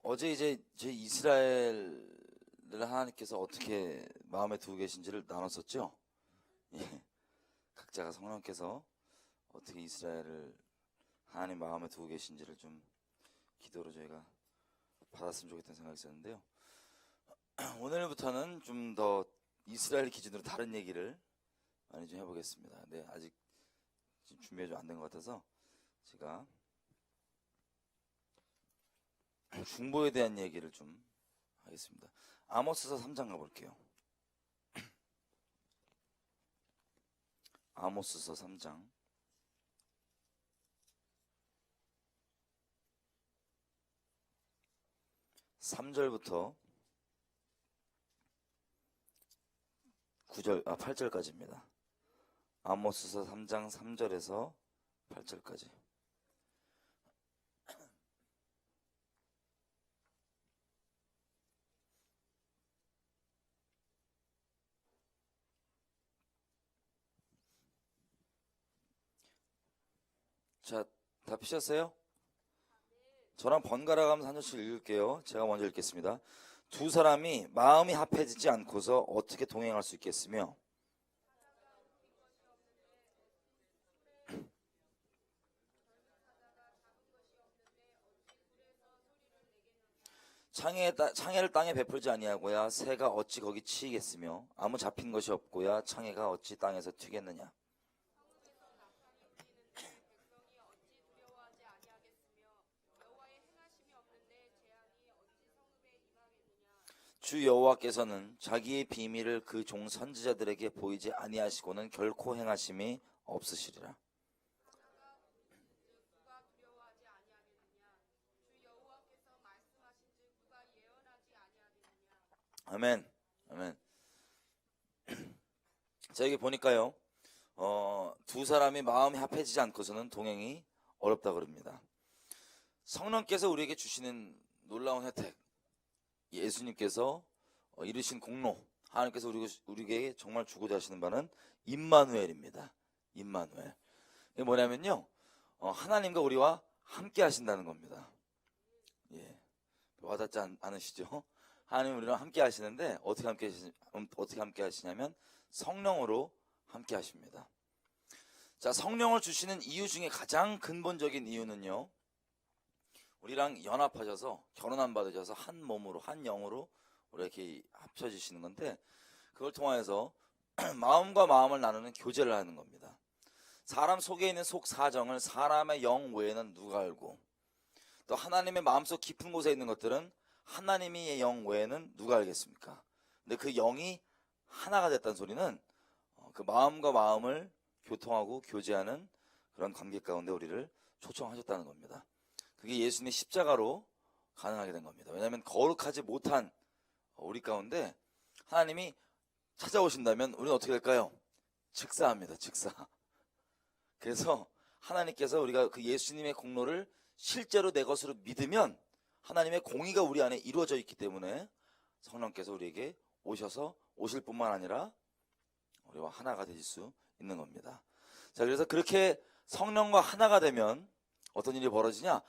어제 이제 제 이스라엘을 하나님께서 어떻게 마음에 두고 계신지를 나눴었죠. 예. 각자가 성령께서 어떻게 이스라엘을 하나님 마음에 두고 계신지를 좀 기도로 저희가 받았으면 좋겠다는 생각이 있었는데요. 오늘부터는 좀 더 이스라엘 기준으로 다른 얘기를 많이 좀 해보겠습니다. 근데 아직 준비가 좀 안 된 것 같아서 제가 중보에 대한 얘기를 좀 하겠습니다. 아모스서 3장 가볼게요. 아모스서 3장 3절부터 8절까지입니다. 아모스서 3장 3절에서 8절까지. 자, 다 피셨어요? 저랑 번갈아 가면서 한 절씩 읽을게요. 제가 먼저 읽겠습니다. 두 사람이 마음이 합해지지 않고서 어떻게 동행할 수 있겠으며 창해를 땅에 베풀지 아니하고야 새가 어찌 거기 치이겠으며 아무 잡힌 것이 없고야 창해가 어찌 땅에서 튀겠느냐. 주 여호와께서는 자기의 비밀을 그 종 선지자들에게 보이지 아니하시고는 결코 행하심이 없으시리라. 아멘. 아멘. 자, 여기 보니까요. 두 사람이 마음이 합해지지 않고서는 동행이 어렵다 그럽니다. 성령께서 우리에게 주시는 놀라운 혜택, 예수님께서 이루신 공로, 하나님께서 우리에게 정말 주고자 하시는 바는 임마누엘입니다. 임마누엘. 이게 뭐냐면요, 하나님과 우리와 함께 하신다는 겁니다. 예, 와닿지 않으시죠? 하나님 우리랑 함께 하시는데 어떻게 함께 하시냐면 성령으로 함께 하십니다. 자, 성령을 주시는 이유 중에 가장 근본적인 이유는요, 우리랑 연합하셔서 결혼 안 받으셔서 한 몸으로 한 영으로 우리 이렇게 합쳐지시는 건데, 그걸 통하여서 마음과 마음을 나누는 교제를 하는 겁니다. 사람 속에 있는 속 사정을 사람의 영 외에는 누가 알고, 또 하나님의 마음속 깊은 곳에 있는 것들은 하나님의 영 외에는 누가 알겠습니까? 근데 그 영이 하나가 됐다는 소리는 그 마음과 마음을 교통하고 교제하는 그런 관계 가운데 우리를 초청하셨다는 겁니다. 그게 예수님의 십자가로 가능하게 된 겁니다. 왜냐하면 거룩하지 못한 우리 가운데 하나님이 찾아오신다면 우리는 어떻게 될까요? 즉사합니다. 즉사. 그래서 하나님께서 우리가 그 예수님의 공로를 실제로 내 것으로 믿으면 하나님의 공의가 우리 안에 이루어져 있기 때문에 성령께서 우리에게 오실 뿐만 아니라 우리와 하나가 되실 수 있는 겁니다. 자, 그래서 그렇게 성령과 하나가 되면 어떤 일이 벌어지냐?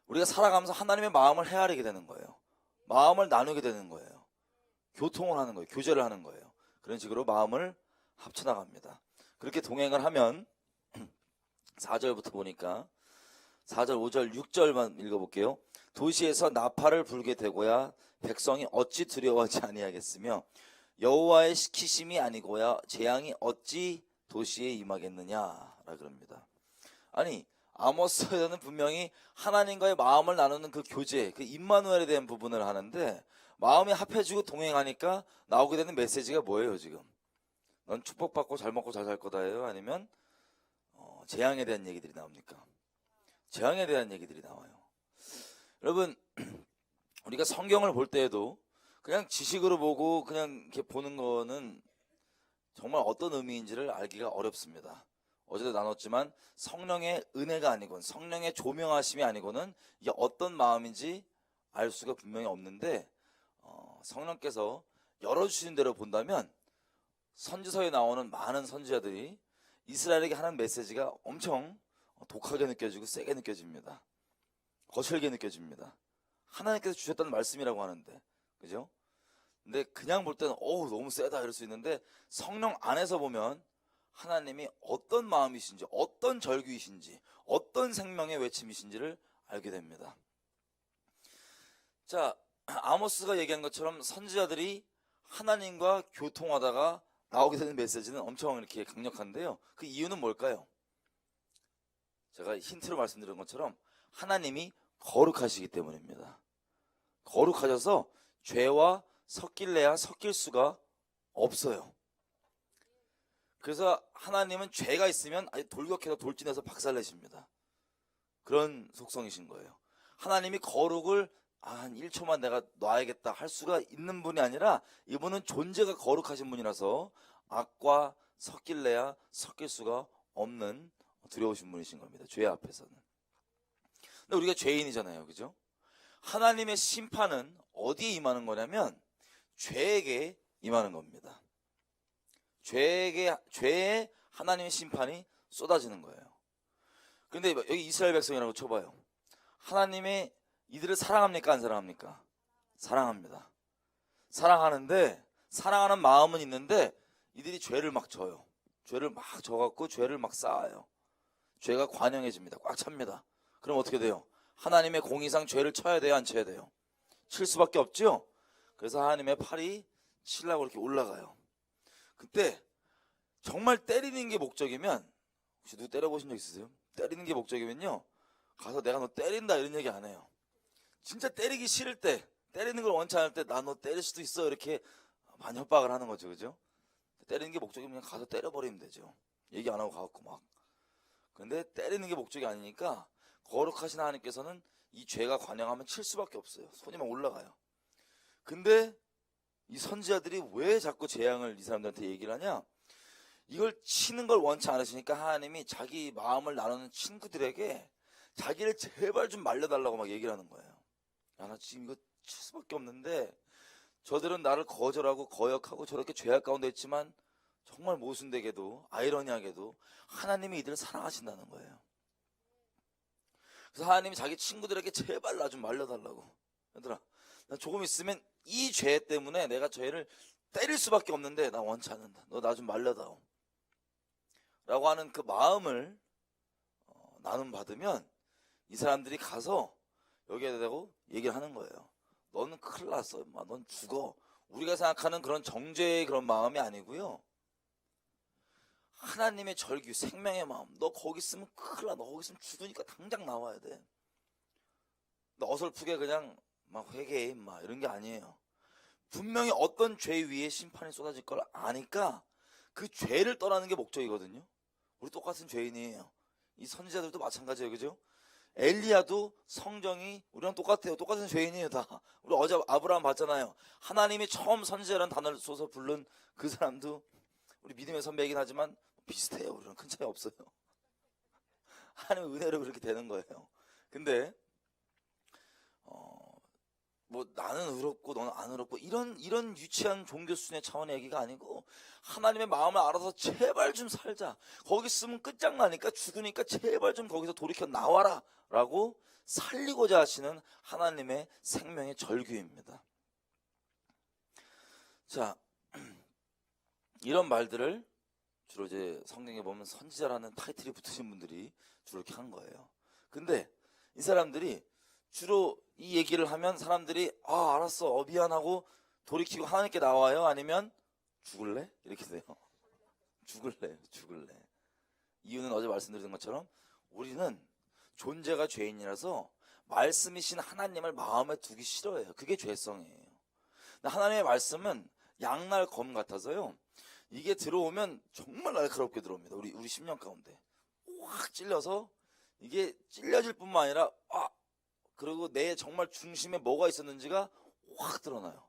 우리가 살아가면서 하나님의 마음을 헤아리게 되는 거예요. 마음을 나누게 되는 거예요. 교통을 하는 거예요. 교제를 하는 거예요. 그런 식으로 마음을 합쳐나갑니다. 그렇게 동행을 하면 4절부터 보니까 4절, 5절, 6절만 읽어볼게요. 도시에서 나팔을 불게 되고야 백성이 어찌 두려워하지 아니하겠으며 여호와의 시키심이 아니고야 재앙이 어찌 도시에 임하겠느냐라 그럽니다. 아니, 아모스에서는 분명히 하나님과의 마음을 나누는 그 교제, 그 임마누엘에 대한 부분을 하는데 마음이 합해지고 동행하니까 나오게 되는 메시지가 뭐예요? 지금 넌 축복받고 잘 먹고 잘 살 거다예요? 아니면 재앙에 대한 얘기들이 나옵니까? 재앙에 대한 얘기들이 나와요. 여러분, 우리가 성경을 볼 때에도 그냥 지식으로 보고 그냥 이렇게 보는 거는 정말 어떤 의미인지를 알기가 어렵습니다. 어제도 나눴지만 성령의 은혜가 아니고는, 성령의 조명하심이 아니고는 이게 어떤 마음인지 알 수가 분명히 없는데, 성령께서 열어주시는 대로 본다면 선지서에 나오는 많은 선지자들이 이스라엘에게 하는 메시지가 엄청 독하게 느껴지고 세게 느껴집니다. 거칠게 느껴집니다. 하나님께서 주셨다는 말씀이라고 하는데, 그죠? 근데 그냥 볼 때는 너무 세다 이럴 수 있는데, 성령 안에서 보면 하나님이 어떤 마음이신지, 어떤 절규이신지, 어떤 생명의 외침이신지를 알게 됩니다. 자, 아모스가 얘기한 것처럼 선지자들이 하나님과 교통하다가 나오게 되는 메시지는 엄청 이렇게 강력한데요. 그 이유는 뭘까요? 제가 힌트로 말씀드린 것처럼 하나님이 거룩하시기 때문입니다. 거룩하셔서 죄와 섞일래야 섞일 수가 없어요. 그래서 하나님은 죄가 있으면 아주 돌격해서 돌진해서 박살내십니다. 그런 속성이신 거예요. 하나님이 거룩을 한 1초만 내가 놔야겠다 할 수가 있는 분이 아니라 이분은 존재가 거룩하신 분이라서 악과 섞일래야 섞일 수가 없는 두려우신 분이신 겁니다. 죄 앞에서는. 근데 우리가 죄인이잖아요. 그죠? 하나님의 심판은 어디에 임하는 거냐면 죄에게 임하는 겁니다. 죄에 하나님의 심판이 쏟아지는 거예요. 그런데 여기 이스라엘 백성이라고 쳐봐요. 하나님이 이들을 사랑합니까? 안 사랑합니까? 사랑합니다. 사랑하는데 사랑하는 마음은 있는데 이들이 죄를 막 져요. 죄를 막 져갖고 죄를 막 쌓아요. 죄가 관영해집니다. 꽉 찹니다. 그럼 어떻게 돼요? 하나님의 공의상 죄를 쳐야 돼요? 안 쳐야 돼요? 칠 수밖에 없죠? 그래서 하나님의 팔이 치려고 이렇게 올라가요. 그때 정말 때리는 게 목적이면, 혹시 누구 때려보신 적 있으세요? 때리는 게 목적이면요, 가서 내가 너 때린다 이런 얘기 안 해요. 진짜 때리기 싫을 때, 때리는 걸 원치 않을 때 나 너 때릴 수도 있어 이렇게 많이 협박을 하는 거죠. 그죠? 때리는 게 목적이면 그냥 가서 때려버리면 되죠. 얘기 안 하고 가갖고 막. 근데 때리는 게 목적이 아니니까 거룩하신 하나님께서는 이 죄가 관영하면 칠 수밖에 없어요. 손이 막 올라가요. 근데 이 선지자들이 왜 자꾸 재앙을 이 사람들한테 얘기를 하냐? 이걸 치는 걸 원치 않으시니까 하나님이 자기 마음을 나누는 친구들에게 자기를 제발 좀 말려달라고 막 얘기를 하는 거예요. 야, 나 지금 이거 칠 수밖에 없는데 저들은 나를 거절하고 거역하고 저렇게 죄악 가운데 있지만 정말 모순되게도 아이러니하게도 하나님이 이들을 사랑하신다는 거예요. 그래서 하나님이 자기 친구들에게 제발 나 좀 말려달라고. 얘들아, 나 조금 있으면 이 죄 때문에 내가 죄를 때릴 수밖에 없는데 나 원치 않는다. 너 나 좀 말려다오. 라고 하는 그 마음을 나눔 받으면 이 사람들이 가서 여기에 대고 얘기를 하는 거예요. 너는 큰일 났어. 인마. 넌 죽어. 우리가 생각하는 그런 정죄의 그런 마음이 아니고요. 하나님의 절규, 생명의 마음. 너 거기 있으면 큰일 나. 너 거기 있으면 죽으니까 당장 나와야 돼. 너 어설프게 그냥 막 회개해 인마 이런 게 아니에요. 분명히 어떤 죄 위에 심판이 쏟아질 걸 아니까 그 죄를 떠나는 게 목적이거든요. 우리 똑같은 죄인이에요. 이 선지자들도 마찬가지예요. 그죠? 엘리야도 성정이 우리랑 똑같아요. 똑같은 죄인이에요. 다. 우리 어제 아브라함 봤잖아요. 하나님이 처음 선지자라는 단어를 써서 부른 그 사람도 우리 믿음의 선배이긴 하지만 비슷해요. 우리랑 큰 차이 없어요. 하나님의 은혜로 그렇게 되는 거예요. 근데 뭐 나는 의롭고 너는 안 의롭고 이런 유치한 종교 수준의 차원의 얘기가 아니고 하나님의 마음을 알아서 제발 좀 살자. 거기 있으면 끝장나니까 죽으니까 제발 좀 거기서 돌이켜 나와라 라고 살리고자 하시는 하나님의 생명의 절규입니다. 자, 이런 말들을 주로 이제 성경에 보면 선지자라는 타이틀이 붙으신 분들이 주로 이렇게 한 거예요. 근데 이 사람들이 주로 이 얘기를 하면 사람들이 알았어 미안하고 돌이키고 하나님께 나와요? 아니면 죽을래? 이렇게 돼요. 죽을래. 이유는 어제 말씀드린 것처럼 우리는 존재가 죄인이라서 말씀이신 하나님을 마음에 두기 싫어해요. 그게 죄성이에요. 근데 하나님의 말씀은 양날 검 같아서요, 이게 들어오면 정말 날카롭게 들어옵니다. 우리 심령 가운데 확 찔려서 이게 찔려질 뿐만 아니라 그리고 내 정말 중심에 뭐가 있었는지가 확 드러나요.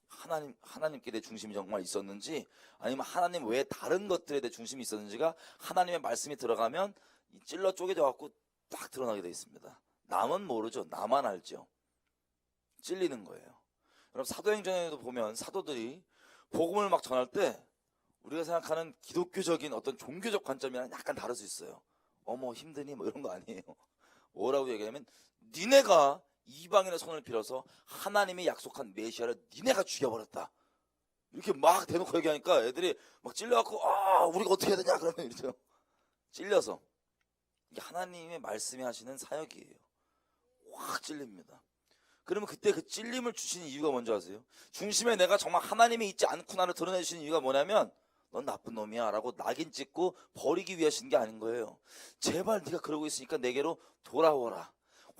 하나님께 내 중심이 정말 있었는지 아니면 하나님 외에 다른 것들에 내 중심이 있었는지가 하나님의 말씀이 들어가면 이 찔러 쪼개져 갖고 딱 드러나게 되어 있습니다. 남은 모르죠. 나만 알죠. 찔리는 거예요. 여러분 사도행전에도 보면 사도들이 복음을 막 전할 때 우리가 생각하는 기독교적인 어떤 종교적 관점이랑 약간 다를 수 있어요. 어머 힘드니 뭐 이런 거 아니에요. 뭐라고 얘기하면 니네가 이방인의 손을 빌어서 하나님이 약속한 메시아를 니네가 죽여버렸다. 이렇게 막 대놓고 얘기하니까 애들이 막 찔려갖고 우리가 어떻게 해야 되냐 그러면 이러죠. 찔려서. 이게 하나님의 말씀이 하시는 사역이에요. 확 찔립니다. 그러면 그때 그 찔림을 주시는 이유가 뭔지 아세요? 중심에 내가 정말 하나님이 있지 않구나를 드러내주시는 이유가 뭐냐면 넌 나쁜 놈이야 라고 낙인 찍고 버리기 위하신 게 아닌 거예요. 제발 네가 그러고 있으니까 내게로 돌아오라.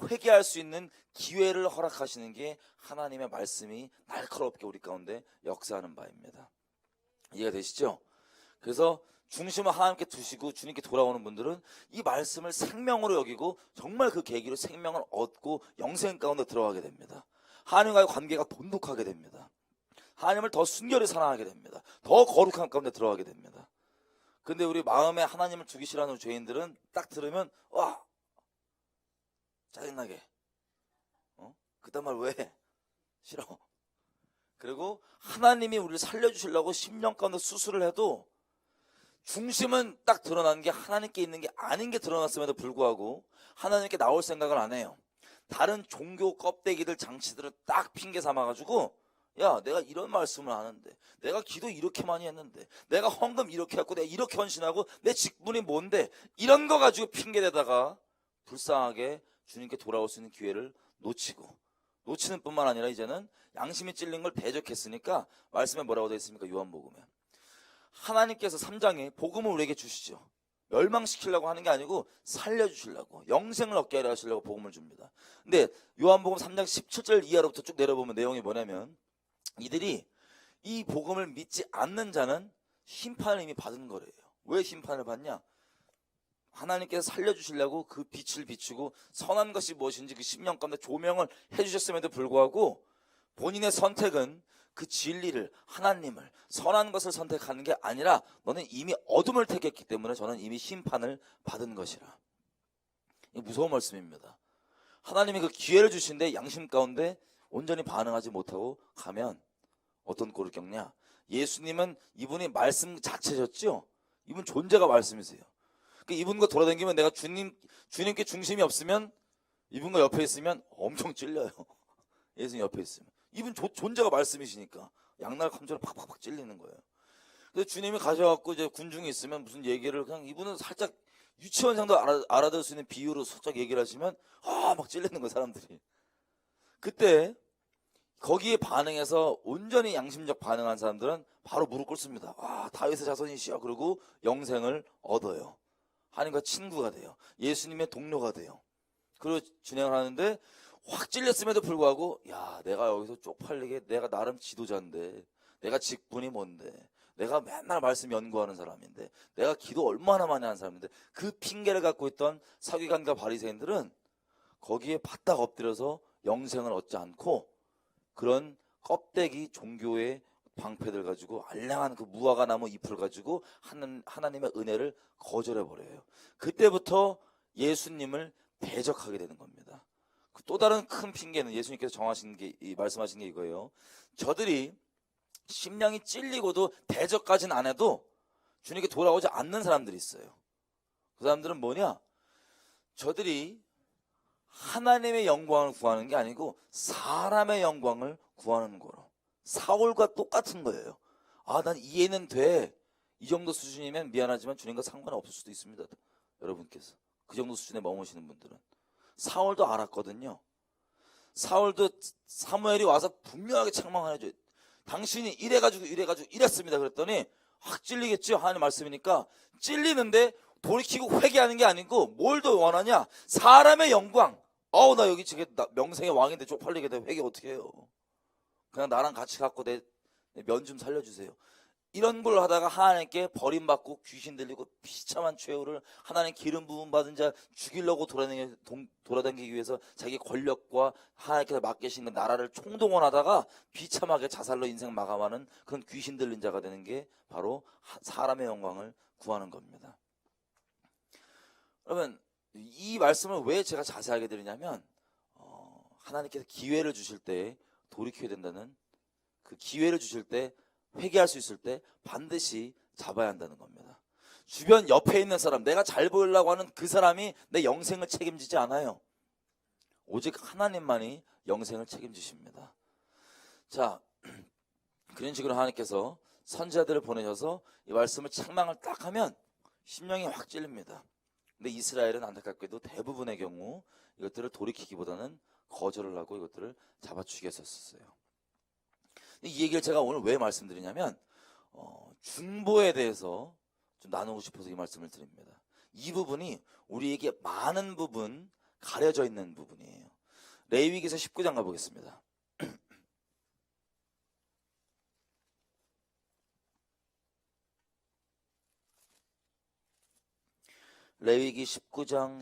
회개할 수 있는 기회를 허락하시는 게 하나님의 말씀이 날카롭게 우리 가운데 역사하는 바입니다. 이해가 되시죠? 그래서 중심을 하나님께 두시고 주님께 돌아오는 분들은 이 말씀을 생명으로 여기고 정말 그 계기로 생명을 얻고 영생 가운데 들어가게 됩니다. 하나님과의 관계가 돈독하게 됩니다. 하나님을 더 순결히 사랑하게 됩니다. 더 거룩한 가운데 들어가게 됩니다. 근데 우리 마음에 하나님을 두기 싫어하는 죄인들은 딱 들으면 와 짜증나게 그딴 말 왜 싫어. 그리고 하나님이 우리를 살려주시려고 10년 가운데 수술을 해도 중심은 딱 드러나는 게 하나님께 있는 게 아닌 게 드러났음에도 불구하고 하나님께 나올 생각을 안 해요. 다른 종교 껍데기들 장치들을 딱 핑계 삼아가지고 야 내가 이런 말씀을 하는데 내가 기도 이렇게 많이 했는데 내가 헌금 이렇게 했고 내가 이렇게 헌신하고 내 직분이 뭔데 이런 거 가지고 핑계대다가 불쌍하게 주님께 돌아올 수 있는 기회를 놓치는 뿐만 아니라 이제는 양심이 찔린 걸 대적했으니까 말씀에 뭐라고 되어 있습니까? 요한복음에 하나님께서 3장에 복음을 우리에게 주시죠. 멸망시키려고 하는 게 아니고 살려주시려고 영생을 얻게 하시려고 복음을 줍니다. 근데 요한복음 3장 17절 이하로부터 쭉 내려보면 내용이 뭐냐면 이들이 이 복음을 믿지 않는 자는 심판을 이미 받은 거래요. 왜 심판을 받냐? 하나님께서 살려주시려고 그 빛을 비추고 선한 것이 무엇인지 그 10년 가운데 조명을 해주셨음에도 불구하고 본인의 선택은 그 진리를 하나님을 선한 것을 선택하는 게 아니라 너는 이미 어둠을 택했기 때문에 저는 이미 심판을 받은 것이라. 이 무서운 말씀입니다. 하나님이 그 기회를 주신데 양심 가운데 온전히 반응하지 못하고 가면 어떤 꼴을 겪냐? 예수님은 이분이 말씀 자체셨죠? 이분 존재가 말씀이세요. 그러니까 이분과 돌아다니면 내가 주님께 중심이 없으면 이분과 옆에 있으면 엄청 찔려요. 예수님 옆에 있으면. 이분 존재가 말씀이시니까 양날 감정을 팍팍팍 찔리는 거예요. 그래서 주님이 가셔갖고 이제 군중이 있으면 무슨 얘기를 그냥 이분은 살짝 유치원생도 알아들을 수 있는 비유로 살짝 얘기를 하시면 막 찔리는 거예요 사람들이. 그때 거기에 반응해서 온전히 양심적 반응한 사람들은 바로 무릎 꿇습니다. 다윗의 자손이시여. 그리고 영생을 얻어요. 하나님과 친구가 돼요. 예수님의 동료가 돼요. 그리고 진행을 하는데 확 찔렸음에도 불구하고 야 내가 여기서 쪽팔리게 내가 나름 지도자인데 내가 직분이 뭔데 내가 맨날 말씀 연구하는 사람인데 내가 기도 얼마나 많이 하는 사람인데 그 핑계를 갖고 있던 서기관과 바리새인들은 거기에 바닥 엎드려서 영생을 얻지 않고 그런 껍데기 종교의 방패들 가지고 알량한 그 무화과 나무 잎을 가지고 하나님의 은혜를 거절해버려요. 그때부터 예수님을 대적하게 되는 겁니다. 또 다른 큰 핑계는 예수님께서 말씀하신 게 이거예요. 저들이 심령이 찔리고도 대적까지는 안 해도 주님께 돌아오지 않는 사람들이 있어요. 그 사람들은 뭐냐? 저들이 하나님의 영광을 구하는 게 아니고 사람의 영광을 구하는 거로. 사울과 똑같은 거예요. 난 이해는 돼. 이 정도 수준이면 미안하지만 주님과 상관없을 수도 있습니다. 여러분께서 그 정도 수준에 머무시는 분들은. 사울도 알았거든요. 사울도 사무엘이 와서 분명하게 책망을 해줘요. 당신이 이래가지고 이랬습니다. 그랬더니 확 찔리겠죠. 하나님 말씀이니까 찔리는데 돌이키고 회개하는 게 아니고 뭘 더 원하냐? 사람의 영광. 나 여기 지금 명생의 왕인데 쪽팔리게 돼. 회개 어떻게 해요? 그냥 나랑 같이 갖고 내 면 좀 살려주세요. 이런 걸 하다가 하나님께 버림받고 귀신 들리고 비참한 최후를 하나님 기름 부음 받은 자 죽이려고 돌아다니기 위해서 자기 권력과 하나님께서 맡기신 나라를 총동원하다가 비참하게 자살로 인생 마감하는 그런 귀신 들린 자가 되는 게 바로 사람의 영광을 구하는 겁니다. 여러분 이 말씀을 왜 제가 자세하게 드리냐면 하나님께서 기회를 주실 때 돌이켜야 된다는 그 기회를 주실 때 회개할 수 있을 때 반드시 잡아야 한다는 겁니다. 주변 옆에 있는 사람, 내가 잘 보이려고 하는 그 사람이 내 영생을 책임지지 않아요. 오직 하나님만이 영생을 책임지십니다. 자, 그런 식으로 하나님께서 선지자들을 보내셔서 이 말씀을 책망을 딱 하면 심령이 확 찔립니다. 근데 이스라엘은 안타깝게도 대부분의 경우 이것들을 돌이키기보다는 거절을 하고 이것들을 잡아 죽였었어요. 이 얘기를 제가 오늘 왜 말씀드리냐면 중보에 대해서 좀 나누고 싶어서 이 말씀을 드립니다. 이 부분이 우리에게 많은 부분 가려져 있는 부분이에요. 레위기서 19장 가보겠습니다. 레위기 19장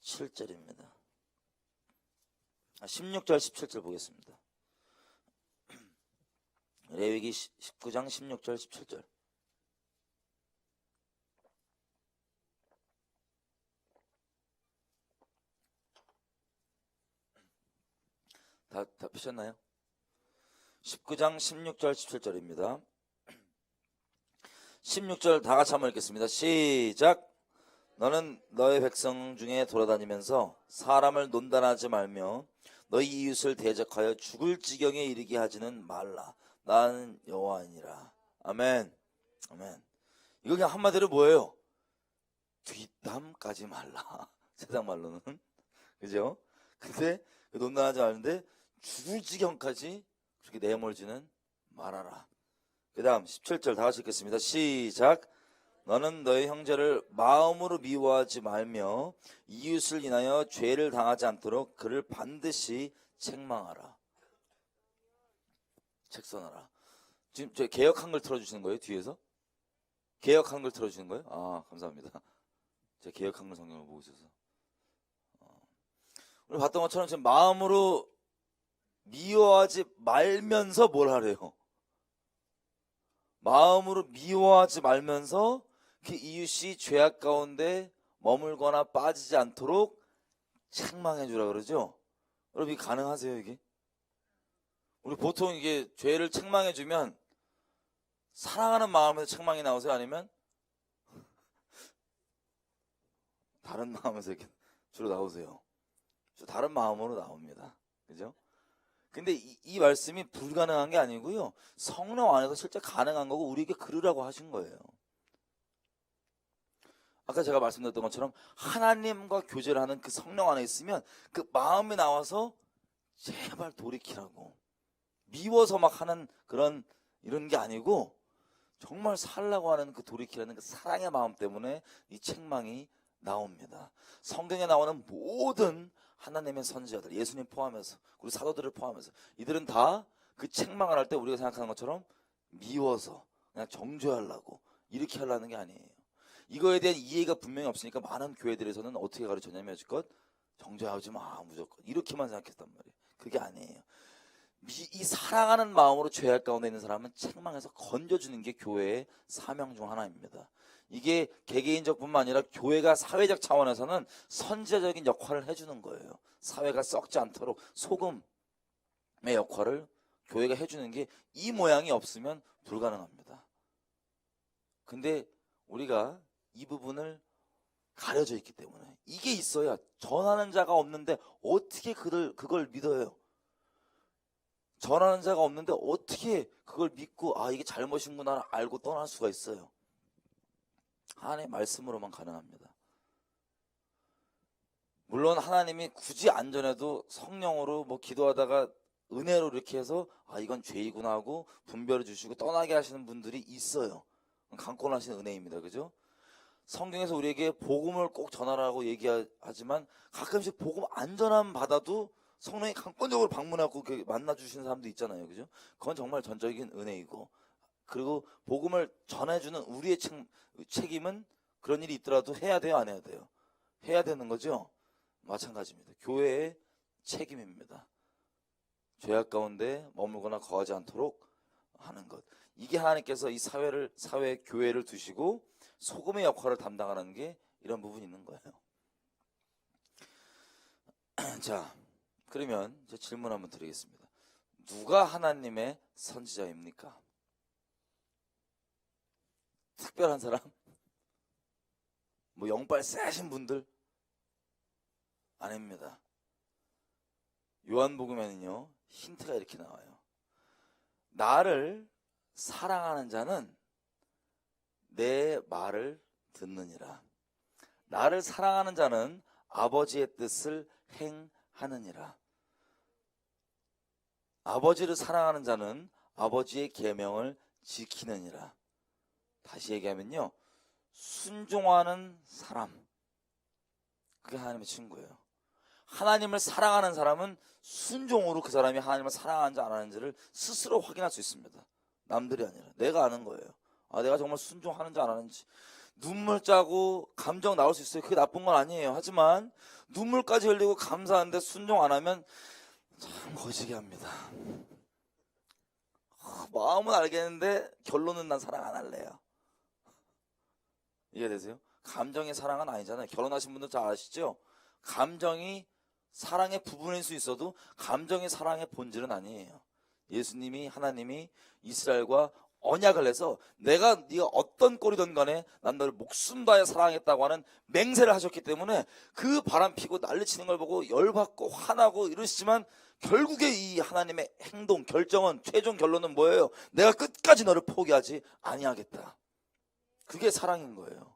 17절입니다. 16절 17절 보겠습니다. 레위기 19장 16절 17절. 다 피셨나요? 19장 16절 17절입니다. 16절 다 같이 한번 읽겠습니다. 시작. 너는 너의 백성 중에 돌아다니면서 사람을 논단하지 말며 너희 이웃을 대적하여 죽을 지경에 이르게 하지는 말라. 나는 여호와니라. 아멘. 아멘. 이거 그냥 한마디로 뭐예요? 뒷담 까지 말라. 세상 말로는. 그죠? 근데 논단하지 말는데 죽을 지경까지 그렇게 내몰지는 말아라. 그 다음 17절 다 같이 읽겠습니다. 시작. 너는 너의 형제를 마음으로 미워하지 말며 이웃을 인하여 죄를 당하지 않도록 그를 반드시 책망하라. 책선하라. 지금 저 개역 한글 틀어주시는 거예요? 뒤에서? 개역 한글 틀어주시는 거예요? 아, 감사합니다. 제가 개역 한글 성경을 보고 있어서. 우리 봤던 것처럼 지금 마음으로 미워하지 말면서 뭘 하래요? 마음으로 미워하지 말면서 그 이웃이 죄악 가운데 머물거나 빠지지 않도록 책망해 주라 그러죠? 여러분 이게 가능하세요 이게? 우리 보통 이게 죄를 책망해 주면 사랑하는 마음에서 책망이 나오세요? 아니면 다른 마음에서 이렇게 주로 나오세요? 다른 마음으로 나옵니다. 그죠? 근데 이 말씀이 불가능한 게 아니고요. 성령 안에서 실제 가능한 거고 우리에게 그러라고 하신 거예요. 아까 제가 말씀드렸던 것처럼 하나님과 교제를 하는 그 성령 안에 있으면 그 마음이 나와서 제발 돌이키라고. 미워서 막 하는 그런 이런 게 아니고 정말 살라고 하는 그 돌이키라는 그 사랑의 마음 때문에 이 책망이 나옵니다. 성경에 나오는 모든 하나님의 선지자들, 예수님 포함해서 우리 사도들을 포함해서 이들은 다 그 책망을 할 때 우리가 생각하는 것처럼 미워서 그냥 정죄하려고 이렇게 하려는 게 아니에요. 이거에 대한 이해가 분명히 없으니까 많은 교회들에서는 어떻게 가르쳤냐면 여지껏 정죄하지 마 무조건 이렇게만 생각했단 말이에요. 그게 아니에요. 이 사랑하는 마음으로 죄악 가운데 있는 사람은 책망해서 건져주는 게 교회의 사명 중 하나입니다. 이게 개개인적 뿐만 아니라 교회가 사회적 차원에서는 선지자적인 역할을 해주는 거예요. 사회가 썩지 않도록 소금의 역할을 교회가 해주는 게 이 모양이 없으면 불가능합니다. 근데 우리가 이 부분을 가려져 있기 때문에 이게 있어야 전하는 자가 없는데 어떻게 그걸 믿어요? 전하는 자가 없는데 어떻게 그걸 믿고 아 이게 잘못인구나 알고 떠날 수가 있어요? 하나님의 말씀으로만 가능합니다. 물론 하나님이 굳이 안 전해도 성령으로 뭐 기도하다가 은혜로 이렇게 해서 아 이건 죄이구나 하고 분별해 주시고 떠나게 하시는 분들이 있어요. 강권하신 은혜입니다. 그죠? 성경에서 우리에게 복음을 꼭 전하라고 얘기하지만 가끔씩 복음 안 전함 받아도 성령이 강권적으로 방문하고 만나주시는 사람도 있잖아요. 그죠? 그건 정말 전적인 은혜이고 그리고 복음을 전해주는 우리의 책임은 그런 일이 있더라도 해야 돼요? 안 해야 돼요? 해야 되는 거죠? 마찬가지입니다. 교회의 책임입니다. 죄악 가운데 머물거나 거하지 않도록 하는 것. 이게 하나님께서 이 사회 교회를 두시고 소금의 역할을 담당하는 게 이런 부분이 있는 거예요. 자, 그러면 제 질문 한번 드리겠습니다. 누가 하나님의 선지자입니까? 특별한 사람? 뭐 영빨 세신 분들? 아닙니다. 요한복음에는요, 힌트가 이렇게 나와요. 나를 사랑하는 자는 내 말을 듣느니라. 나를 사랑하는 자는 아버지의 뜻을 행하느니라. 아버지를 사랑하는 자는 아버지의 계명을 지키느니라. 다시 얘기하면요, 순종하는 사람, 그게 하나님의 친구예요. 하나님을 사랑하는 사람은 순종으로 그 사람이 하나님을 사랑하는지 안 하는지를 스스로 확인할 수 있습니다. 남들이 아니라 내가 아는 거예요. 내가 정말 순종하는지 안 하는지. 눈물 짜고 감정 나올 수 있어요. 그게 나쁜 건 아니에요. 하지만 눈물까지 흘리고 감사한데 순종 안 하면 참 거지게 합니다. 마음은 알겠는데 결론은 난 사랑 안 할래요. 이해되세요? 감정의 사랑은 아니잖아요. 결혼하신 분들 잘 아시죠? 감정이 사랑의 부분일 수 있어도 감정의 사랑의 본질은 아니에요. 예수님이, 하나님이 이스라엘과 언약을 해서 네가 어떤 꼴이든 간에 난 너를 목숨 다해 사랑했다고 하는 맹세를 하셨기 때문에 그 바람 피고 난리치는 걸 보고 열받고 화나고 이러시지만 결국에 이 하나님의 행동, 결정은, 최종 결론은 뭐예요? 내가 끝까지 너를 포기하지 아니하겠다. 그게 사랑인 거예요.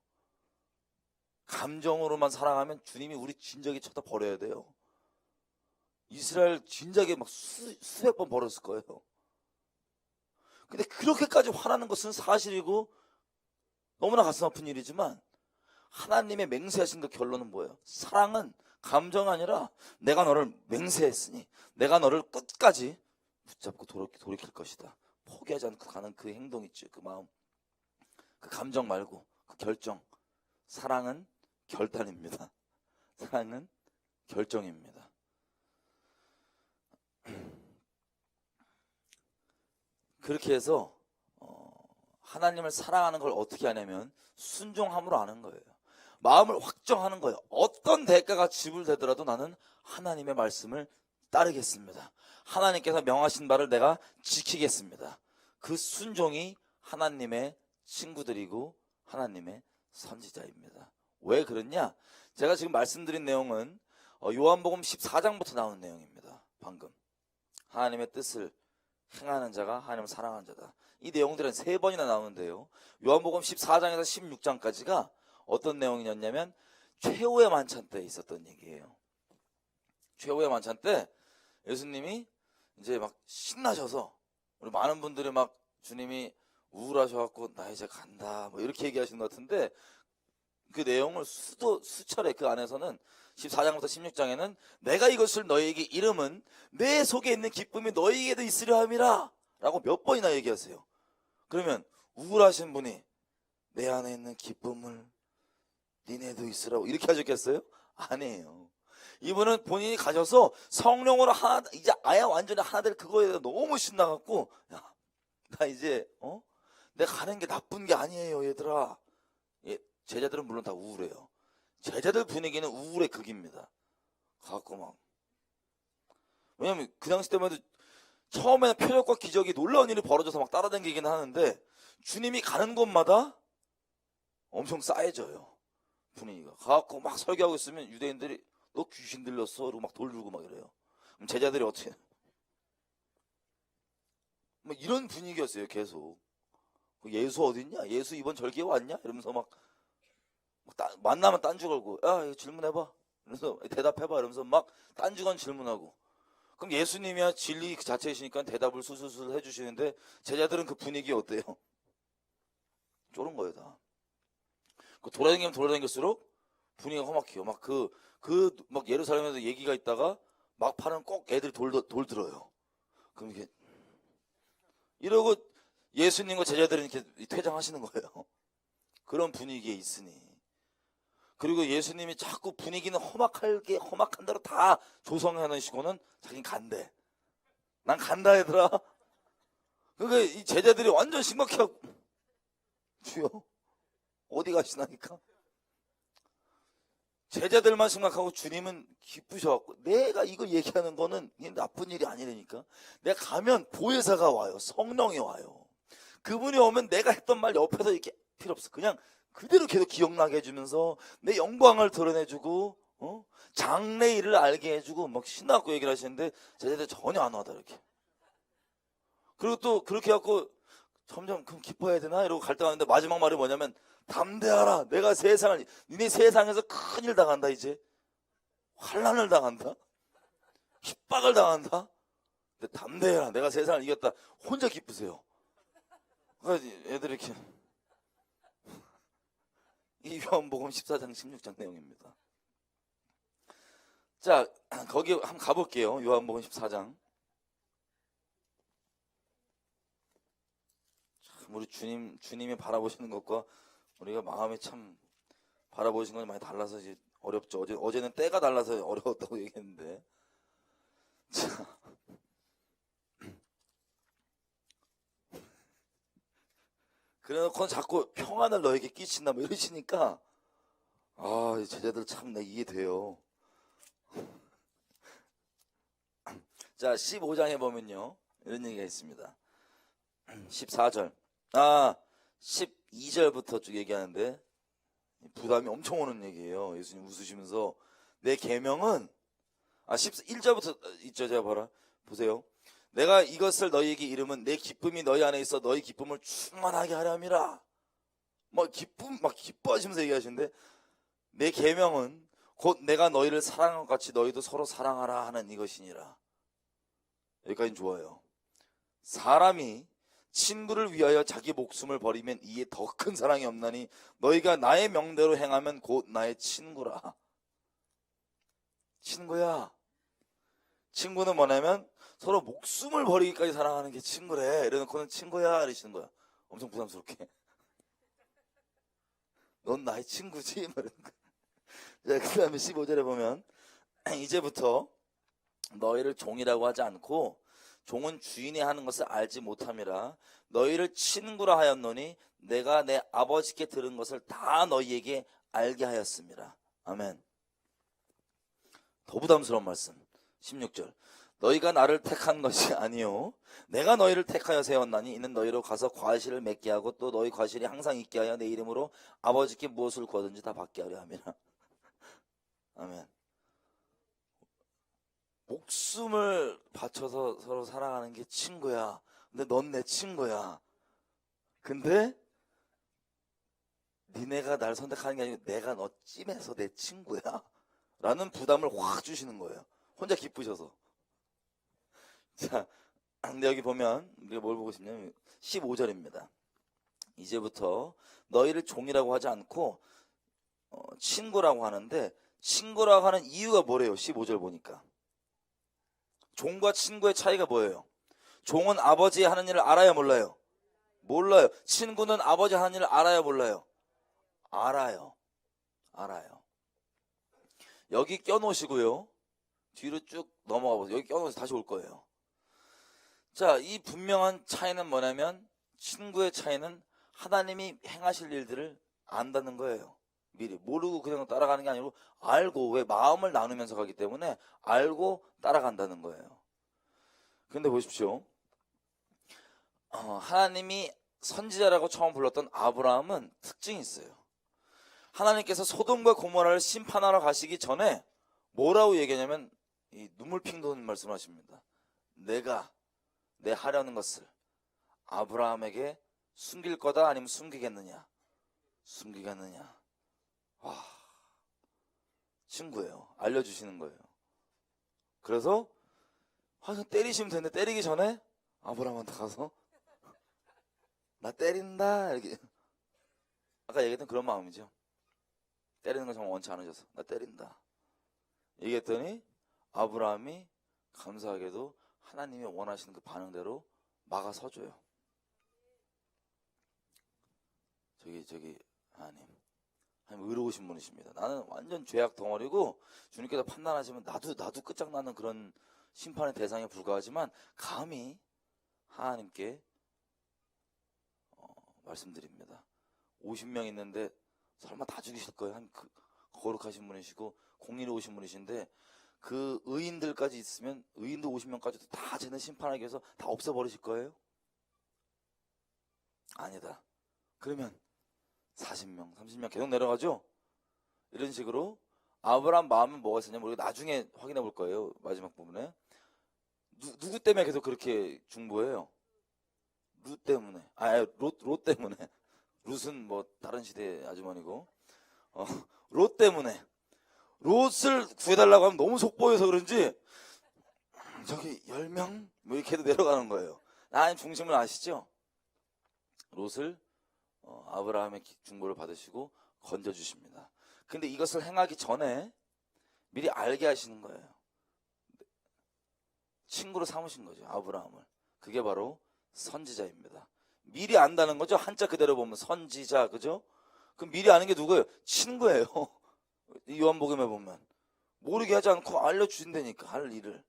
감정으로만 사랑하면 주님이 우리 진작에 쳐다 버려야 돼요. 이스라엘 진작에 막 수백 번 버렸을 거예요. 근데 그렇게까지 화나는 것은 사실이고 너무나 가슴 아픈 일이지만 하나님의 맹세하신 그 결론은 뭐예요? 사랑은 감정 아니라 내가 너를 맹세했으니 내가 너를 끝까지 붙잡고 돌이킬 것이다. 포기하지 않고 가는 그 행동 있죠. 그 마음, 그 감정 말고 그 결정. 사랑은 결단입니다. 사랑은 결정입니다. 그렇게 해서 하나님을 사랑하는 걸 어떻게 하냐면 순종함으로 아는 거예요. 마음을 확정하는 거예요. 어떤 대가가 지불되더라도 나는 하나님의 말씀을 따르겠습니다. 하나님께서 명하신 바를 내가 지키겠습니다. 그 순종이 하나님의 친구들이고 하나님의 선지자입니다. 왜 그러냐? 제가 지금 말씀드린 내용은 요한복음 14장부터 나온 내용입니다. 방금 하나님의 뜻을 행하는 자가 하나님을 사랑하는 자다. 이 내용들은 3번이나 나오는데요. 요한복음 14장에서 16장까지가 어떤 내용이었냐면 최후의 만찬 때 있었던 얘기예요. 최후의 만찬 때 예수님이 이제 막 신나셔서 우리 많은 분들이 막 주님이 우울하셔갖고 나 이제 간다 뭐 이렇게 얘기하시는 것 같은데 그 내용을 수차례 그 안에서는 14장부터 16장에는 내가 이것을 너희에게 이름은 내 속에 있는 기쁨이 너희에게도 있으려 함이라 라고 몇 번이나 얘기하세요. 그러면 우울하신 분이 내 안에 있는 기쁨을 니네도 있으라고 이렇게 하셨겠어요? 아니에요. 이분은 본인이 가셔서 성령으로 하나, 이제 아예 완전히 하나 될 그거에 대해서 너무 신나갖고 야, 나 이제 내가 가는 게 나쁜 게 아니에요 얘들아. 제자들은 물론 다 우울해요. 제자들 분위기는 우울의 극입니다. 가갖고 막 왜냐면 그 당시 때만 해도 처음에는 표적과 기적이 놀라운 일이 벌어져서 막 따라다니긴 하는데 주님이 가는 곳마다 엄청 싸해져요. 분위기가. 가갖고 막 설교하고 있으면 유대인들이 너 귀신 들렸어? 그러고 막 돌 들고 막 이래요. 그럼 제자들이 어떻게 뭐 이런 분위기였어요. 계속. 예수 어딨냐? 예수 이번 절기에 왔냐? 이러면서 막 만나면 딴주 걸고 야 이거 질문해봐 이러면서 대답해봐 이러면서 막 딴주건 질문하고 그럼 예수님이야 진리 그 자체이시니까 대답을 술술술 해주시는데 제자들은 그 분위기 어때요? 쫄은 거예요 다. 돌아다니면 돌아다닐수록 분위기가 험악해요. 막 예루살렘에서 얘기가 있다가 막판은 꼭 애들이 돌 들어요. 그럼 이게 이러고 예수님과 제자들은 이렇게 퇴장하시는 거예요. 그런 분위기에 있으니. 그리고 예수님이 자꾸 분위기는 험악한 대로 다 조성해놓으시고는 자기는 간대. 난 간다 얘들아. 그러니까 이 제자들이 완전 심각해하고 주여 어디 가시나니까. 제자들만 심각하고 주님은 기쁘셔갖고 내가 이거 얘기하는 거는 나쁜 일이 아니라니까. 내가 가면 보혜사가 와요. 성령이 와요. 그분이 오면 내가 했던 말 옆에서 이렇게 필요 없어. 그냥 그대로 계속 기억나게 해주면서 내 영광을 드러내주고 장래 일을 알게 해주고 막 신나고 얘기를 하시는데 제자들 전혀 안 와다 이렇게. 그리고 또 그렇게 해갖고 점점 그럼 기뻐해야 되나 이러고 갈 때 가는데 마지막 말이 뭐냐면 담대하라. 내가 세상을 니네 세상에서 큰일 당한다 이제. 환난을 당한다. 핍박을 당한다. 근데 담대해라. 내가 세상을 이겼다. 혼자 기쁘세요. 그러니까 애들이 이렇게 이 요한복음 14장 16장 내용입니다. 자, 거기 한번 가볼게요. 요한복음 14장. 참 우리 주님이 바라보시는 것과 우리가 마음이 참 바라보시는 건 많이 달라서 이제 어렵죠. 어제는 때가 달라서 어려웠다고 얘기했는데. 자. 그래놓고는 자꾸 평안을 너에게 끼친다 뭐 이러시니까 이 제자들 참 내 이해돼요. 자 15장에 보면요 이런 얘기가 있습니다. 14절 12절부터 쭉 얘기하는데 부담이 엄청 오는 얘기예요. 예수님 웃으시면서 내 계명은 11절부터 있죠. 제가 봐라 보세요. 내가 이것을 너희에게 이름은 내 기쁨이 너희 안에 있어 너희 기쁨을 충만하게 하렴이라. 막 기뻐하시면서 얘기하시는데 내 계명은 곧 내가 너희를 사랑한 것 같이 너희도 서로 사랑하라 하는 이것이니라. 여기까지는 좋아요. 사람이 친구를 위하여 자기 목숨을 버리면 이에 더 큰 사랑이 없나니 너희가 나의 명대로 행하면 곧 나의 친구라. 친구야. 친구는 뭐냐면 서로 목숨을 버리기까지 사랑하는 게 친구래. 이래놓고는 친구야 이러시는 거야. 엄청 부담스럽게. 넌 나의 친구지? 이러는 거야. 자, 그 다음에 15절에 보면 이제부터 너희를 종이라고 하지 않고 종은 주인이 하는 것을 알지 못함이라 너희를 친구라 하였노니 내가 내 아버지께 들은 것을 다 너희에게 알게 하였습니다. 아멘. 더 부담스러운 말씀 16절 너희가 나를 택한 것이 아니요 내가 너희를 택하여 세웠나니 이는 너희로 가서 과실을 맺게 하고 또 너희 과실이 항상 있게 하여 내 이름으로 아버지께 무엇을 구하든지 다 받게 하려 함이라. 아멘. 목숨을 바쳐서 서로 사랑하는 게 친구야. 근데 넌 내 친구야. 근데 니네가 날 선택하는 게 아니고 내가 너 찜해서 내 친구야 라는 부담을 확 주시는 거예요. 혼자 기쁘셔서. 자, 근데 여기 보면 우리가 뭘 보고 싶냐면 15절입니다. 이제부터 너희를 종이라고 하지 않고 친구라고 하는데 친구라고 하는 이유가 뭐래요? 15절 보니까 종과 친구의 차이가 뭐예요? 종은 아버지 하는 일을 알아요 몰라요? 몰라요. 친구는 아버지 하는 일을 알아요 몰라요? 알아요. 여기 껴놓으시고요 뒤로 쭉 넘어가 보세요. 여기 껴놓으셔서 다시 올 거예요. 자, 이 분명한 차이는 뭐냐면 친구의 차이는 하나님이 행하실 일들을 안다는 거예요. 미리 모르고 그냥 따라가는 게 아니고 알고, 왜 마음을 나누면서 가기 때문에 알고 따라간다는 거예요. 근데 보십시오. 하나님이 선지자라고 처음 불렀던 아브라함은 특징이 있어요. 하나님께서 소돔과 고모라를 심판하러 가시기 전에 뭐라고 얘기하냐면 이 눈물 핑 도는 말씀을 하십니다. 내가 내 하려는 것을 아브라함에게 숨길 거다 아니면 숨기겠느냐? 숨기겠느냐? 와, 친구예요. 알려주시는 거예요. 그래서 때리시면 되는데 때리기 전에 아브라함한테 가서 나 때린다 이렇게. 아까 얘기했던 그런 마음이죠. 때리는 거 정말 원치 않으셔서 나 때린다 얘기했더니 아브라함이 감사하게도 하나님이 원하시는 그 반응대로 막아서줘요. 저기 하나님 의로우신 분이십니다. 나는 완전 죄악 덩어리고 주님께서 판단하시면 나도 끝장나는 그런 심판의 대상에 불과하지만 감히 하나님께 말씀드립니다. 50명 있는데 설마 다 죽이실 거예요? 거룩하신 분이시고 공의로우신 분이신데 그 의인들까지 있으면 의인도 50명까지도 다 쟤네 심판하기 위해서 다 없애버리실 거예요? 아니다. 그러면 40명, 30명 계속 내려가죠? 이런 식으로 아브라함 마음은 뭐가 있었냐면 우리가 나중에 확인해 볼 거예요. 마지막 부분에. 누구 때문에 계속 그렇게 중보해요? 룻 때문에. 롯 때문에. 룻은 뭐 다른 시대 아주머니고. 롯 때문에. 롯을 구해달라고 하면 너무 속보여서 그런지 저기 10명? 뭐 이렇게 해도 내려가는 거예요. 하나님 중심을 아시죠? 롯을 아브라함의 중보를 받으시고 건져주십니다. 근데 이것을 행하기 전에 미리 알게 하시는 거예요. 친구로 삼으신 거죠, 아브라함을. 그게 바로 선지자입니다. 미리 안다는 거죠. 한자 그대로 보면 선지자, 그죠? 그럼 미리 아는 게 누구예요? 친구예요. 요한복음에 보면 모르게 하지 않고 알려주신다니까, 할 일을.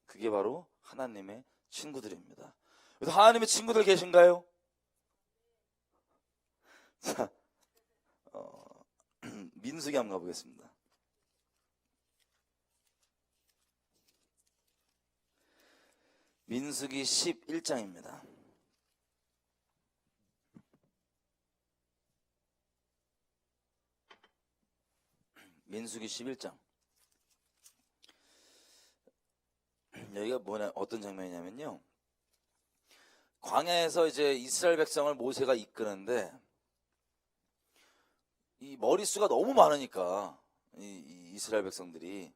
그게 바로 하나님의 친구들입니다. 그래서 하나님의 친구들 계신가요? 자, 민수기 한번 가보겠습니다. 민수기 11장입니다. 민수기 11장. 여기가 어떤 장면이냐면요. 광야에서 이제 이스라엘 백성을 모세가 이끄는데 이 머릿수가 너무 많으니까 이 이스라엘 백성들이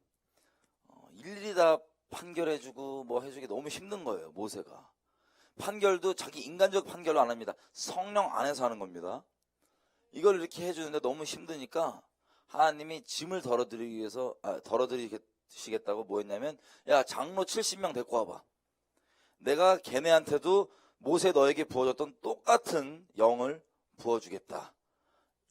일일이 다 판결해주고 뭐 해주기 너무 힘든 거예요. 모세가. 판결도 자기 인간적 판결로 안 합니다. 성령 안에서 하는 겁니다. 이걸 이렇게 해주는데 너무 힘드니까 하나님이 짐을 덜어드리시겠다고 뭐 했냐면, 야, 장로 70명 데리고 와봐. 내가 걔네한테도 모세 너에게 부어줬던 똑같은 영을 부어주겠다.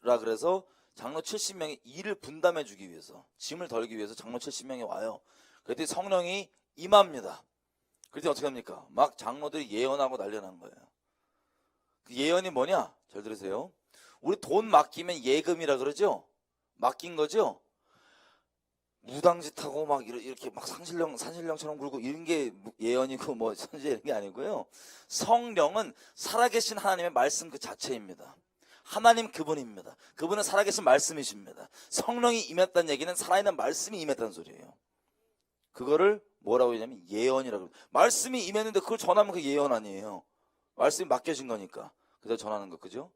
라 그래서 장로 70명이 일을 분담해 주기 위해서, 짐을 덜기 위해서 장로 70명이 와요. 그랬더니 성령이 임합니다. 그랬더니 어떻게 합니까? 막 장로들이 예언하고 난리 난 거예요. 그 예언이 뭐냐? 잘 들으세요. 우리 돈 맡기면 예금이라 그러죠? 맡긴 거죠? 무당짓하고 막 이렇게 막 산신령처럼 굴고 이런 게 예언이고 뭐 선지 이런 게 아니고요. 성령은 살아계신 하나님의 말씀 그 자체입니다. 하나님 그분입니다. 그분은 살아계신 말씀이십니다. 성령이 임했다는 얘기는 살아있는 말씀이 임했다는 소리예요. 그거를 뭐라고 하냐면 예언이라고 해요. 말씀이 임했는데 그걸 전하면 그게 예언 아니에요. 말씀이 맡겨진 거니까. 그래서 전하는 거, 그죠?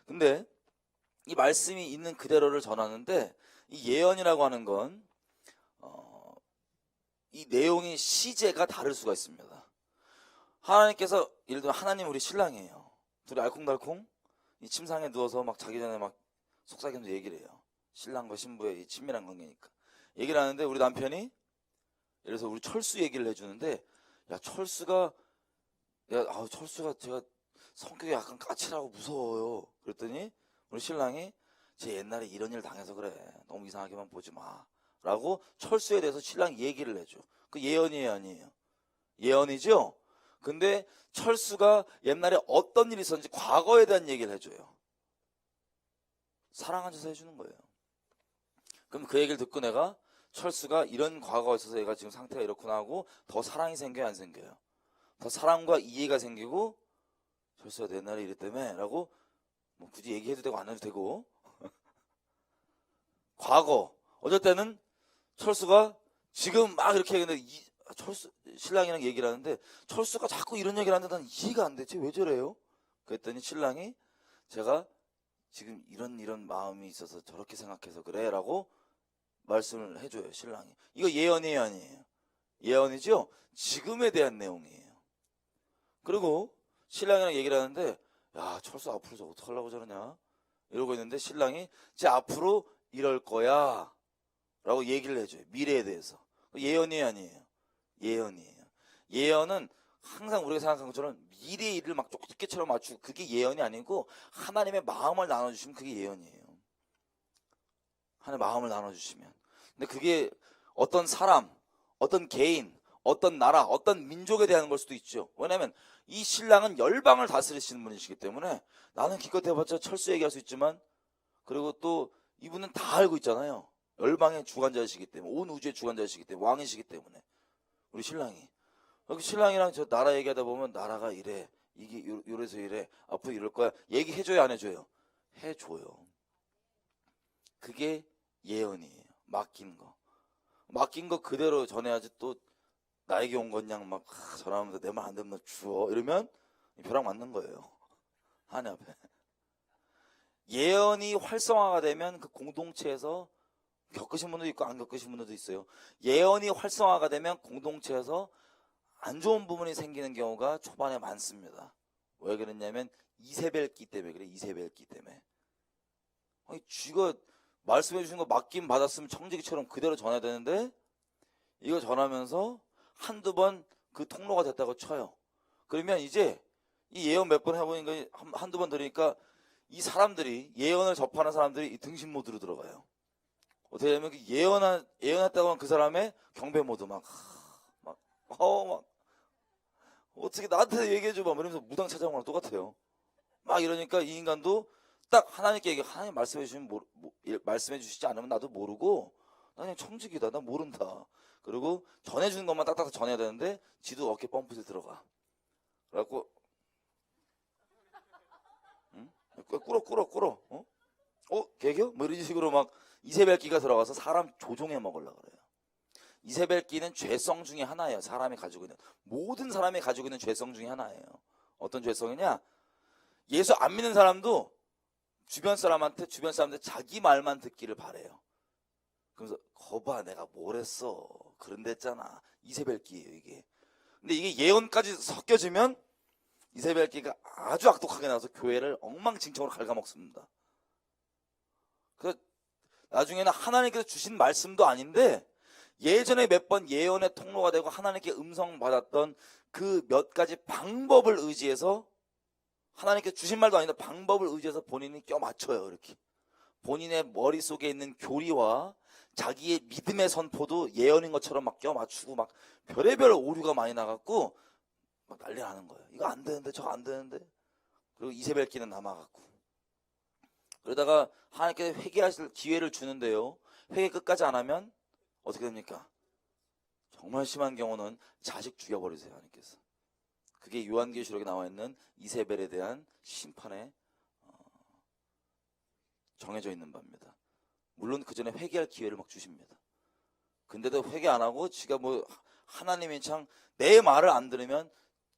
근데 이 말씀이 있는 그대로를 전하는데 이 예언이라고 하는 건 이 내용이 시제가 다를 수가 있습니다. 하나님께서 예를 들면 하나님 우리 신랑이에요. 둘이 알콩달콩 이 침상에 누워서 막 자기 전에 막 속삭이면서 얘기를 해요. 신랑과 신부의 이 친밀한 관계니까 얘기를 하는데 우리 남편이 예를 들어서 우리 철수 얘기를 해주는데, 야, 철수가 제가 성격이 약간 까칠하고 무서워요. 그랬더니 우리 신랑이 제 옛날에 이런 일 당해서 그래. 너무 이상하게만 보지 마. 라고 철수에 대해서 신랑이 얘기를 해줘. 그 예언이에요, 아니에요? 예언이죠? 근데 철수가 옛날에 어떤 일이 있었는지 과거에 대한 얘기를 해줘요. 사랑한 척 해주는 거예요. 그럼 그 얘기를 듣고 내가 철수가 이런 과거가 있어서 얘가 지금 상태가 이렇구나 하고 더 사랑이 생겨요, 안 생겨요? 더 사랑과 이해가 생기고, 철수가 내 옛날에 이랬다며? 라고 뭐 굳이 얘기해도 되고 안 해도 되고 과거 어쩔 때는 철수가 지금 막 이렇게 얘기하는데 신랑이랑 얘기를 하는데 철수가 자꾸 이런 얘기를 하는데 난 이해가 안 돼. 쟤 왜 저래요? 그랬더니 신랑이 제가 지금 이런 마음이 있어서 저렇게 생각해서 그래 라고 말씀을 해줘요. 신랑이. 이거 예언이에요, 아니에요? 예언이죠? 지금에 대한 내용이에요. 그리고 신랑이랑 얘기를 하는데, 야, 철수 앞으로 저 어떡하려고 저러냐 이러고 있는데 신랑이 쟤 앞으로 이럴 거야 라고 얘기를 해줘요. 미래에 대해서. 예언이에요, 아니에요? 예언이에요. 예언은 항상 우리가 생각한 것처럼 미래의 일을 막 쪽집게처럼 맞추고 그게 예언이 아니고 하나님의 마음을 나눠주시면 그게 예언이에요. 하나님의 마음을 나눠주시면. 근데 그게 어떤 사람, 어떤 개인, 어떤 나라, 어떤 민족에 대한 걸 수도 있죠. 왜냐하면 이 신랑은 열방을 다스리시는 분이시기 때문에 나는 기껏 해봤자 철수 얘기할 수 있지만, 그리고 또 이분은 다 알고 있잖아요. 열방의 주관자이시기 때문에, 온 우주의 주관자이시기 때문에, 왕이시기 때문에. 우리 신랑이 여기 신랑이랑 저 나라 얘기하다 보면 나라가 이래, 이게 이래서 이래, 앞으로 이럴 거야 얘기해줘요, 안 해줘요? 해줘요. 그게 예언이에요. 맡긴 거 그대로 전해야지. 또 나에게 온 건양 막 전화하면서 내 말 안 되면 너 주워 이러면 벼락 맞는 거예요. 하나님 앞에. 예언이 활성화가 되면 그 공동체에서 겪으신 분도 있고 안 겪으신 분들도 있어요. 예언이 활성화가 되면 공동체에서 안 좋은 부분이 생기는 경우가 초반에 많습니다. 왜 그랬냐면 이세벨기 때문에 그래. 이세벨기 때문에. 아니 쥐가 말씀해 주신 거 맡김 받았으면 청지기처럼 그대로 전해야 되는데 이거 전하면서 한두 번 그 통로가 됐다고 쳐요. 그러면 이제 이 예언 몇 번 해보니까 한두 번 들으니까 이 사람들이 예언을 접하는 사람들이 이 등신 모드로 들어가요. 어떻게 되면 예언했다고 하면 그 사람의 경배 모드 막 어떻게 나한테 얘기해줘봐 이러면서 무당 찾아온 거랑 똑같아요. 막 이러니까 이 인간도 딱 하나님께 얘기해. 하나님 말씀해 주시면 말씀해 주시지 않으면 나도 모르고 나 그냥 청직이다. 나 모른다. 그리고 전해주는 것만 딱딱 전해야 되는데 지도 어깨 펌프질 들어가. 그래갖고 응? 꿇어 개겨? 뭐 이런 식으로 막 이세벨기가 들어가서 사람 조종해 먹으려고 그래요. 이세벨기는 죄성 중에 하나예요. 사람이 가지고 있는 모든 사람이 가지고 있는 죄성 중에 하나예요. 어떤 죄성이냐? 예수 안 믿는 사람도 주변 사람한테 자기 말만 듣기를 바래요. 그래서 거봐 내가 뭘 했어 그런댔잖아. 이세벨기예요 이게. 근데 이게 예언까지 섞여지면 이세벨기가 아주 악독하게 나와서 교회를 엉망진창으로 갉아먹습니다. 그래서 나중에는 하나님께서 주신 말씀도 아닌데 예전에 몇 번 예언의 통로가 되고 하나님께 음성 받았던 그 몇 가지 방법을 의지해서 하나님께 주신 말도 아닌데 방법을 의지해서 본인이 껴맞춰요. 이렇게 본인의 머릿속에 있는 교리와 자기의 믿음의 선포도 예언인 것처럼 막 껴맞추고 막 별의별 오류가 많이 나갖고 막 난리 나는 거예요. 이거 안 되는데 저거 안 되는데. 그리고 이세벨기는 남아갖고 그러다가 하나님께 회개하실 기회를 주는데요. 회개 끝까지 안 하면 어떻게 됩니까? 정말 심한 경우는 자식 죽여버리세요. 하나님께서. 그게 요한계시록에 나와 있는 이세벨에 대한 심판에 정해져 있는 바입니다. 물론 그 전에 회개할 기회를 막 주십니다. 근데도 회개 안 하고 지가 뭐 하나님이 참 내 말을 안 들으면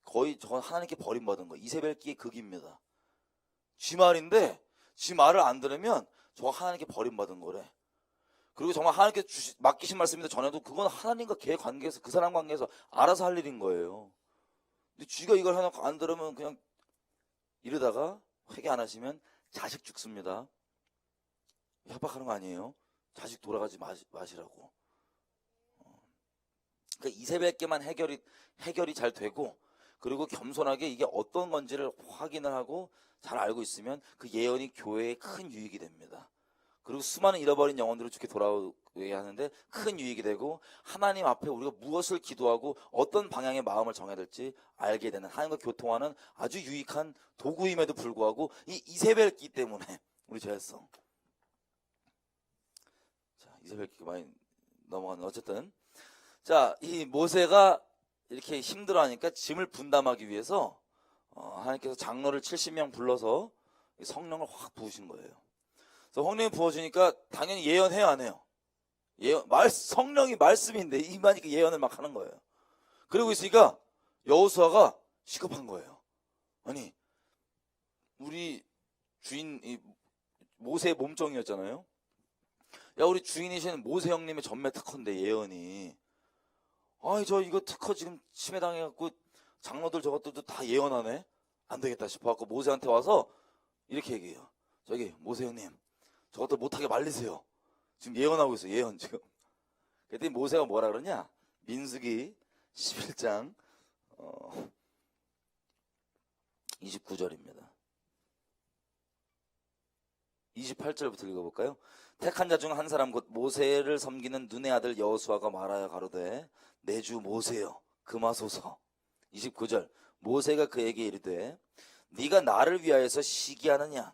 거의 저건 하나님께 버림받은 거예요. 이세벨기의 극입니다. 지 말인데 지 말을 안 들으면 저 하나님께 버림받은 거래. 그리고 정말 하나님께 맡기신 말씀인데 전에도 그건 하나님과 걔 관계에서 그 사람 관계에서 알아서 할 일인 거예요. 근데 쥐가 이걸 해놓고 안 들으면 그냥 이러다가 회개 안 하시면 자식 죽습니다. 협박하는 거 아니에요. 자식 돌아가지 마시라고. 그러니까 이세벨게만 해결이 잘 되고 그리고 겸손하게 이게 어떤 건지를 확인을 하고 잘 알고 있으면 그 예언이 교회에 큰 유익이 됩니다. 그리고 수많은 잃어버린 영혼들을 주께 돌아오게 하는데 큰 유익이 되고 하나님 앞에 우리가 무엇을 기도하고 어떤 방향의 마음을 정해야 될지 알게 되는 하나님과 교통하는 아주 유익한 도구임에도 불구하고 이 이세벨기 때문에 우리 죄성. 자, 이세벨기가 많이 넘어갔는데 어쨌든 자, 이 모세가 이렇게 힘들어하니까 짐을 분담하기 위해서 하나님께서 장로를 70명 불러서 성령을 확 부으신 거예요. 그래서 성령이 부어주니까 당연히 예언해요, 안 해요? 성령이 말씀인데 임하니까 예언을 막 하는 거예요. 그러고 있으니까 여호수아가 시급한 거예요. 아니 우리 주인 모세의 몸종이었잖아요. 야 우리 주인이신 모세 형님의 전매 특허인데 예언이 아이 저 이거 특허 지금 침해당해갖고 장로들 저것들도 다 예언하네. 안 되겠다 싶어갖고 모세한테 와서 이렇게 얘기해요. 저기 모세 형님 저것들 못하게 말리세요. 지금 예언하고 있어요. 예언 지금. 그랬더니 모세가 뭐라 그러냐. 민수기 11장 29절입니다. 28절부터 읽어볼까요? 택한 자 중 한 사람 곧 모세를 섬기는 눈의 아들 여호수아가 말하여 가로되 내 주 모세여 금하소서. 29절 모세가 그에게 이르되 네가 나를 위하여서 시기하느냐.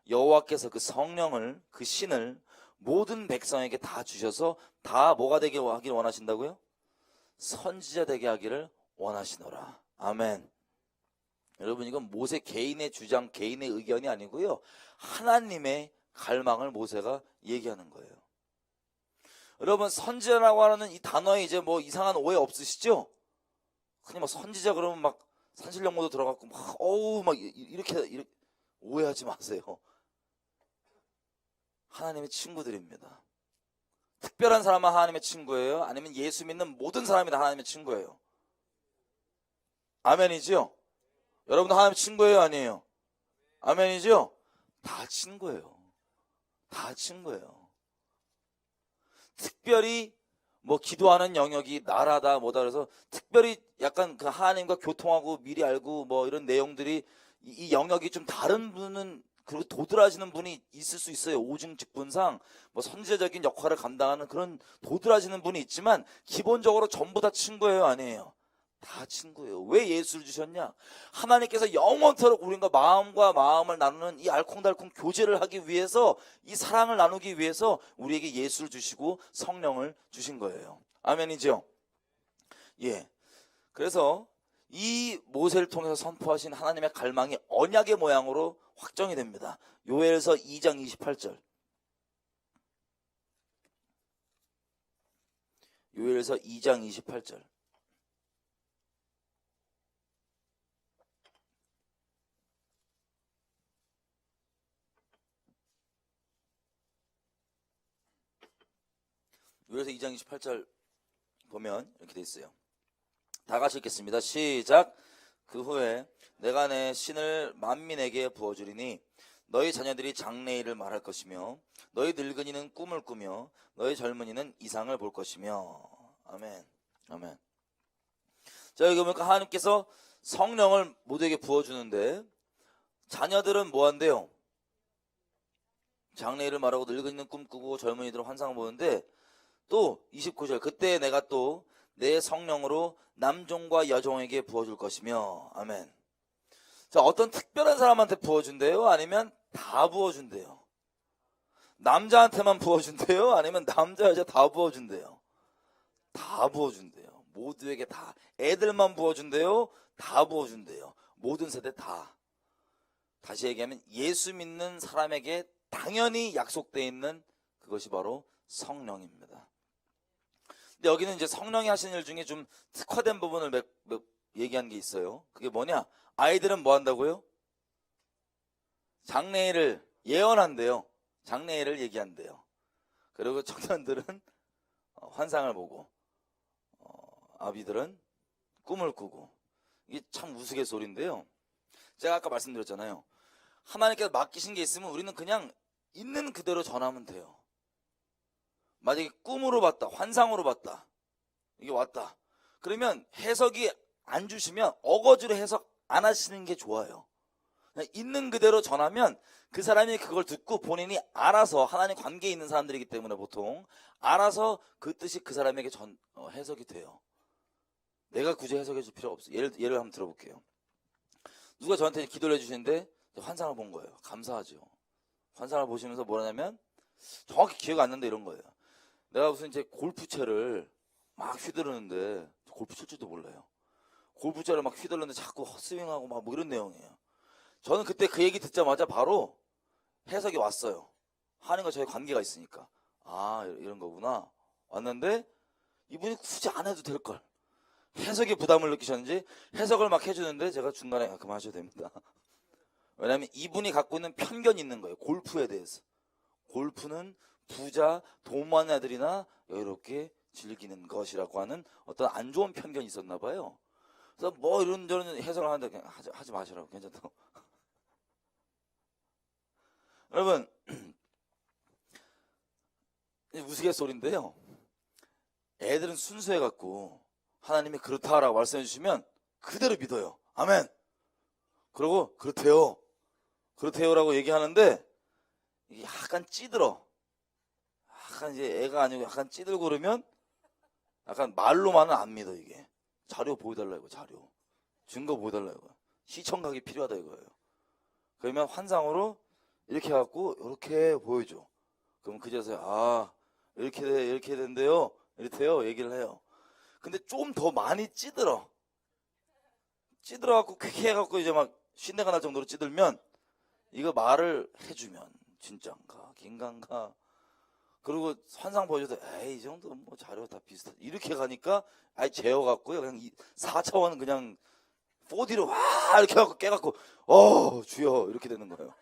여호와께서 그 성령을 그 신을 모든 백성에게 다 주셔서 다 뭐가 되게 하기를 원하신다고요? 선지자 되게 하기를 원하시노라. 아멘. 여러분 이건 모세 개인의 주장 개인의 의견이 아니고요 하나님의 갈망을 모세가 얘기하는 거예요. 여러분 선지자라고 하는 이 단어에 이제 뭐 이상한 오해 없으시죠? 그냥 막 선지자 그러면 막 산신령 모드 들어갔고 막 어우 막 이렇게 오해하지 마세요. 하나님의 친구들입니다. 특별한 사람은 하나님의 친구예요? 아니면 예수 믿는 모든 사람이 다 하나님의 친구예요? 아멘이죠? 여러분도 하나님의 친구예요? 아니에요? 아멘이죠? 다 친구예요. 다 친구예요. 특별히 뭐 기도하는 영역이 나라다 뭐다 그래서 특별히 약간 그 하나님과 교통하고 미리 알고 뭐 이런 내용들이 이 영역이 좀 다른 분은 그리고 도드라지는 분이 있을 수 있어요. 오중 직분상 뭐 선지자적인 역할을 감당하는 그런 도드라지는 분이 있지만 기본적으로 전부 다 친구예요? 아니에요? 다 친구예요. 왜 예수를 주셨냐? 하나님께서 영원토록 우리가 마음과 마음을 나누는 이 알콩달콩 교제를 하기 위해서, 이 사랑을 나누기 위해서 우리에게 예수를 주시고 성령을 주신 거예요. 아멘이죠? 예. 그래서 이 모세를 통해서 선포하신 하나님의 갈망이 언약의 모양으로 확정이 됩니다. 요엘서 2장 28절. 요엘서 2장 28절. 요엘서 2장 28절 보면 이렇게 돼 있어요. 다 같이 읽겠습니다. 시작. 그 후에 내가 내 신을 만민에게 부어주리니 너희 자녀들이 장래일을 말할 것이며 너희 늙은이는 꿈을 꾸며 너희 젊은이는 이상을 볼 것이며. 아멘. 아멘. 자, 여기 보니까 하나님께서 성령을 모두에게 부어주는데 자녀들은 뭐 한대요? 장래일을 말하고 늙은이는 꿈꾸고 젊은이들은 환상을 보는데 또 29절 그때 내가 또 내 성령으로 남종과 여종에게 부어줄 것이며. 아멘. 자, 어떤 특별한 사람한테 부어준대요? 아니면 다 부어준대요? 남자한테만 부어준대요? 아니면 남자 여자 다 부어준대요? 다 부어준대요. 모두에게 다. 애들만 부어준대요? 다 부어준대요. 모든 세대 다. 다시 얘기하면 예수 믿는 사람에게 당연히 약속되어 있는 그것이 바로 성령입니다. 근데 여기는 이제 성령이 하시는 일 중에 좀 특화된 부분을 얘기한 게 있어요. 그게 뭐냐? 아이들은 뭐 한다고요? 장래일을 예언한대요. 장래일을 얘기한대요. 그리고 청년들은 환상을 보고, 아비들은 꿈을 꾸고. 이게 참 우스갯소리인데요. 제가 아까 말씀드렸잖아요. 하나님께서 맡기신 게 있으면 우리는 그냥 있는 그대로 전하면 돼요. 만약에 꿈으로 봤다, 환상으로 봤다, 이게 왔다. 그러면 해석이 안 주시면 어거지로 해석 안 하시는 게 좋아요. 그냥 있는 그대로 전하면 그 사람이 그걸 듣고 본인이 알아서, 하나님 관계에 있는 사람들이기 때문에 보통 알아서 그 뜻이 그 사람에게 해석이 돼요. 내가 굳이 해석해 줄 필요가 없어요. 예를 한번 들어볼게요. 누가 저한테 기도를 해주시는데 환상을 본 거예요. 감사하죠. 환상을 보시면서 뭐라냐면 정확히 기억 안 나는데 이런 거예요. 내가 무슨 이제 골프채를 막 휘두르는데 골프 칠 줄도 몰라요. 골프채를 막 휘두르는데 자꾸 헛스윙하고 막 뭐 이런 내용이에요. 저는 그때 그 얘기 듣자마자 바로 해석이 왔어요. 하나님과 저의 관계가 있으니까. 아, 이런 거구나. 왔는데 이분이 굳이 안 해도 될 걸. 해석에 부담을 느끼셨는지 해석을 막 해주는데 제가 중간에 그만하셔도 됩니다. 왜냐하면 이분이 갖고 있는 편견이 있는 거예요. 골프에 대해서. 골프는 부자, 돈 많은 애들이나 여유롭게 즐기는 것이라고 하는 어떤 안 좋은 편견이 있었나 봐요. 그래서 뭐 이런저런 해석을 하는데 그냥 하지 마시라고. 괜찮다고. 여러분, 우스갯소리인데요. 애들은 순수해갖고 하나님이 그렇다라고 말씀해 주시면 그대로 믿어요. 아멘. 그러고 그렇대요. 그렇대요라고 얘기하는데 이게 약간 찌들어. 약간 이제 애가 아니고 약간 찌들고 그러면 약간 말로만은 안 믿어. 이게 자료 보여달라 이거. 자료 증거 보여달라 이거. 시청각이 필요하다 이거예요. 그러면 환상으로 이렇게 해갖고 이렇게 보여줘. 그럼 그제서야 아 이렇게 된대요. 이렇대요. 얘기를 해요. 근데 좀 더 많이 찌들어갖고 쾌쾌 해갖고 이제 막 신내가 날 정도로 찌들면 이거 말을 해주면 진짠가 긴간가 그리고 환상 보여줘도 에이 이 정도 뭐 자료 다 비슷해 이렇게 가니까 아예 재워갖고요 그냥 4차원 그냥 4D로 와 이렇게 해갖고 깨갖고 주여 이렇게 되는 거예요.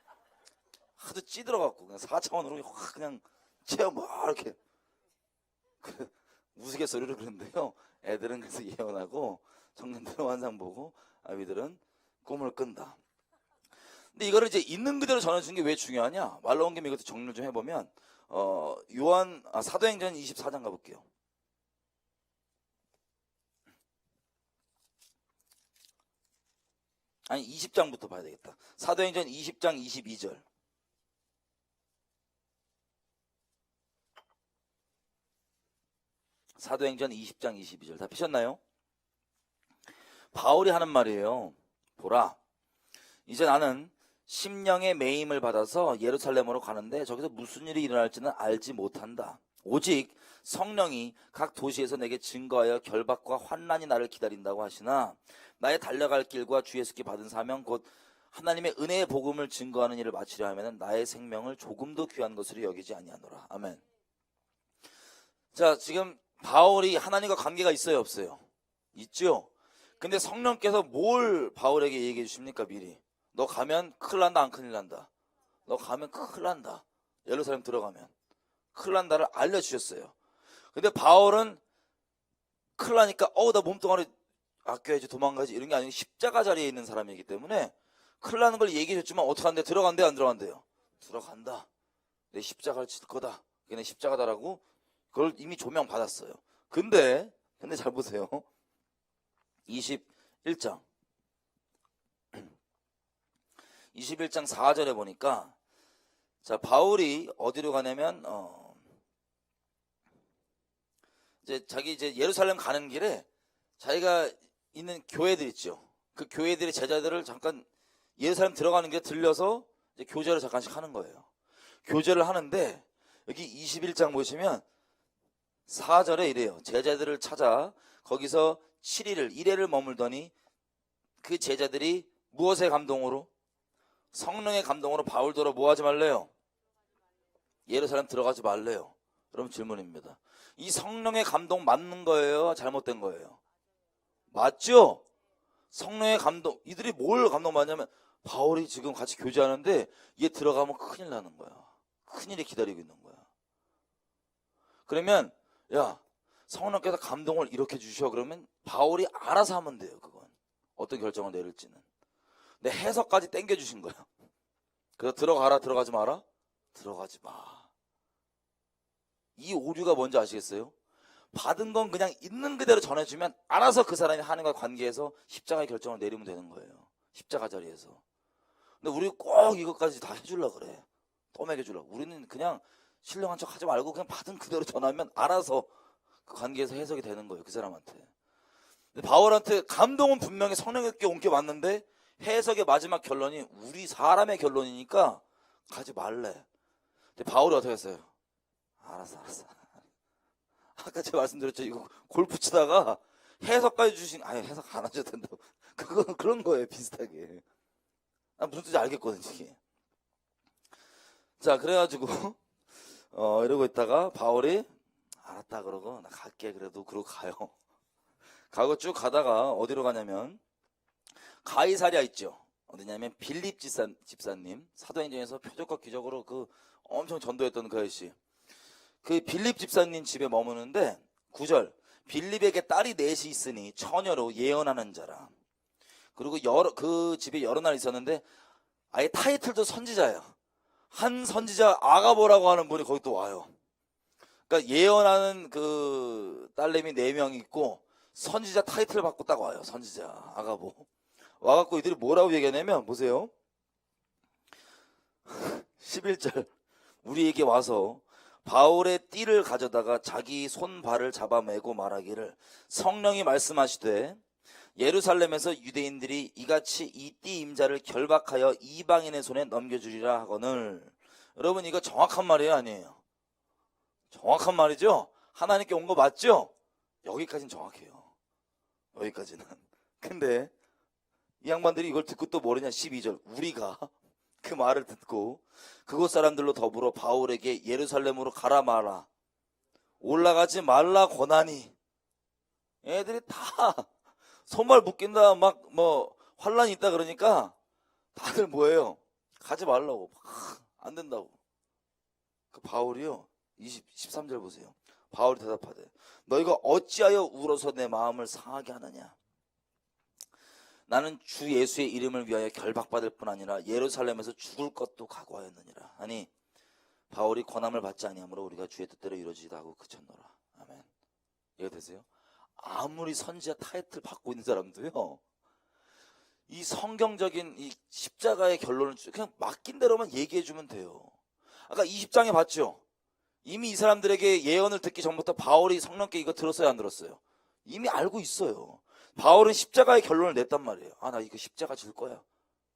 하도 찌들어갖고 그냥 4차원으로 확 그냥 채워 막 이렇게 우스갯소리로 그러는데요. 애들은 그래서 예언하고 청년들은 환상 보고 아이들은 꿈을 꾼다. 근데 이거를 이제 있는 그대로 전해주는 게 왜 중요하냐? 말로 온 김에 이것도 정리를 좀 해보면 사도행전 24장 가볼게요. 아니 20장부터 봐야 되겠다. 사도행전 20장 22절. 사도행전 20장 22절 다 피셨나요? 바울이 하는 말이에요. 보라, 이제 나는 심령의 매임을 받아서 예루살렘으로 가는데 저기서 무슨 일이 일어날지는 알지 못한다. 오직 성령이 각 도시에서 내게 증거하여 결박과 환난이 나를 기다린다고 하시나 나의 달려갈 길과 주 예수께 받은 사명 곧 하나님의 은혜의 복음을 증거하는 일을 마치려 하면 나의 생명을 조금도 귀한 것으로 여기지 아니하노라. 아멘. 자, 지금 바울이 하나님과 관계가 있어요, 없어요? 있죠. 근데 성령께서 뭘 바울에게 얘기해 주십니까? 미리 너 가면 큰일 난다, 안 큰일 난다? 너 가면 큰일 난다. 예루살렘 들어가면 큰일 난다를 알려주셨어요. 근데 바울은 큰일 나니까 나 몸뚱아리 아껴야지, 도망가야지 이런 게 아니고 십자가 자리에 있는 사람이기 때문에 큰일 나는 걸 얘기해 줬지만 어떡한데? 들어간대요, 안 들어간대요? 들어간다. 내 십자가를 칠 거다. 그게 내 십자가다라고 그걸 이미 조명 받았어요. 근데 잘 보세요. 21장 4절에 보니까 자, 바울이 어디로 가냐면 이제 예루살렘 가는 길에 자기가 있는 교회들 있죠. 그 교회들의 제자들을 잠깐 예루살렘 들어가는 길에 들려서 이제 교제를 잠깐씩 하는 거예요. 교제를 하는데 여기 21장 보시면 4절에 이래요. 제자들을 찾아 거기서 7일을 1회를 머물더니 그 제자들이 무엇의 감동으로? 성령의 감동으로 바울더러 뭐 하지 말래요? 예루살렘 들어가지 말래요. 그럼 질문입니다. 이 성령의 감동 맞는 거예요? 잘못된 거예요? 맞죠? 성령의 감동, 이들이 뭘 감동받냐면 바울이 지금 같이 교제하는데 얘 들어가면 큰일 나는 거야. 큰일이 기다리고 있는 거야. 그러면 야, 성령께서 감동을 이렇게 주셔. 그러면 바울이 알아서 하면 돼요. 그건 어떤 결정을 내릴지는. 근데 해석까지 땡겨주신 거야. 그래서 들어가라, 들어가지 마라? 들어가지 마. 이 오류가 뭔지 아시겠어요? 받은 건 그냥 있는 그대로 전해주면 알아서 그 사람이 하는과 관계에서 십자가의 결정을 내리면 되는 거예요. 십자가 자리에서. 근데 우리 꼭 이것까지 다 해주려고 그래. 떠먹여주려고. 우리는 그냥 신령한 척 하지 말고 그냥 받은 그대로 전하면 알아서 그 관계에서 해석이 되는 거예요. 그 사람한테. 근데 바울한테 감동은 분명히 성령께 온 게 맞는데 해석의 마지막 결론이 우리 사람의 결론이니까 가지 말래. 근데 바울이 어떻게 했어요? 알았어. 아까 제가 말씀드렸죠. 이거 골프 치다가 해석까지 주신, 해석 안 하셔도 된다고. 그건 그런 거예요. 비슷하게. 무슨 뜻인지 알겠거든, 이게. 자, 그래가지고, 이러고 있다가 바울이 알았다 그러고 나 갈게 그래도 그러고 가요. 가고 쭉 가다가 어디로 가냐면 가이사랴 있죠. 어디냐면 빌립 집사님 사도행전에서 표적과 기적으로 그 엄청 전도했던 그 아저씨. 그 빌립 집사님 집에 머무는데 9절 빌립에게 딸이 넷이 있으니 처녀로 예언하는 자라. 그리고 그 집에 여러 날 있었는데 아예 타이틀도 선지자예요. 한 선지자 아가보라고 하는 분이 거기 또 와요. 그러니까 예언하는 그 딸내미 4명 있고 선지자 타이틀 받고 딱 와요. 선지자 아가보 와갖고 이들이 뭐라고 얘기하냐면 보세요. 11절 우리에게 와서 바울의 띠를 가져다가 자기 손발을 잡아매고 말하기를 성령이 말씀하시되 예루살렘에서 유대인들이 이같이 이 띠 임자를 결박하여 이방인의 손에 넘겨주리라 하거늘. 여러분 이거 정확한 말이에요, 아니에요? 정확한 말이죠? 하나님께 온 거 맞죠? 여기까지는 정확해요. 여기까지는. 근데 이 양반들이 이걸 듣고 또 모르냐? 12절 우리가 그 말을 듣고 그곳 사람들로 더불어 바울에게 예루살렘으로 가라 마라, 올라가지 말라 권하니, 애들이 다 손발 묶인다, 막 뭐 환란이 있다 그러니까 다들 뭐예요? 가지 말라고, 안 된다고. 그 바울이요, 13절 보세요. 바울이 대답하되 너희가 어찌하여 울어서 내 마음을 상하게 하느냐. 나는 주 예수의 이름을 위하여 결박받을 뿐 아니라 예루살렘에서 죽을 것도 각오하였느니라. 아니, 바울이 권함을 받지 아니하므로 우리가 주의 뜻대로 이루어지다 하고 그쳤노라. 아멘. 이해가 되세요? 아무리 선지자 타이틀 받고 있는 사람도요, 이 성경적인 이 십자가의 결론을 그냥 맡긴 대로만 얘기해주면 돼요. 아까 20장에 봤죠? 이미 이 사람들에게 예언을 듣기 전부터 바울이 성령께 이거 들었어요, 안 들었어요? 이미 알고 있어요. 바울은 십자가의 결론을 냈단 말이에요. 아, 나 이거 십자가 질 거야.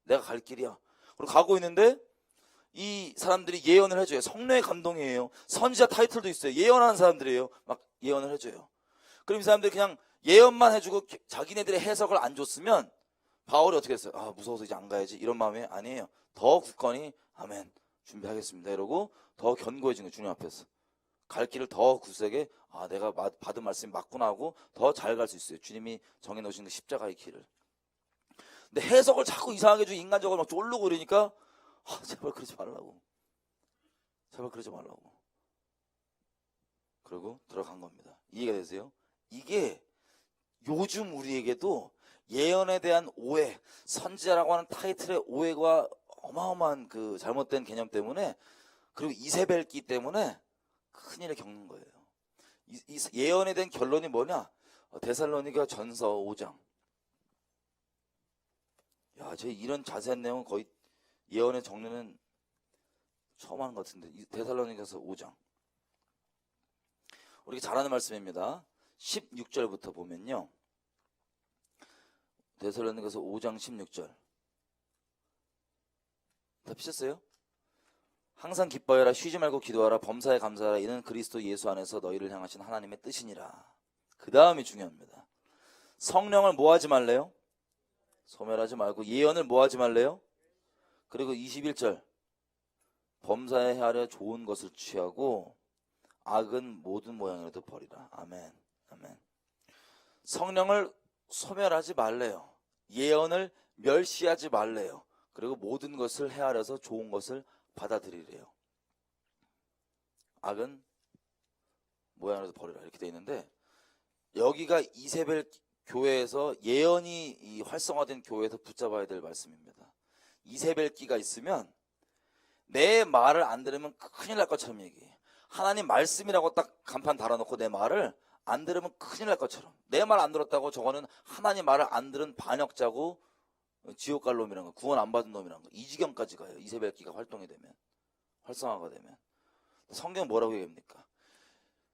내가 갈 길이야. 그리고 가고 있는데 이 사람들이 예언을 해줘요. 성령의 감동이에요. 선지자 타이틀도 있어요. 예언하는 사람들이에요. 막 예언을 해줘요. 그럼 이 사람들이 그냥 예언만 해주고 자기네들의 해석을 안 줬으면 바울이 어떻게 했어요? 아, 무서워서 이제 안 가야지, 이런 마음이 아니에요. 더 굳건히 아멘, 준비하겠습니다 이러고 더 견고해진 거예요. 주님 앞에서 갈 길을 더 굳세게, 아, 내가 받은 말씀이 맞구나 하고 더 잘 갈 수 있어요. 주님이 정해놓으신 그 십자가의 길을. 근데 해석을 자꾸 이상하게 주고 인간적으로 막 쫄르고 이러니까, 아, 제발 그러지 말라고, 제발 그러지 말라고. 그리고 들어간 겁니다. 이해가 되세요? 이게 요즘 우리에게도 예언에 대한 오해, 선지자라고 하는 타이틀의 오해가 어마어마한 그 잘못된 개념 때문에, 그리고 이세벨기 때문에 큰일을 겪는 거예요. 이 예언에 대한 결론이 뭐냐? 데살로니가 전서 5장. 야, 제 이런 자세한 내용은 거의 예언의 정리는 처음 하는 것 같은데, 데살로니가서 5장. 우리가 잘 아는 말씀입니다. 16절부터 보면요, 데살로니가서 5장 16절. 다 피셨어요? 항상 기뻐해라, 쉬지 말고 기도하라, 범사에 감사하라, 이는 그리스도 예수 안에서 너희를 향하신 하나님의 뜻이니라. 그 다음이 중요합니다. 성령을 뭐 하지 말래요? 소멸하지 말고. 예언을 뭐 하지 말래요? 그리고 21절, 범사에 헤아려 좋은 것을 취하고 악은 모든 모양이라도 버리라. 아멘. 아멘. 성령을 소멸하지 말래요. 예언을 멸시하지 말래요. 그리고 모든 것을 헤아려서 좋은 것을 받아들이래요. 악은 모양이라도 버리라, 이렇게 돼 있는데, 여기가 이세벨 교회에서 예언이 활성화된 교회에서 붙잡아야 될 말씀입니다. 이세벨기가 있으면 내 말을 안 들으면 큰일 날 것처럼 얘기해. 하나님 말씀이라고 딱 간판 달아놓고 내 말을 안 들으면 큰일 날 것처럼, 내 말 안 들었다고 저거는 하나님 말을 안 들은 반역자고 지옥 갈 놈이란 거, 구원 안 받은 놈이란 거, 이 지경까지 가요. 이세벨기가 활동이 되면, 활성화가 되면. 성경 뭐라고 얘기합니까?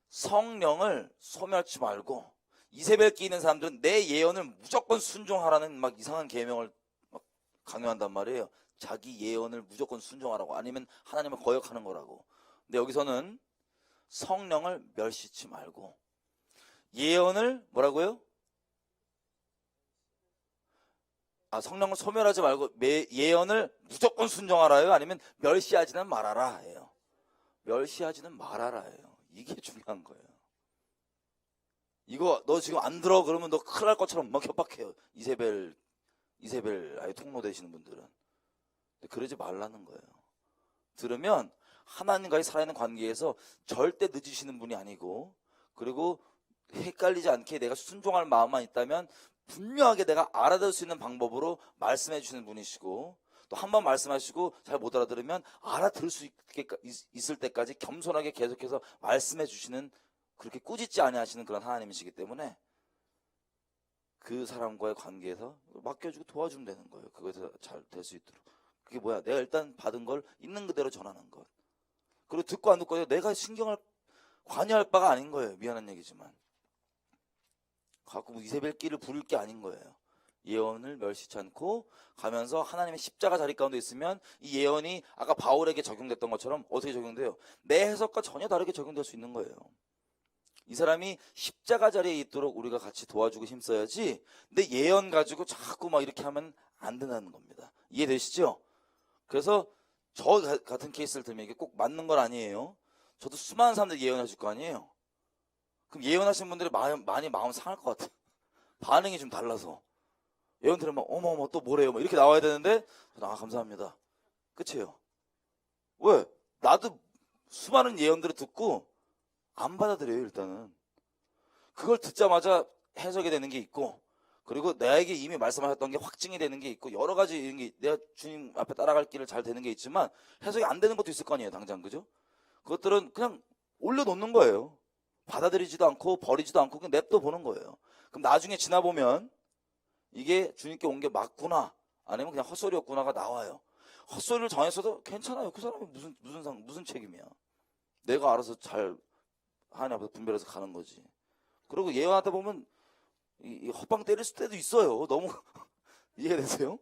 성령을 소멸치 말고. 이세벨기 있는 사람들은 내 예언을 무조건 순종하라는 막 이상한 계명을 막 강요한단 말이에요. 자기 예언을 무조건 순종하라고, 아니면 하나님을 거역하는 거라고. 근데 여기서는 성령을 멸시치 말고 예언을 뭐라고요? 아, 성령을 소멸하지 말고 예언을 무조건 순종하라요? 아니면 멸시하지는 말아라 해요? 멸시하지는 말아라 해요. 이게 중요한 거예요. 이거 너 지금 안 들어 그러면 너 큰일 날 것처럼 막 협박해요. 이세벨 아예 통로 되시는 분들은. 근데 그러지 말라는 거예요. 들으면 하나님과의 살아있는 관계에서 절대 늦으시는 분이 아니고, 그리고 헷갈리지 않게 내가 순종할 마음만 있다면 분명하게 내가 알아들을 수 있는 방법으로 말씀해 주시는 분이시고, 또 한 번 말씀하시고 잘 못 알아들으면 알아들을 수 있을 때까지 겸손하게 계속해서 말씀해 주시는, 그렇게 꾸짖지 아니하시는 그런 하나님이시기 때문에 그 사람과의 관계에서 맡겨주고 도와주면 되는 거예요. 그것에서 잘 될 수 있도록. 그게 뭐야? 내가 일단 받은 걸 있는 그대로 전하는 것. 그리고 듣고 안 듣고 내가 신경을 관여할 바가 아닌 거예요. 미안한 얘기지만. 갖고 뭐 이세벨기를 부릴 게 아닌 거예요. 예언을 멸시치 않고 가면서 하나님의 십자가 자리 가운데 있으면 이 예언이 아까 바울에게 적용됐던 것처럼 어떻게 적용돼요? 내 해석과 전혀 다르게 적용될 수 있는 거예요. 이 사람이 십자가 자리에 있도록 우리가 같이 도와주고 힘써야지, 근데 예언 가지고 자꾸 막 이렇게 하면 안 된다는 겁니다. 이해되시죠? 그래서 저 같은 케이스를 들면 이게 꼭 맞는 건 아니에요. 저도 수많은 사람들 예언하실 거 아니에요. 그럼 예언하신 분들이 많이 마음 상할 것 같아요. 반응이 좀 달라서. 예언 들으면 어머어머 또 뭐래요? 뭐 이렇게 나와야 되는데 감사합니다. 끝이에요. 왜? 나도 수많은 예언들을 듣고 안 받아들여요. 일단은 그걸 듣자마자 해석이 되는 게 있고, 그리고 나에게 이미 말씀하셨던 게 확증이 되는 게 있고, 여러 가지 이런 게 내가 주님 앞에 따라갈 길을 잘 되는 게 있지만 해석이 안 되는 것도 있을 거 아니에요. 당장. 그죠? 그것들은 그냥 올려놓는 거예요. 받아들이지도 않고 버리지도 않고 그냥 냅둬 보는 거예요. 그럼 나중에 지나보면 이게 주님께 온 게 맞구나, 아니면 그냥 헛소리였구나가 나와요. 헛소리를 정했어도 괜찮아요. 그 사람이 무슨 책임이야. 내가 알아서 잘 하나님 앞에서 분별해서 가는 거지. 그리고 예언하다 보면 이 헛방 때릴 때도 있어요. 너무 이해되세요?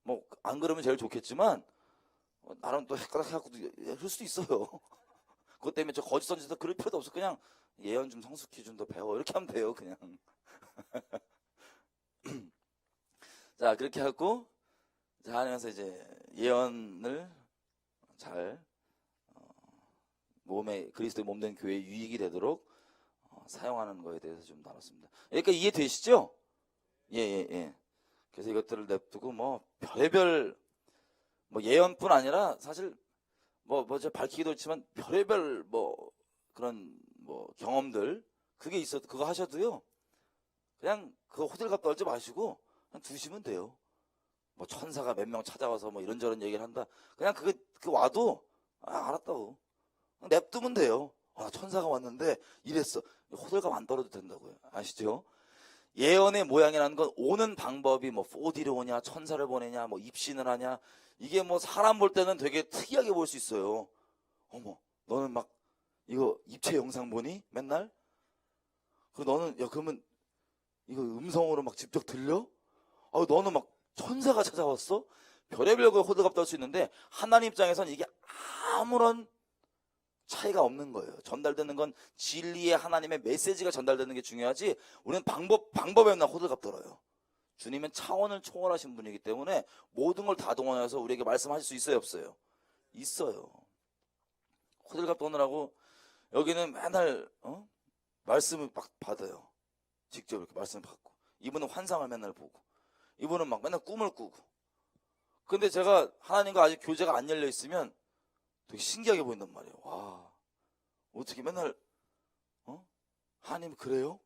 뭐 안 그러면 제일 좋겠지만 나름 또 헷갈려 해갖고 그럴 수도 있어요. 그것 때문에 저 거짓 선지자 그럴 필요도 없어. 그냥 예언 좀 성숙히 좀 더 배워, 이렇게 하면 돼요. 그냥. 자, 그렇게 하고 자, 하면서 이제 예언을 잘 그리스도의 몸된 교회에 유익이 되도록 사용하는 거에 대해서 좀 나눴습니다. 그러니까 이해되시죠? 예. 그래서 이것들을 냅두고 뭐 별의별 뭐 예언뿐 아니라 사실 제가 밝히기도 했지만 별의별 뭐 그런 뭐 경험들 그게 있어도 그거 하셔도요. 그냥 그거 호들갑 떨지 마시고 그냥 두시면 돼요. 뭐 천사가 몇 명 찾아와서 뭐 이런저런 얘기를 한다. 그냥 그 와도 알았다고 냅두면 돼요. 천사가 왔는데 이랬어. 호들갑 안 떨어도 된다고요. 아시죠? 예언의 모양이라는 건 오는 방법이 뭐 4D로 오냐, 천사를 보내냐, 뭐 입신을 하냐, 이게 뭐 사람 볼 때는 되게 특이하게 볼 수 있어요. 어머, 너는 막 이거 입체 영상 보니? 맨날? 그리고 너는 그러면 이거 음성으로 막 직접 들려? 너는 막 천사가 찾아왔어? 별의별 거 호들갑 떨 수 있는데 하나님 입장에서는 이게 아무런 차이가 없는 거예요. 전달되는 건 진리의 하나님의 메시지가 전달되는 게 중요하지, 우리는 방법에 맨날 호들갑 떨어요. 주님은 차원을 초월하신 분이기 때문에 모든 걸 다 동원해서 우리에게 말씀하실 수 있어요, 없어요? 있어요. 호들갑 떠느라고 여기는 맨날 말씀을 막 받아요. 직접 이렇게 말씀을 받고, 이분은 환상을 맨날 보고, 이분은 막 맨날 꿈을 꾸고. 근데 제가 하나님과 아직 교제가 안 열려 있으면 되게 신기하게 보인단 말이에요. 와, 어떻게 맨날 하나님 그래요?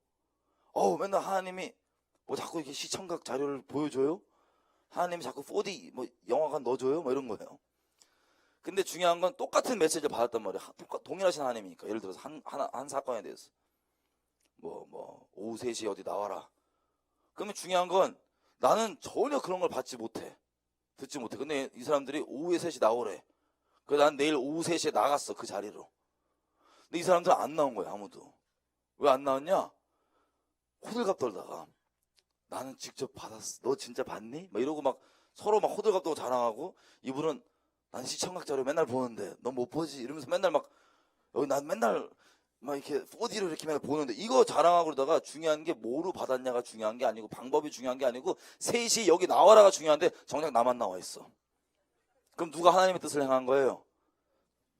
맨날 하나님이 뭐 자꾸 이렇게 시청각 자료를 보여줘요? 하나님이 자꾸 4D 뭐 영화관 넣어줘요? 뭐 이런 거예요. 근데 중요한 건 똑같은 메시지를 받았단 말이에요. 동일하신 하나님이니까. 예를 들어서 한 사건에 대해서 뭐 오후 3시에 어디 나와라. 그러면 중요한 건 나는 전혀 그런 걸 듣지 못해. 근데 이 사람들이 오후에 3시 나오래. 그래서 난 내일 오후 3시에 나갔어, 그 자리로. 근데 이 사람들은 안 나온 거야, 아무도. 왜 안 나왔냐? 호들갑 떨다가 나는 직접 받았어. 너 진짜 봤니? 막 이러고 막 서로 막 호들갑 떨고 자랑하고, 이분은 난 시청각 자료 맨날 보는데 너 못 보지? 이러면서 맨날 막 여기 난 맨날 막 이렇게 4D로 이렇게 맨날 보는데, 이거 자랑하고 그러다가 중요한 게 뭐로 받았냐가 중요한 게 아니고, 방법이 중요한 게 아니고 3시 여기 나와라가 중요한데 정작 나만 나와 있어. 그럼 누가 하나님의 뜻을 행한 거예요?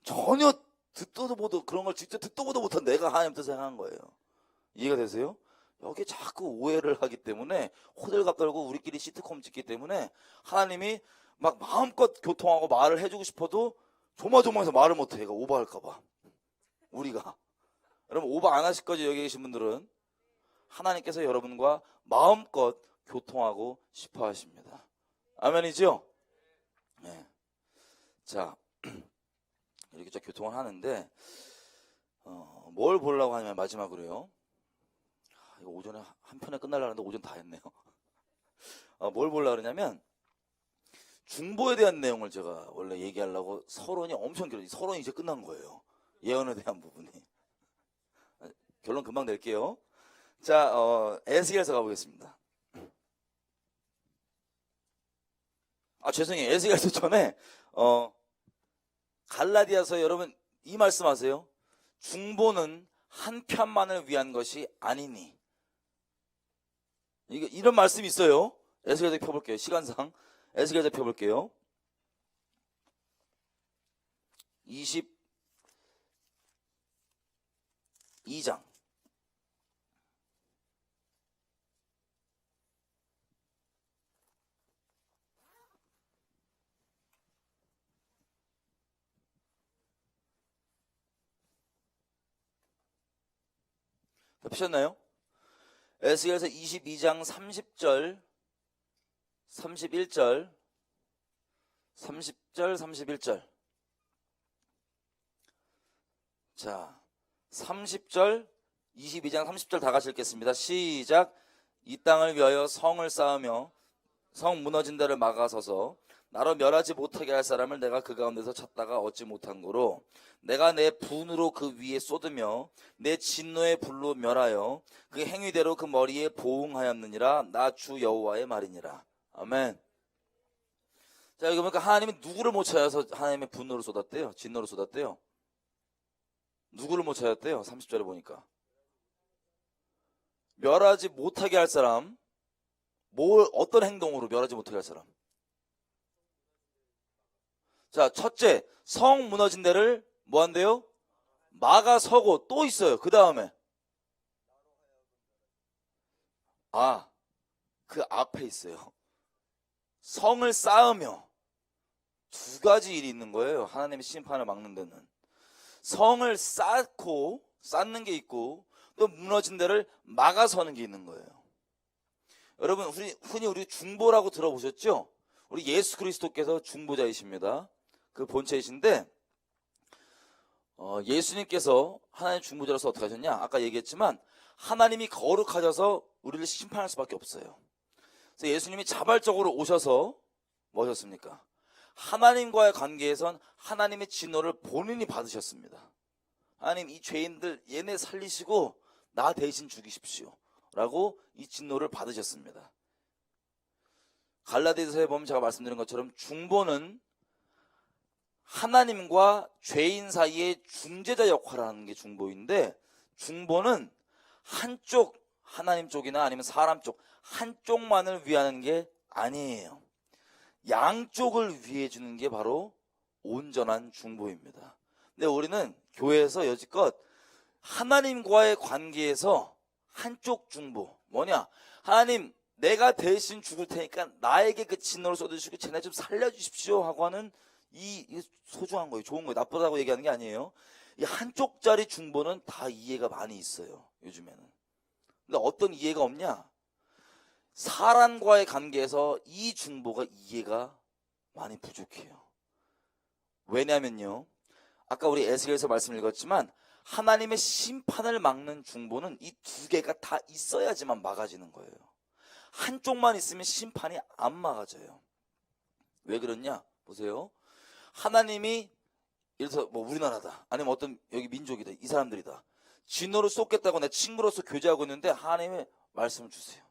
전혀 듣도 보도 그런 걸 직접 듣도 보도 못한 내가 하나님의 뜻을 행한 거예요. 이해가 되세요? 여기 자꾸 오해를 하기 때문에 호들갑 떨고 우리끼리 시트콤 찍기 때문에 하나님이 막 마음껏 교통하고 말을 해주고 싶어도 조마조마해서 말을 못해. 얘가 오버할까봐. 우리가. 여러분 오버 안 하실 거죠? 여기 계신 분들은. 하나님께서 여러분과 마음껏 교통하고 싶어 하십니다. 아멘이죠? 네. 자, 이렇게 저 교통을 하는데 뭘 보려고 하냐면 마지막으로요. 이거 오전에 한 편에 끝나려고 하는데 오전 다 했네요. 뭘 보려고 그러냐면 중보에 대한 내용을 제가 원래 얘기하려고 서론이 엄청 길어요. 서론이 이제 끝난 거예요. 예언에 대한 부분이. 결론 금방 낼게요. 자, 에스겔서 가보겠습니다. 죄송해요. 에스겔서 전에 갈라디아서 여러분 이 말씀하세요. 중보는 한 편만을 위한 것이 아니니. 이런 말씀이 있어요. 에스겔서 펴볼게요. 시간상 에스겔서 펴볼게요. 22장. 다 피셨나요? 에스겔서 22장 30절, 31절, 30절, 31절. 자, 30절, 22장 30절 다 같이 읽겠습니다. 시작. 이 땅을 위하여 성을 쌓으며 성 무너진 데를 막아서서 나로 멸하지 못하게 할 사람을 내가 그 가운데서 찾다가 얻지 못한 고로 내가 내 분으로 그 위에 쏟으며 내 진노의 불로 멸하여 그 행위대로 그 머리에 보응하였느니라. 나 주 여호와의 말이니라. 아멘. 자, 여기 보니까 하나님이 누구를 못 찾아서 하나님의 분노를 쏟았대요? 진노를 쏟았대요? 누구를 못 찾았대요? 30절에 보니까 멸하지 못하게 할 사람. 어떤 행동으로 멸하지 못하게 할 사람? 자, 첫째, 성 무너진 데를 뭐 한대요? 막아서고. 또 있어요. 그 다음에 그 앞에 있어요. 성을 쌓으며. 두 가지 일이 있는 거예요. 하나님의 심판을 막는 데는. 성을 쌓는 게 있고 또 무너진 데를 막아서는 게 있는 거예요. 여러분, 흔히 우리 중보라고 들어보셨죠? 우리 예수 그리스도께서 중보자이십니다. 그 본체이신데 예수님께서 하나님 중보자로서 어떻게 하셨냐? 아까 얘기했지만 하나님이 거룩하셔서 우리를 심판할 수밖에 없어요. 그래서 예수님이 자발적으로 오셔서 뭐 하셨습니까? 하나님과의 관계에선 하나님의 진노를 본인이 받으셨습니다. 하나님, 이 죄인들 얘네 살리시고 나 대신 죽이십시오 라고 이 진노를 받으셨습니다. 갈라디아서에 보면 제가 말씀드린 것처럼 중보는 하나님과 죄인 사이의 중재자 역할을 하는 게 중보인데, 중보는 한쪽, 하나님 쪽이나 아니면 사람 쪽 한쪽만을 위하는 게 아니에요. 양쪽을 위해 주는 게 바로 온전한 중보입니다. 근데 우리는 교회에서 여지껏 하나님과의 관계에서 한쪽 중보, 뭐냐? 하나님, 내가 대신 죽을 테니까 나에게 그 진노를 쏟으시고 쟤네 좀 살려주십시오 하고 하는 이 소중한 거예요. 좋은 거예요. 나쁘다고 얘기하는 게 아니에요. 이 한쪽짜리 중보는 다 이해가 많이 있어요, 요즘에는. 근데 어떤 이해가 없냐? 사람과의 관계에서 이 중보가 이해가 많이 부족해요. 왜냐면요, 아까 우리 에스겔서 말씀을 읽었지만 하나님의 심판을 막는 중보는 이 두 개가 다 있어야지만 막아지는 거예요. 한쪽만 있으면 심판이 안 막아져요. 왜 그러냐? 보세요. 하나님이 예를 들어서 뭐 우리나라다, 아니면 어떤 여기 민족이다, 이 사람들이다, 진노를 쏟겠다고 내 친구로서 교제하고 있는데 하나님의 말씀을 주세요.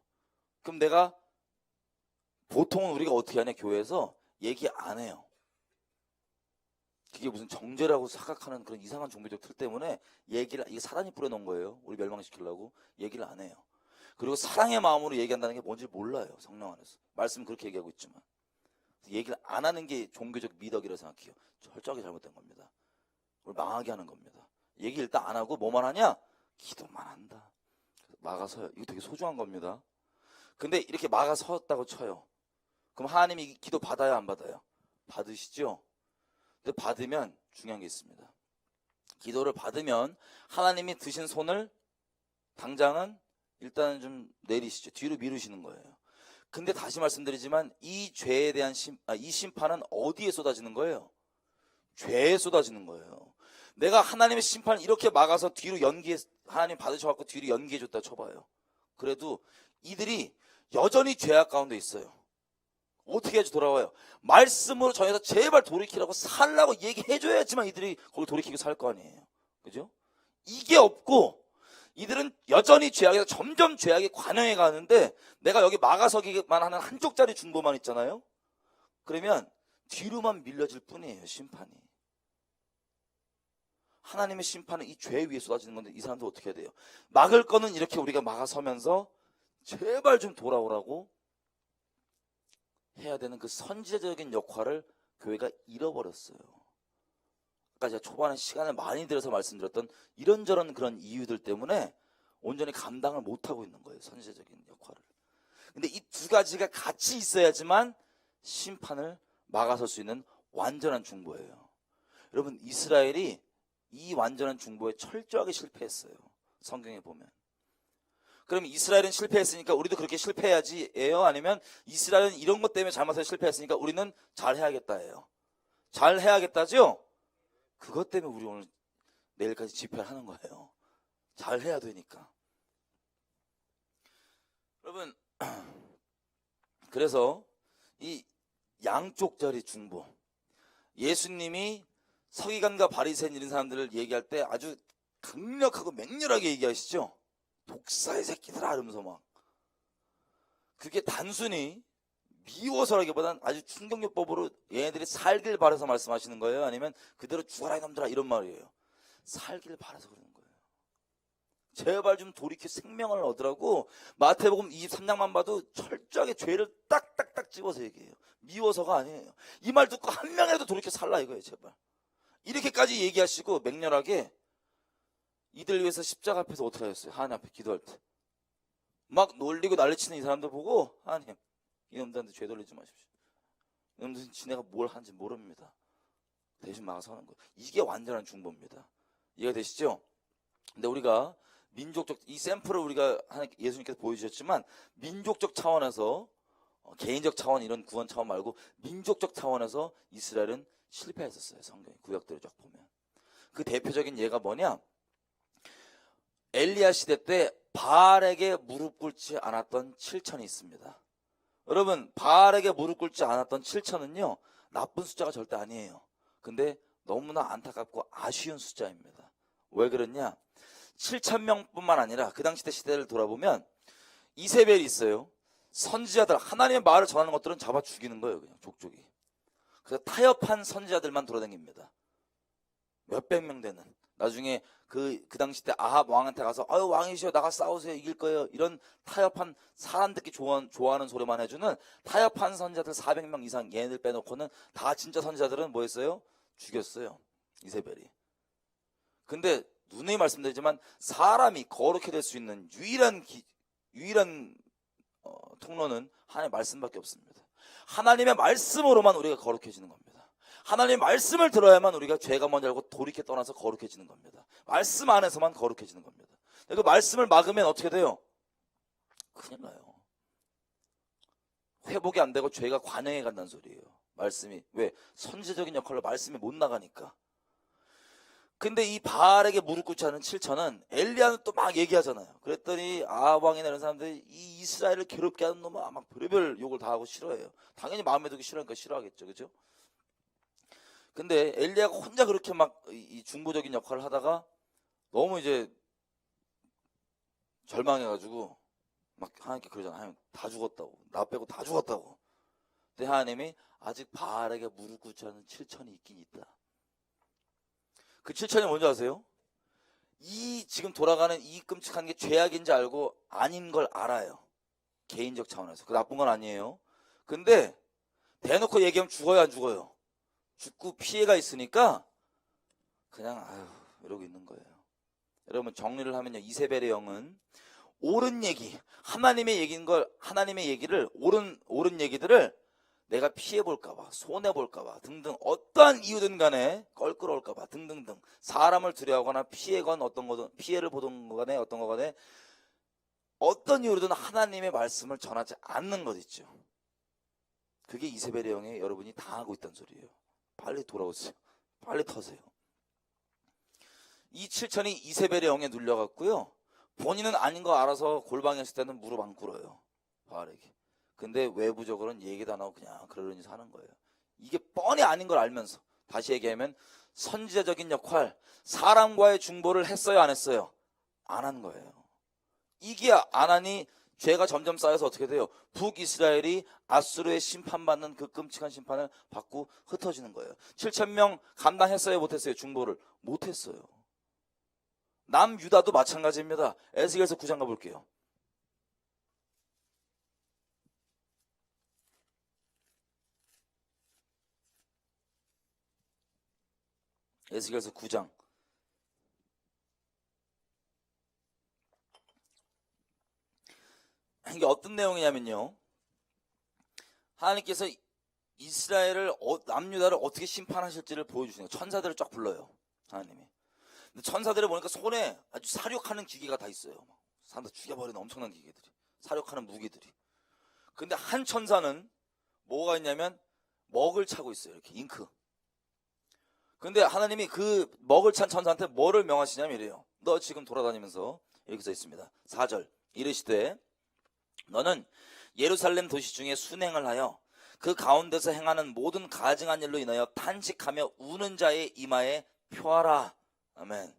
그럼 내가, 보통은 우리가 어떻게 하냐, 교회에서 얘기 안 해요. 그게 무슨 정죄라고 생각하는 그런 이상한 종교적 틀 때문에 이게 사단이 뿌려놓은 거예요. 우리 멸망시키려고 얘기를 안 해요. 그리고 사랑의 마음으로 얘기한다는 게 뭔지 몰라요. 성령 안에서 말씀은 그렇게 얘기하고 있지만 얘기를 안 하는 게 종교적 미덕이라고 생각해요. 철저하게 잘못된 겁니다. 우리 망하게 하는 겁니다. 얘기 일단 안 하고 뭐만 하냐? 기도만 한다. 막아서요. 이거 되게 소중한 겁니다. 근데 이렇게 막아섰다고 쳐요. 그럼 하나님이 기도 받아야 안 받아요? 받으시죠? 근데 받으면 중요한 게 있습니다. 기도를 받으면 하나님이 드신 손을 당장은 일단은 좀 내리시죠. 뒤로 미루시는 거예요. 근데 다시 말씀드리지만 이 죄에 대한 이 심판은 어디에 쏟아지는 거예요? 죄에 쏟아지는 거예요. 내가 하나님의 심판을 이렇게 막아서 뒤로 하나님 받으셔갖고 뒤로 연기해줬다 쳐봐요. 그래도 이들이 여전히 죄악 가운데 있어요. 어떻게 해야지 돌아와요? 말씀으로 전해서 제발 돌이키라고 살라고 얘기해줘야지만 이들이 거기 돌이키고 살 거 아니에요. 그죠? 이게 없고 이들은 여전히 죄악에서 점점 죄악에 관영해 가는데 내가 여기 막아서기만 하는 한쪽짜리 중보만 있잖아요. 그러면 뒤로만 밀려질 뿐이에요. 심판이. 하나님의 심판은 이 죄 위에 쏟아지는 건데 이 사람들 어떻게 해야 돼요? 막을 거는 이렇게 우리가 막아서면서 제발 좀 돌아오라고 해야 되는 그 선지자적인 역할을 교회가 잃어버렸어요. 아까 제가 초반에 시간을 많이 들여서 말씀드렸던 이런저런 그런 이유들 때문에 온전히 감당을 못하고 있는 거예요. 선지자적인 역할을. 근데 이 두 가지가 같이 있어야지만 심판을 막아설 수 있는 완전한 중보예요. 여러분, 이스라엘이 이 완전한 중보에 철저하게 실패했어요. 성경에 보면. 그럼 이스라엘은 실패했으니까 우리도 그렇게 실패해야지예요? 아니면 이스라엘은 이런 것 때문에 잘못해서 실패했으니까 우리는 잘해야겠다예요? 잘해야겠다죠? 그것 때문에 우리 오늘 내일까지 집회를 하는 거예요. 잘해야 되니까. 여러분, 그래서 이 양쪽짜리 중보, 예수님이 서기관과 바리새인 이런 사람들을 얘기할 때 아주 강력하고 맹렬하게 얘기하시죠. 독사의 새끼들아 이러면서 막. 그게 단순히 미워서라기보단 아주 충격요법으로 얘네들이 살길 바라서 말씀하시는 거예요? 아니면 그대로 죽어라 이놈들아 이런 말이에요? 살길 바라서 그러는 거예요. 제발 좀 돌이켜 생명을 얻으라고 마태복음 23장만 봐도 철저하게 죄를 딱딱딱 집어서 얘기해요. 미워서가 아니에요. 이 말 듣고 한 명이라도 돌이켜 살라 이거예요. 제발. 이렇게까지 얘기하시고 맹렬하게 이들 위해서 십자가 앞에서 어떻게 하셨어요? 하나님 앞에 기도할 때 막 놀리고 난리치는 이 사람들 보고 하나님 이놈들한테 죄 돌리지 마십시오. 이놈들은 지네가 뭘 하는지 모릅니다. 대신 막아서 하는 거예요. 이게 완전한 중보입니다. 이해가 되시죠? 근데 우리가 민족적 이 샘플을 우리가 예수님께서 보여주셨지만 민족적 차원에서 개인적 차원 이런 구원 차원 말고 민족적 차원에서 이스라엘은 실패했었어요. 성경의 구약들을 쫙 보면 그 대표적인 예가 뭐냐? 엘리야 시대 때 바알에게 무릎 꿇지 않았던 7천이 있습니다. 여러분, 바알에게 무릎 꿇지 않았던 7천은요 나쁜 숫자가 절대 아니에요. 근데 너무나 안타깝고 아쉬운 숫자입니다. 왜 그러냐? 7,000명뿐만 아니라 그 당시 때 시대를 돌아보면 이세벨이 있어요. 선지자들, 하나님의 말을 전하는 것들은 잡아 죽이는 거예요. 그냥 족족이. 그래서 타협한 선지자들만 돌아다닙니다. 몇백 명 되는. 나중에 그 당시 때 아합 왕한테 가서 아유 왕이시여 나가 싸우세요 이길 거예요. 이런 타협한 사람 듣기 좋아하는 소리만 해주는 타협한 선지자들 400명 이상 얘네들 빼놓고는 다 진짜 선지자들은 뭐 했어요? 죽였어요. 이세벨이. 근데 누누이 말씀드리지만 사람이 거룩해 될 수 있는 유일한 통로는 하나님의 말씀밖에 없습니다. 하나님의 말씀으로만 우리가 거룩해지는 겁니다. 하나님의 말씀을 들어야만 우리가 죄가 뭔지 알고 돌이켜 떠나서 거룩해지는 겁니다. 말씀 안에서만 거룩해지는 겁니다. 그 말씀을 막으면 어떻게 돼요? 큰일 나요. 회복이 안 되고 죄가 관영해 간다는 소리예요. 말씀이. 왜? 선지자적인 역할로 말씀이 못 나가니까. 근데 이 바알에게 무릎 꿇지 않은 7천은 엘리야는 또 막 얘기하잖아요. 그랬더니 아왕이나 이런 사람들이 이 이스라엘을 괴롭게 하는 놈은 아마 별의별 욕을 다 하고 싫어해요. 당연히 마음에 두기 싫으니까 싫어하겠죠. 그죠? 근데 엘리야가 혼자 그렇게 막 이 중보적인 역할을 하다가 너무 이제 절망해가지고 막 하나님께 그러잖아요. 하나님 다 죽었다고. 나 빼고 다 죽었다고. 근데 하나님이 아직 바알에게 무릎 꿇지 않은 7천이 있긴 있다. 그 7천이 뭔지 아세요? 이 지금 돌아가는 이 끔찍한 게 죄악인지 알고 아닌 걸 알아요. 개인적 차원에서. 그 나쁜 건 아니에요. 근데 대놓고 얘기하면 죽어요 안 죽어요? 죽고 피해가 있으니까 그냥 아유 이러고 있는 거예요. 여러분 정리를 하면요. 이세벨의 영은 옳은 얘기, 하나님의 얘기를 옳은 얘기들을 내가 피해볼까봐, 손해볼까봐 등등 어떠한 이유든 간에 껄끄러울까봐 등등등 사람을 두려워하거나 피해를 보던 간에 어떤 거 간에 어떤 이유로든 하나님의 말씀을 전하지 않는 것 있죠. 그게 이세벨의 영에 여러분이 당하고 있다는 소리예요. 빨리 돌아오세요. 빨리 터세요. 이 7천이 이세벨의 영에 눌려갔고요. 본인은 아닌 거 알아서 골방에 있을 때는 무릎 안 꿇어요. 바알에게. 근데 외부적으로는 얘기도 안 하고 그냥 그러려니 사는 거예요. 이게 뻔히 아닌 걸 알면서 다시 얘기하면 선지자적인 역할, 사람과의 중보를 했어요 안 했어요? 안 한 거예요. 이게 안 하니 죄가 점점 쌓여서 어떻게 돼요? 북이스라엘이 아수르의 심판받는 그 끔찍한 심판을 받고 흩어지는 거예요. 7,000명 감당했어요 못했어요? 중보를 못했어요. 남유다도 마찬가지입니다. 에스겔서 9장 가볼게요. 에스겔서 9장. 이게 어떤 내용이냐면요, 하나님께서 이스라엘을 남유다를 어떻게 심판하실지를 보여주시는 거예요. 천사들을 쫙 불러요, 하나님이. 근데 천사들을 보니까 손에 아주 사륙하는 기계가 다 있어요. 사람들 죽여버리는 엄청난 기계들이, 사륙하는 무기들이. 근데 한 천사는 뭐가 있냐면 먹을 차고 있어요. 이렇게 잉크. 근데 하나님이 그 먹을 찬 천사한테 뭐를 명하시냐면 이래요. 너 지금 돌아다니면서, 이렇게 써 있습니다. 4절. 이르시되 너는 예루살렘 도시 중에 순행을 하여 그 가운데서 행하는 모든 가증한 일로 인하여 탄식하며 우는 자의 이마에 표하라. 아멘.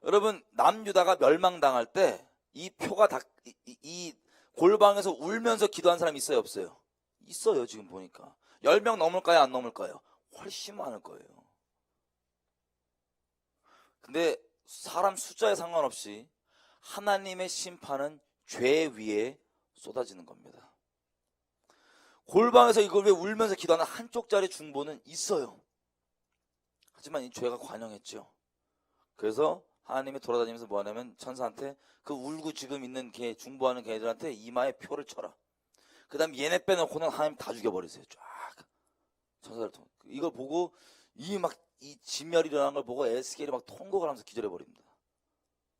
여러분, 남유다가 멸망당할 때 이 표가 이 골방에서 울면서 기도한 사람이 있어요, 없어요? 있어요. 지금 보니까 10명 넘을까요, 안 넘을까요? 훨씬 많을 거예요. 근데 사람 숫자에 상관없이 하나님의 심판은 죄 위에 쏟아지는 겁니다. 골방에서 이걸 왜 울면서 기도하는 한쪽짜리 중보는 있어요. 하지만 이 죄가 관영했죠. 그래서 하나님이 돌아다니면서 뭐 하냐면 천사한테 그 울고 지금 있는 개, 중보하는 개들한테 이마에 표를 쳐라. 그 다음 얘네 빼놓고는 하나님 다 죽여버리세요. 쫙. 천사들 통해. 이걸 보고 이 진멸이 일어난 걸 보고 에스겔이 막 통곡을 하면서 기절해버립니다.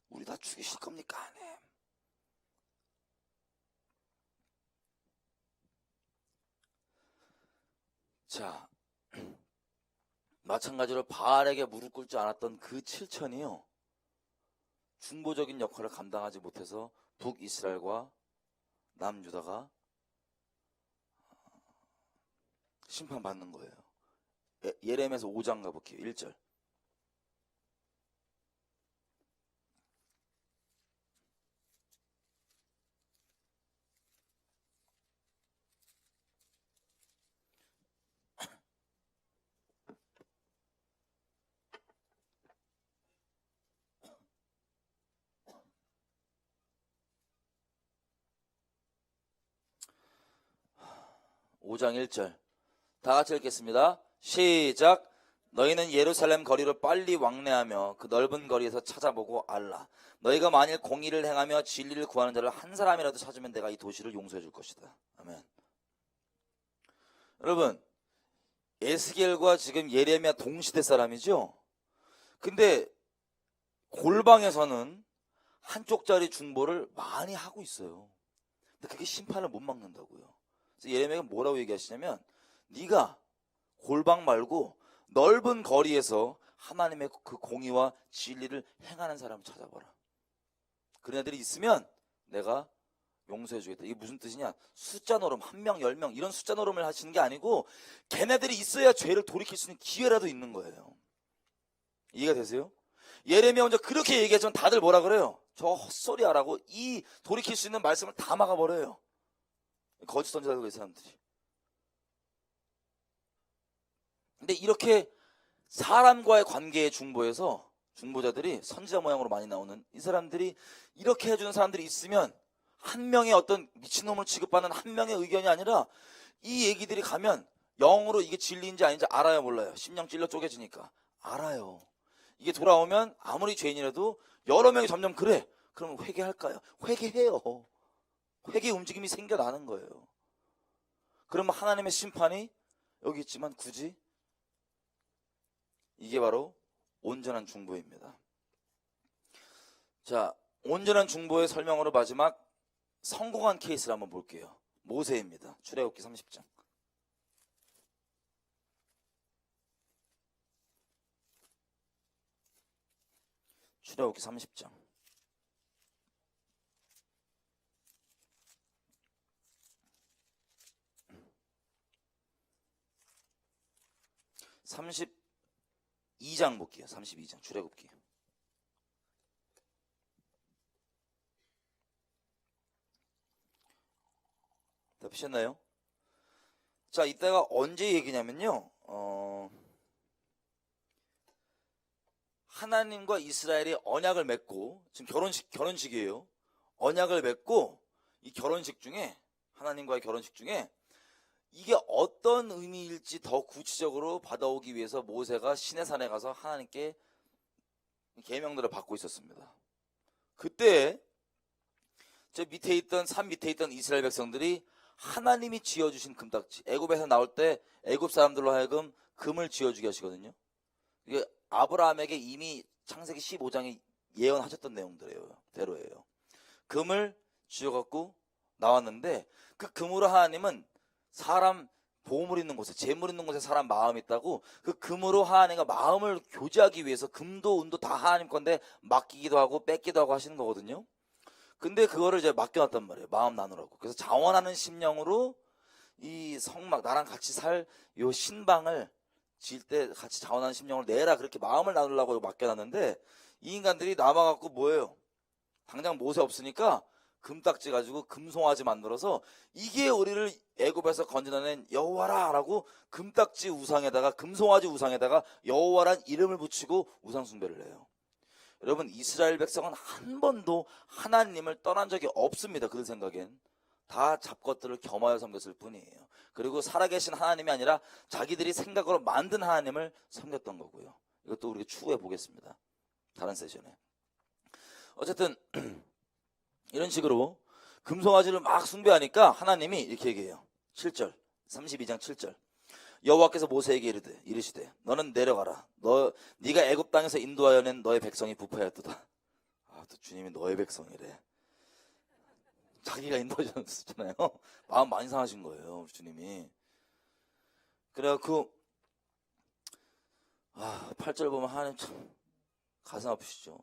우리 다 죽이실 겁니까? 하나님. 자, 마찬가지로 바알에게 무릎 꿇지 않았던 그 7천이요, 중보적인 역할을 감당하지 못해서 북이스라엘과 남유다가 심판받는 거예요. 예레미야서 5장 가볼게요. 1절. 오 장 1절. 다 같이 읽겠습니다. 시작. 너희는 예루살렘 거리로 빨리 왕래하며 그 넓은 거리에서 찾아보고 알라. 너희가 만일 공의를 행하며 진리를 구하는 자를 한 사람이라도 찾으면 내가 이 도시를 용서해 줄 것이다. 아멘. 여러분, 에스겔과 지금 예레미야 동시대 사람이죠. 근데 골방에서는 한쪽짜리 중보를 많이 하고 있어요. 근데 그게 심판을 못 막는다고요. 그래서 예레미야가 뭐라고 얘기하시냐면, 네가 골방 말고 넓은 거리에서 하나님의 그 공의와 진리를 행하는 사람을 찾아봐라. 그런 애들이 있으면 내가 용서해 주겠다. 이게 무슨 뜻이냐? 숫자 노름, 1명, 10명 이런 숫자 노름을 하시는 게 아니고 걔네들이 있어야 죄를 돌이킬 수 있는 기회라도 있는 거예요. 이해가 되세요? 예레미야 먼저 그렇게 얘기하지만 다들 뭐라 그래요? 저 헛소리 하라고 이 돌이킬 수 있는 말씀을 다 막아버려요. 거짓 선지자들, 그 사람들이. 근데 이렇게 사람과의 관계의 중보에서 중보자들이 선지자 모양으로 많이 나오는 이 사람들이 이렇게 해주는 사람들이 있으면 한 명의 어떤 미친놈을 취급하는 한 명의 의견이 아니라 이 얘기들이 가면 영으로 이게 진리인지 아닌지 알아요, 몰라요? 심령 찔러 쪼개지니까 알아요. 이게 돌아오면 아무리 죄인이라도 여러 명이 점점 그래. 그러면 회개할까요? 회개해요. 회개 움직임이 생겨나는 거예요. 그러면 하나님의 심판이 여기 있지만 굳이, 이게 바로 온전한 중보입니다. 자, 온전한 중보의 설명으로 마지막 성공한 케이스를 한번 볼게요. 모세입니다. 출애굽기 30장. 출애굽기 30장. 32장 볼게요. 32장 출애굽기. 다 피셨나요? 자, 이따가 언제 얘기냐면요, 하나님과 이스라엘이 언약을 맺고, 지금 결혼식이에요. 언약을 맺고 이 결혼식 중에, 하나님과의 결혼식 중에 이게 어떤 의미일지 더 구체적으로 받아오기 위해서 모세가 시내산에 가서 하나님께 계명들을 받고 있었습니다. 그때 저 밑에 있던 산 밑에 있던 이스라엘 백성들이 하나님이 지어주신 금딱지, 애굽에서 나올 때 애굽 사람들로 하여금 금을 지어주게 하시거든요. 이게 아브라함에게 이미 창세기 15장에 예언하셨던 대로예요. 금을 쥐어갖고 나왔는데 그 금으로 하나님은 사람 보물 있는 곳에, 재물 있는 곳에 사람 마음이 있다고 그 금으로 하나님과 마음을 교제하기 위해서 금도 은도 다 하나님 건데 맡기기도 하고 뺏기도 하고 하시는 거거든요. 근데 그거를 이제 맡겨놨단 말이에요. 마음 나누라고. 그래서 자원하는 심령으로 이 성막, 나랑 같이 살 요 신방을 지을 때 같이 자원하는 심령을 내라, 그렇게 마음을 나누려고 맡겨놨는데 이 인간들이 남아갖고 뭐예요? 당장 모세 없으니까 금딱지 가지고 금송아지 만들어서 이게 우리를 애굽에서 건져낸 여호와라 라고 금딱지 우상에다가, 금송아지 우상에다가 여호와란 이름을 붙이고 우상 숭배를 해요. 여러분, 이스라엘 백성은 한 번도 하나님을 떠난 적이 없습니다. 그들 생각엔 다 잡것들을 겸하여 섬겼을 뿐이에요. 그리고 살아계신 하나님이 아니라 자기들이 생각으로 만든 하나님을 섬겼던 거고요. 이것도 우리가 추후에 보겠습니다. 다른 세션에. 어쨌든 이런 식으로 금송아지를 막 숭배하니까 하나님이 이렇게 얘기해요. 7절, 32장 7절. 여호와께서 모세에게 이르시되 너는 내려가라. 네가 애굽 땅에서 인도하여 낸 너의 백성이 부패하였도다. 또 주님이 너의 백성이래. 자기가 인도하셨잖아요. 마음 많이 상하신 거예요, 우리 주님이. 그래갖고 8절 보면 하나님 참 가슴 아프시죠.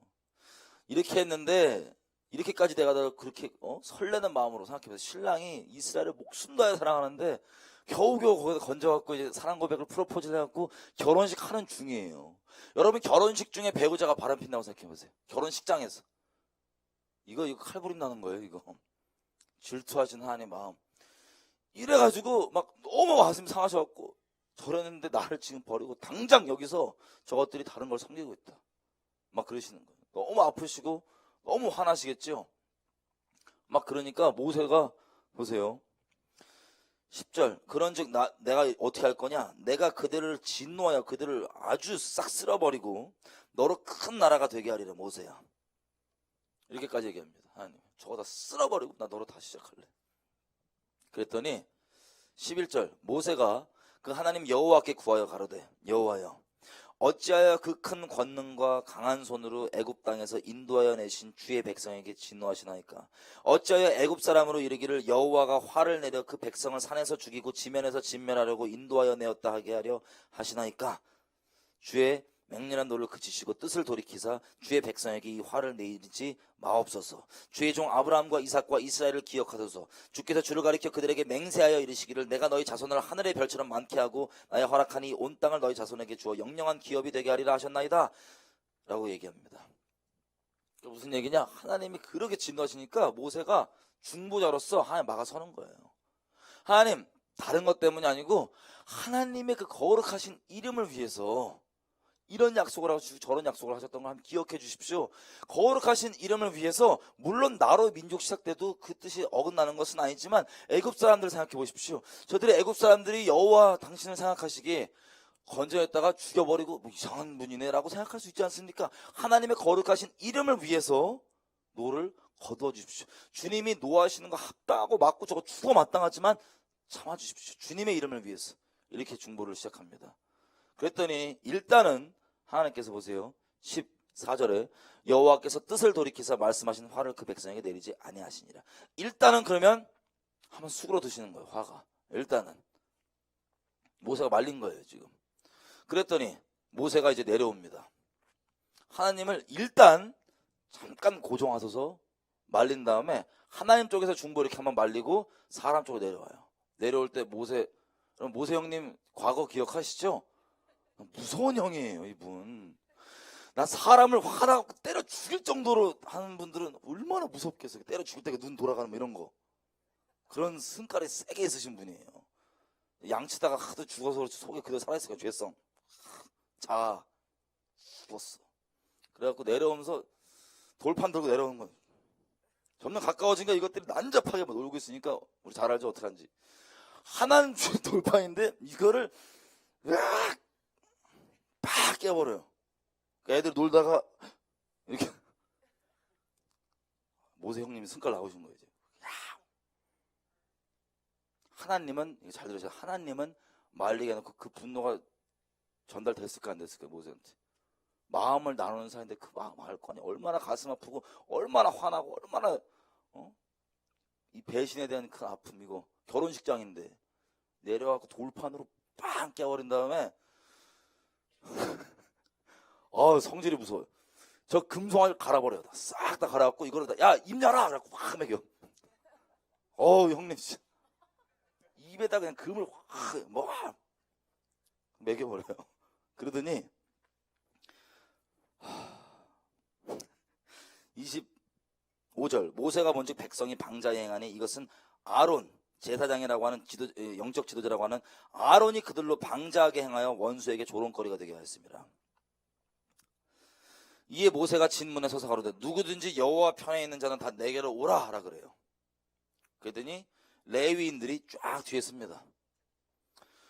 이렇게 했는데 이렇게까지 돼가다가 그렇게 설레는 마음으로 생각해보세요. 신랑이 이스라엘을 목숨 다해 사랑하는데 겨우겨우 거기서 건져갖고 이제 사랑 고백을 프로포즈를 해갖고 결혼식 하는 중이에요. 여러분, 결혼식 중에 배우자가 바람핀다고 생각해보세요. 결혼식장에서 이거 칼부림 나는 거예요. 이거 질투하신 하나님 마음. 이래가지고 막 너무 가슴이 상하셔갖고 저랬는데 나를 지금 버리고 당장 여기서 저것들이 다른 걸 섬기고 있다, 막 그러시는 거예요. 너무 아프시고 너무 화나시겠죠. 막 그러니까 모세가 보세요. 10절. 그런즉 내가 어떻게 할 거냐? 내가 그들을 진노하여 그들을 아주 싹 쓸어버리고 너로 큰 나라가 되게 하리라. 모세야, 이렇게까지 얘기합니다. 하나님, 저거 다 쓸어버리고 나 너로 다시 시작할래. 그랬더니 11절. 모세가 그 하나님 여호와께 구하여 가로되 여호와여, 어찌하여 그 큰 권능과 강한 손으로 애굽 땅에서 인도하여 내신 주의 백성에게 진노하시나이까? 어찌하여 애굽 사람으로 이르기를 여호와가 화를 내려 그 백성을 산에서 죽이고 지면에서 진멸하려고 인도하여 내었다 하게 하려 하시나이까? 주의 맹렬한 노를 그치시고 뜻을 돌이키사 주의 백성에게 이 화를 내리지 마옵소서. 주의 종 아브라함과 이삭과 이스라엘을 기억하소서. 주께서 주를 가리켜 그들에게 맹세하여 이르시기를 내가 너희 자손을 하늘의 별처럼 많게 하고 나의 허락하니 온 땅을 너희 자손에게 주어 영영한 기업이 되게 하리라 하셨나이다 라고 얘기합니다. 무슨 얘기냐? 하나님이 그렇게 진노하시니까 모세가 중보자로서 하나님 막아서는 거예요. 하나님, 다른 것 때문이 아니고 하나님의 그 거룩하신 이름을 위해서 이런 약속을 하시고 저런 약속을 하셨던 걸 한번 기억해 주십시오. 거룩하신 이름을 위해서, 물론 나로 민족 시작돼도 그 뜻이 어긋나는 것은 아니지만 애굽 사람들을 생각해 보십시오. 저들이 애굽 사람들이 여호와 당신을 생각하시기에 건져냈다가 죽여버리고 뭐 이상한 분이네 라고 생각할 수 있지 않습니까? 하나님의 거룩하신 이름을 위해서 노를 거두어 주십시오. 주님이 노하시는 거 합당하고 맞고 저거 죽어 마땅하지만 참아주십시오. 주님의 이름을 위해서. 이렇게 중보를 시작합니다. 그랬더니 일단은 하나님께서 보세요. 14절에 여호와께서 뜻을 돌이키사 말씀하신 화를 그 백성에게 내리지 아니하시니라. 일단은 그러면 한번 수그러 드시는 거예요. 화가. 일단은 모세가 말린 거예요 지금. 그랬더니 모세가 이제 내려옵니다. 하나님을 일단 잠깐 고정하소서 말린 다음에 하나님 쪽에서 중보 이렇게 한번 말리고 사람 쪽으로 내려와요. 내려올 때 모세 형님 과거 기억하시죠? 무서운 형이에요 이분. 난 사람을 화나고 때려 죽일 정도로 하는 분들은 얼마나 무섭겠어요. 때려 죽일 때 눈 돌아가는 뭐 이런 거. 그런 승깔이 세게 있으신 분이에요. 양치다가 하도 죽어서 그렇지 속에 그대로 살아있으니까 죄성. 자, 죽었어. 그래갖고 내려오면서 돌판 들고 내려오는 거예요. 점점 가까워지니까 이것들이 난잡하게 막 놀고 있으니까 우리 잘 알죠 어떻게 하는지. 하나는 주의 돌파인데 이거를 으악! 팍 깨버려요. 애들 놀다가 이렇게 모세 형님이 승깔 나오신 거예요. 이제. 하나님은 잘 들으세요. 하나님은 말리게 해놓고 그 분노가 전달됐을까 안 됐을까 모세한테. 마음을 나누는 사이인데 그 마음 알 거 아니야. 얼마나 가슴 아프고 얼마나 화나고 얼마나 이 배신에 대한 큰 아픔이고 결혼식장인데 내려가고 돌판으로 빵 깨버린 다음에 성질이 무서워요. 저 금송아지를 갈아버려요. 싹 다 갈아갖고 이거를 다 야 입 열어! 그래갖고 확 먹여. 형님 진짜 입에다 그냥 금을 확 먹여버려요. 그러더니 25절 모세가 본즉 백성이 방자에 행하니 이것은 아론 제사장이라고 하는 영적 지도자라고 하는 아론이 그들로 방자하게 행하여 원수에게 조롱거리가 되게 하였습니다. 이에 모세가 진문에 서서 가로되 누구든지 여호와 편에 있는 자는 다 내게로 오라 하라 그래요. 그랬더니 레위인들이 쫙 뒤에 씁니다.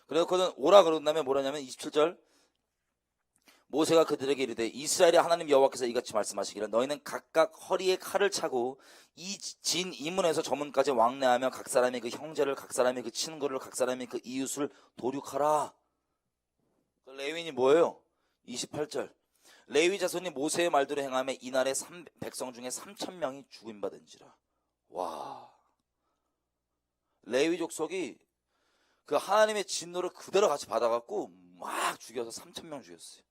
그래서 그는 오라 그런 다음에 뭐라냐면 27절 모세가 그들에게 이르되 이스라엘의 하나님 여호와께서 이같이 말씀하시기를 너희는 각각 허리에 칼을 차고 이 진 이문에서 저문까지 왕래하며 각 사람이 그 형제를 각 사람이 그 친구를 각 사람이 그 이웃을 도륙하라. 레위인이 뭐예요? 28절 레위 자손이 모세의 말대로 행하며 이날에 백성 중에 3,000명이 죽임받은지라. 와, 레위 족속이 그 하나님의 진노를 그대로 같이 받아갖고 막 죽여서 3,000명 죽였어요.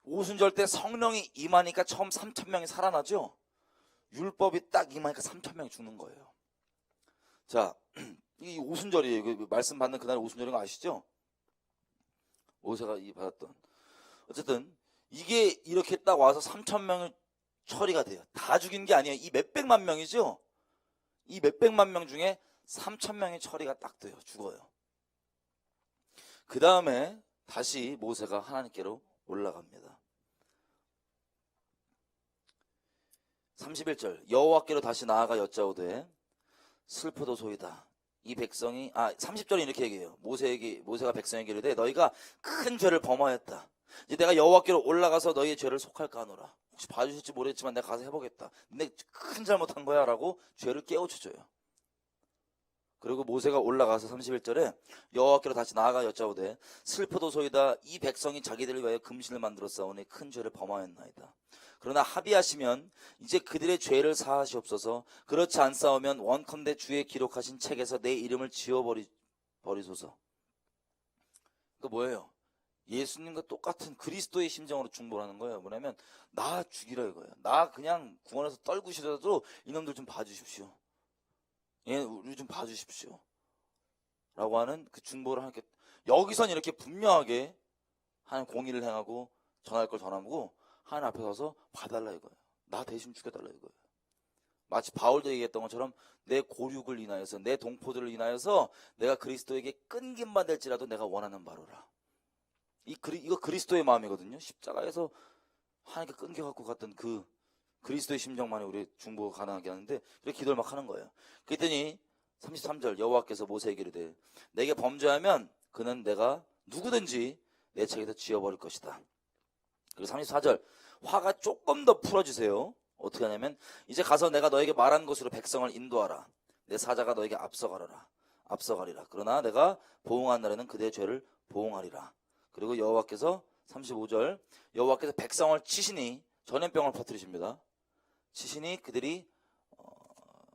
오순절 때 성령이 임하니까 처음 3,000명이 살아나죠. 율법이 딱 임하니까 3,000명이 죽는 거예요. 자, 이 오순절이에요. 그 말씀 받는 그날 오순절인 거 아시죠? 모세가 받았던. 어쨌든 이게 이렇게 딱 와서 3,000명을 처리가 돼요. 다 죽인 게 아니에요. 이 몇백만 명이죠. 이 몇백만 명 중에 3,000명이 처리가 딱 돼요. 죽어요. 그 다음에 다시 모세가 하나님께로 올라갑니다. 31절 여호와께로 다시 나아가 여짜오되 슬프도소이다. 이 백성이 30절에 이렇게 얘기해요. 모세가 백성에게 이르되 너희가 큰 죄를 범하였다. 이제 내가 여호와께로 올라가서 너희의 죄를 속할까 하노라. 혹시 봐주실지 모르겠지만 내가 가서 해보겠다. 내 큰 잘못한 거야 라고 죄를 깨우쳐줘요. 그리고 모세가 올라가서 31절에 여호와께로 다시 나아가 여짜오되 슬프도소이다. 이 백성이 자기들을 위하여 금신을 만들었사오니 큰 죄를 범하였나이다. 그러나 합의하시면 이제 그들의 죄를 사하시옵소서. 그렇지 않사오면 원컨대 주의 기록하신 책에서 내 이름을 지워버리소서. 그 뭐예요? 예수님과 똑같은 그리스도의 심정으로 중보하는 거예요. 뭐냐면 나 죽이라 이거예요. 나 그냥 구원해서 떨구시더라도 이놈들 좀 봐주십시오. 우리 좀 봐주십시오. 라고 하는 그 중보를 하는 게 여기선 이렇게 분명하게 하나님 공의를 행하고 전할 걸 전하고 하나님 앞에 서서 봐달라 이거예요. 나 대신 죽여달라 이거예요. 마치 바울도 얘기했던 것처럼 내 고륙을 인하여서 내 동포들을 인하여서 내가 그리스도에게 끊김 받을지라도 내가 원하는 바로라. 이거 그리스도의 마음이거든요. 십자가에서 하나님께 끊겨갖고 갔던 그 그리스도의 심정만이 우리 중보가 가능하게 하는데 이렇게 기도를 막 하는 거예요. 그랬더니 33절 여호와께서 모세에게 이르되 내게 범죄하면 그는 내가 누구든지 내 책에서 지워버릴 것이다. 그리고 34절 화가 조금 더 풀어주세요. 어떻게 하냐면 이제 가서 내가 너에게 말한 곳으로 백성을 인도하라. 내 사자가 너에게 앞서가리라. 그러나 내가 보응한 날에는 그대의 죄를 보응하리라. 그리고 여호와께서 35절 여호와께서 백성을 치시니 전염병을 퍼뜨리십니다. 치시니 그들이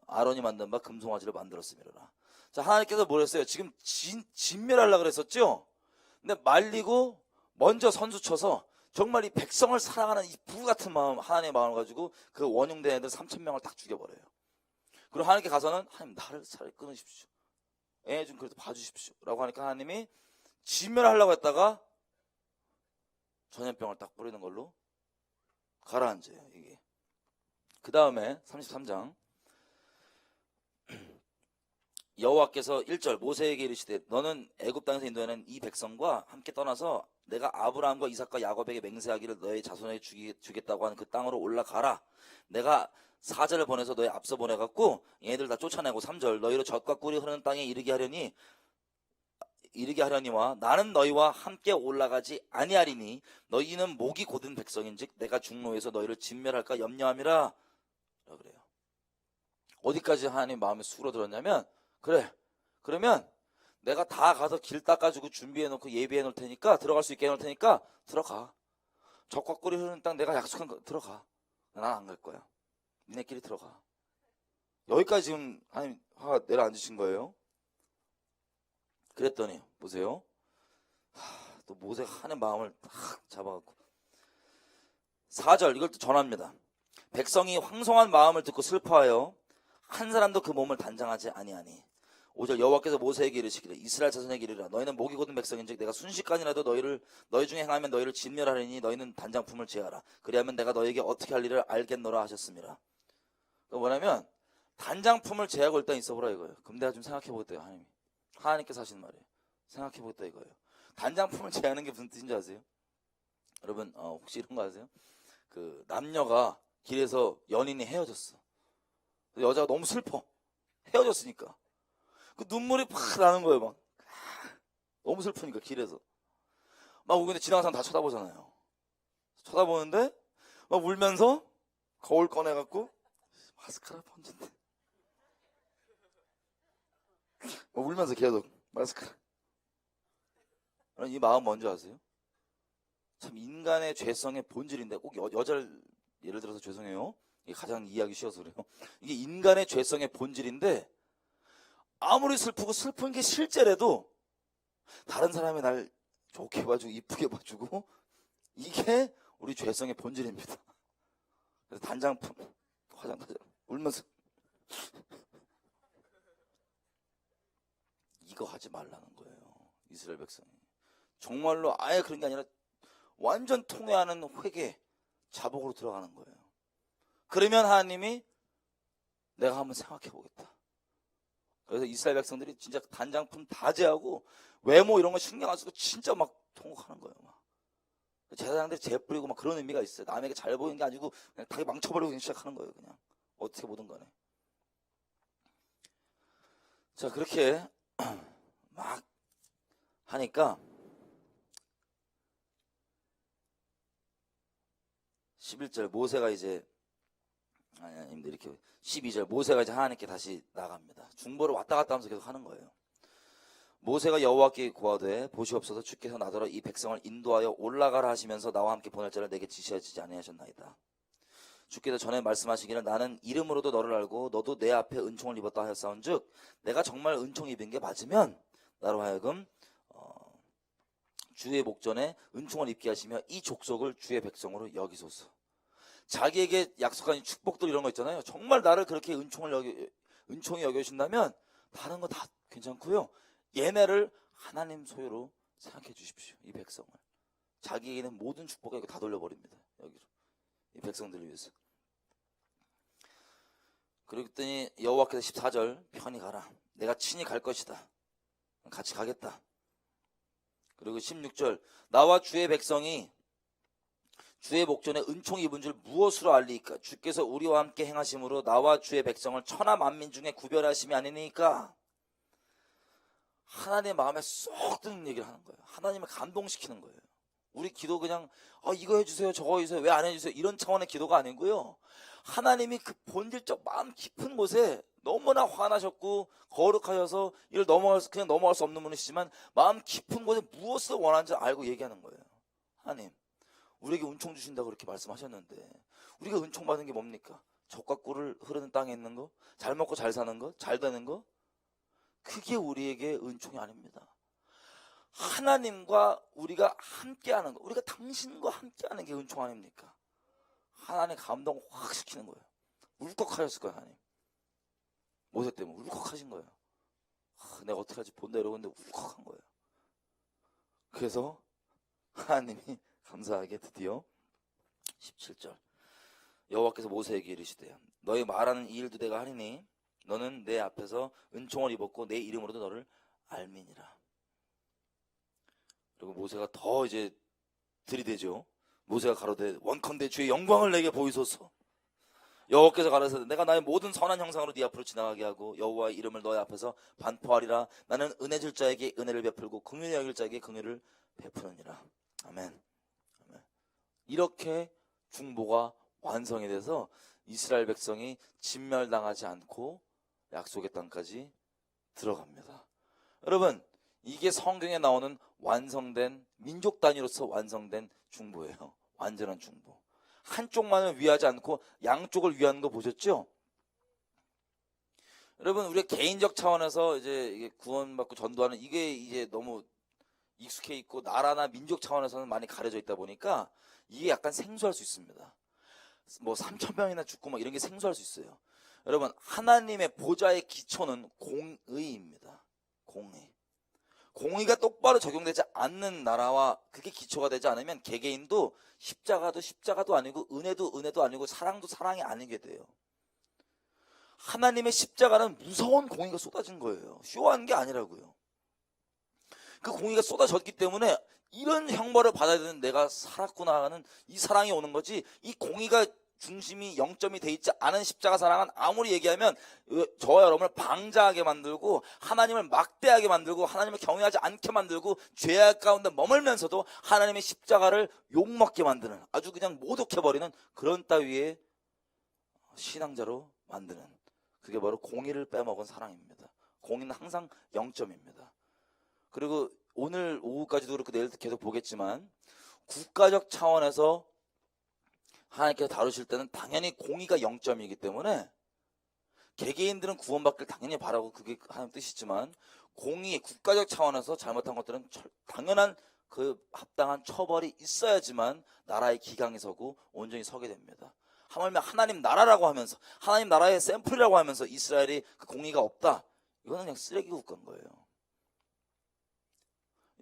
아론이 만든 바 금송아지를 만들었음이라. 자, 하나님께서 뭘 했어요? 지금 진멸하려고 그랬었죠? 근데 말리고 먼저 선수 쳐서 정말 이 백성을 사랑하는 이 불같은 마음, 하나님의 마음을 가지고 그 원흉된 애들 3,000명을 딱 죽여버려요. 그리고 하나님께 가서는 하나님 나를 차라리 끊으십시오. 애 좀 그래도 봐주십시오. 라고 하니까 하나님이 진멸하려고 했다가 전염병을 딱 뿌리는 걸로 가라앉아요. 이게. 그 다음에 33장 여호와께서 1절 모세에게 이르시되 너는 애굽 땅에서 인도하는 이 백성과 함께 떠나서 내가 아브라함과 이삭과 야곱에게 맹세하기를 너의 자손에게 주겠다고 하는 그 땅으로 올라가라. 내가 사절을 보내서 너희 앞서 보내갖고 얘네들 다 쫓아내고 3절 너희로 젖과 꿀이 흐르는 땅에 이르게 하려니와 나는 너희와 함께 올라가지 아니하리니 너희는 목이 곧은 백성인즉 내가 중로에서 너희를 진멸할까 염려함이라. 그래요. 어디까지 하나님 마음에 수그러들었냐면, 그래, 그러면 내가 다 가서 길 닦아주고 준비해놓고 예비해놓을 테니까, 들어갈 수 있게 해놓을 테니까 들어가. 젖과 꿀이 흐르는 땅 내가 약속한 거 들어가. 난 안 갈 거야. 니네끼리 들어가. 여기까지 지금 하나님 화가 내려앉으신 거예요. 그랬더니 보세요. 또 모세가 하나님 마음을 탁 잡아갖고 4절 이걸 또 전합니다. 백성이 황송한 마음을 듣고 슬퍼하여 한 사람도 그 몸을 단장하지 아니하니 5절 여호와께서 모세에게 이르시기를 이스라엘 자손에게 이르라 너희는 목이 곧은 백성인즉 내가 순식간이라도 너희 중에 행하면 너희를 진멸하리니 너희는 단장품을 제하라. 그리하면 내가 너희에게 어떻게 할 일을 알겠노라 하셨습니다. 그러니까 뭐냐면 단장품을 제하고 일단 있어보라 이거예요. 그럼 내가 좀 생각해보겠대요. 하나님께서 하시는 말이에요. 생각해보겠다 이거예요. 단장품을 제하는 게 무슨 뜻인지 아세요? 여러분 혹시 이런 거 아세요? 그 남녀가 길에서 연인이 헤어졌어. 여자가 너무 슬퍼. 헤어졌으니까. 그 눈물이 팍 나는 거예요. 막 너무 슬프니까 길에서. 막 근데 지나가는 사람 다 쳐다보잖아요. 쳐다보는데 막 울면서 거울 꺼내갖고 마스카라 번진대. 울면서 계속 마스카라. 이 마음 뭔지 아세요? 참 인간의 죄성의 본질인데 꼭 여자를 예를 들어서 죄송해요. 이게 가장 이해하기 쉬워서 그래요. 이게 인간의 죄성의 본질인데 아무리 슬픈 게 실제라도 다른 사람이 날 좋게 봐주고 이쁘게 봐주고 이게 우리 죄성의 본질입니다. 그래서 단장품 화장 울면서 이거 하지 말라는 거예요. 이스라엘 백성이 정말로 아예 그런 게 아니라 완전 통회하는 회개 자복으로 들어가는 거예요. 그러면 하나님이 내가 한번 생각해 보겠다. 그래서 이스라엘 백성들이 진짜 단장품 다 제하고 외모 이런 거 신경 안 쓰고 진짜 막 통곡하는 거예요. 막. 제사장들이 재뿌리고 막 그런 의미가 있어요. 남에게 잘 보이는 게 아니고 그냥 다 망쳐버리고 그냥 시작하는 거예요. 그냥 어떻게 보든 간에. 자 그렇게 막 하니까 11절 모세가 이제 아닙니다. 이렇게 12절 모세가 이제 하나님께 다시 나갑니다. 중보를 왔다 갔다 하면서 계속 하는 거예요. 모세가 여호와께 고하되 보시옵소서 주께서 나더러 이 백성을 인도하여 올라가라 하시면서 나와 함께 보낼 자를 내게 지시하지 아니하셨나이다. 주께서 전에 말씀하시기를 나는 이름으로도 너를 알고 너도 내 앞에 은총을 입었다 하였사온즉 내가 정말 은총 입은 게 맞으면 나로 하여금 주의 목전에 은총을 입게 하시며 이 족속을 주의 백성으로 여기소서. 자기에게 약속한 축복들 이런 거 있잖아요. 정말 나를 그렇게 은총히 여겨주신다면 다른 거 다 괜찮고요. 얘네를 하나님 소유로 생각해 주십시오. 이 백성을. 자기에게는 모든 축복을 다 돌려버립니다. 여기로. 이 백성들을 위해서. 그랬더니 여호와께서 14절 편히 가라. 내가 친히 갈 것이다. 같이 가겠다. 그리고 16절 나와 주의 백성이 주의 목전에 은총 입은 줄 무엇으로 알리까? 주께서 우리와 함께 행하심으로 나와 주의 백성을 천하 만민 중에 구별하심이 아니니까. 하나님의 마음에 쏙 드는 얘기를 하는 거예요. 하나님을 감동시키는 거예요. 우리 기도 그냥 이거 해주세요 저거 해주세요 왜 안 해주세요 이런 차원의 기도가 아니고요. 하나님이 그 본질적 마음 깊은 곳에 너무나 화나셨고 거룩하셔서 이걸 그냥 넘어갈 수 없는 분이시지만 마음 깊은 곳에 무엇을 원하는지 알고 얘기하는 거예요. 하나님 우리에게 은총 주신다고 그렇게 말씀하셨는데 우리가 은총 받은 게 뭡니까? 젖과 꿀을 흐르는 땅에 있는 거, 잘 먹고 잘 사는 거, 잘 되는 거, 그게 우리에게 은총이 아닙니다. 하나님과 우리가 함께하는 거, 우리가 당신과 함께하는 게 은총 아닙니까? 하나님 감동 확 시키는 거예요. 울컥하셨을 거예요. 하나님 모세 때문에 울컥하신 거예요. 내가 어떻게 하지 본다 이러는데 울컥한 거예요. 그래서 하나님이 감사하게 드디어 17절 여호와께서 모세에게 이르시되 너희 말하는 이 일도 내가 하리니 너는 내 앞에서 은총을 입었고 내 이름으로도 너를 알미니라. 그리고 모세가 더 이제 들이대죠. 모세가 가로되 원컨대 주의 영광을 내게 보이소서. 여호와께서 가라사대 내가 나의 모든 선한 형상으로 네 앞으로 지나가게 하고 여호와의 이름을 너의 앞에서 반포하리라. 나는 은혜 줄 자에게 은혜를 베풀고 긍휼히 여길 자에게 긍휼을 베푸느니라. 아멘. 아멘. 이렇게 중보가 완성이 돼서 이스라엘 백성이 진멸당하지 않고 약속의 땅까지 들어갑니다. 여러분, 이게 성경에 나오는 완성된 민족 단위로서 완성된 중보예요. 완전한 중보. 한쪽만을 위하지 않고 양쪽을 위하는 거 보셨죠? 여러분, 우리가 개인적 차원에서 이제 구원받고 전도하는 이게 이제 너무 익숙해 있고 나라나 민족 차원에서는 많이 가려져 있다 보니까 이게 약간 생소할 수 있습니다. 뭐 3,000명이나 죽고 막 이런 게 생소할 수 있어요. 여러분, 하나님의 보좌의 기초는 공의입니다. 공의. 공의가 똑바로 적용되지 않는 나라와 그게 기초가 되지 않으면 개개인도 십자가도 아니고 은혜도 아니고 사랑도 사랑이 아니게 돼요. 하나님의 십자가는 무서운 공의가 쏟아진 거예요. 쇼한 게 아니라고요. 그 공의가 쏟아졌기 때문에 이런 형벌을 받아야 되는 내가 살았구나 하는 이 사랑이 오는 거지, 이 공의가 중심이 0점이 돼 있지 않은 십자가 사랑은 아무리 얘기하면 저와 여러분을 방자하게 만들고 하나님을 막대하게 만들고 하나님을 경외하지 않게 만들고 죄악 가운데 머물면서도 하나님의 십자가를 욕먹게 만드는, 아주 그냥 모독해버리는 그런 따위의 신앙자로 만드는, 그게 바로 공의를 빼먹은 사랑입니다. 공의는 항상 0점입니다. 그리고 오늘 오후까지도 그렇고 내일도 계속 보겠지만 국가적 차원에서 하나님께서 다루실 때는 당연히 공의가 0점이기 때문에 개개인들은 구원받기를 당연히 바라고 그게 하나님 뜻이지만 공의, 국가적 차원에서 잘못한 것들은 당연한 그 합당한 처벌이 있어야지만 나라의 기강이 서고 온전히 서게 됩니다. 하물며 하나님 나라라고 하면서 하나님 나라의 샘플이라고 하면서 이스라엘이 그 공의가 없다, 이거는 그냥 쓰레기 국가인 거예요.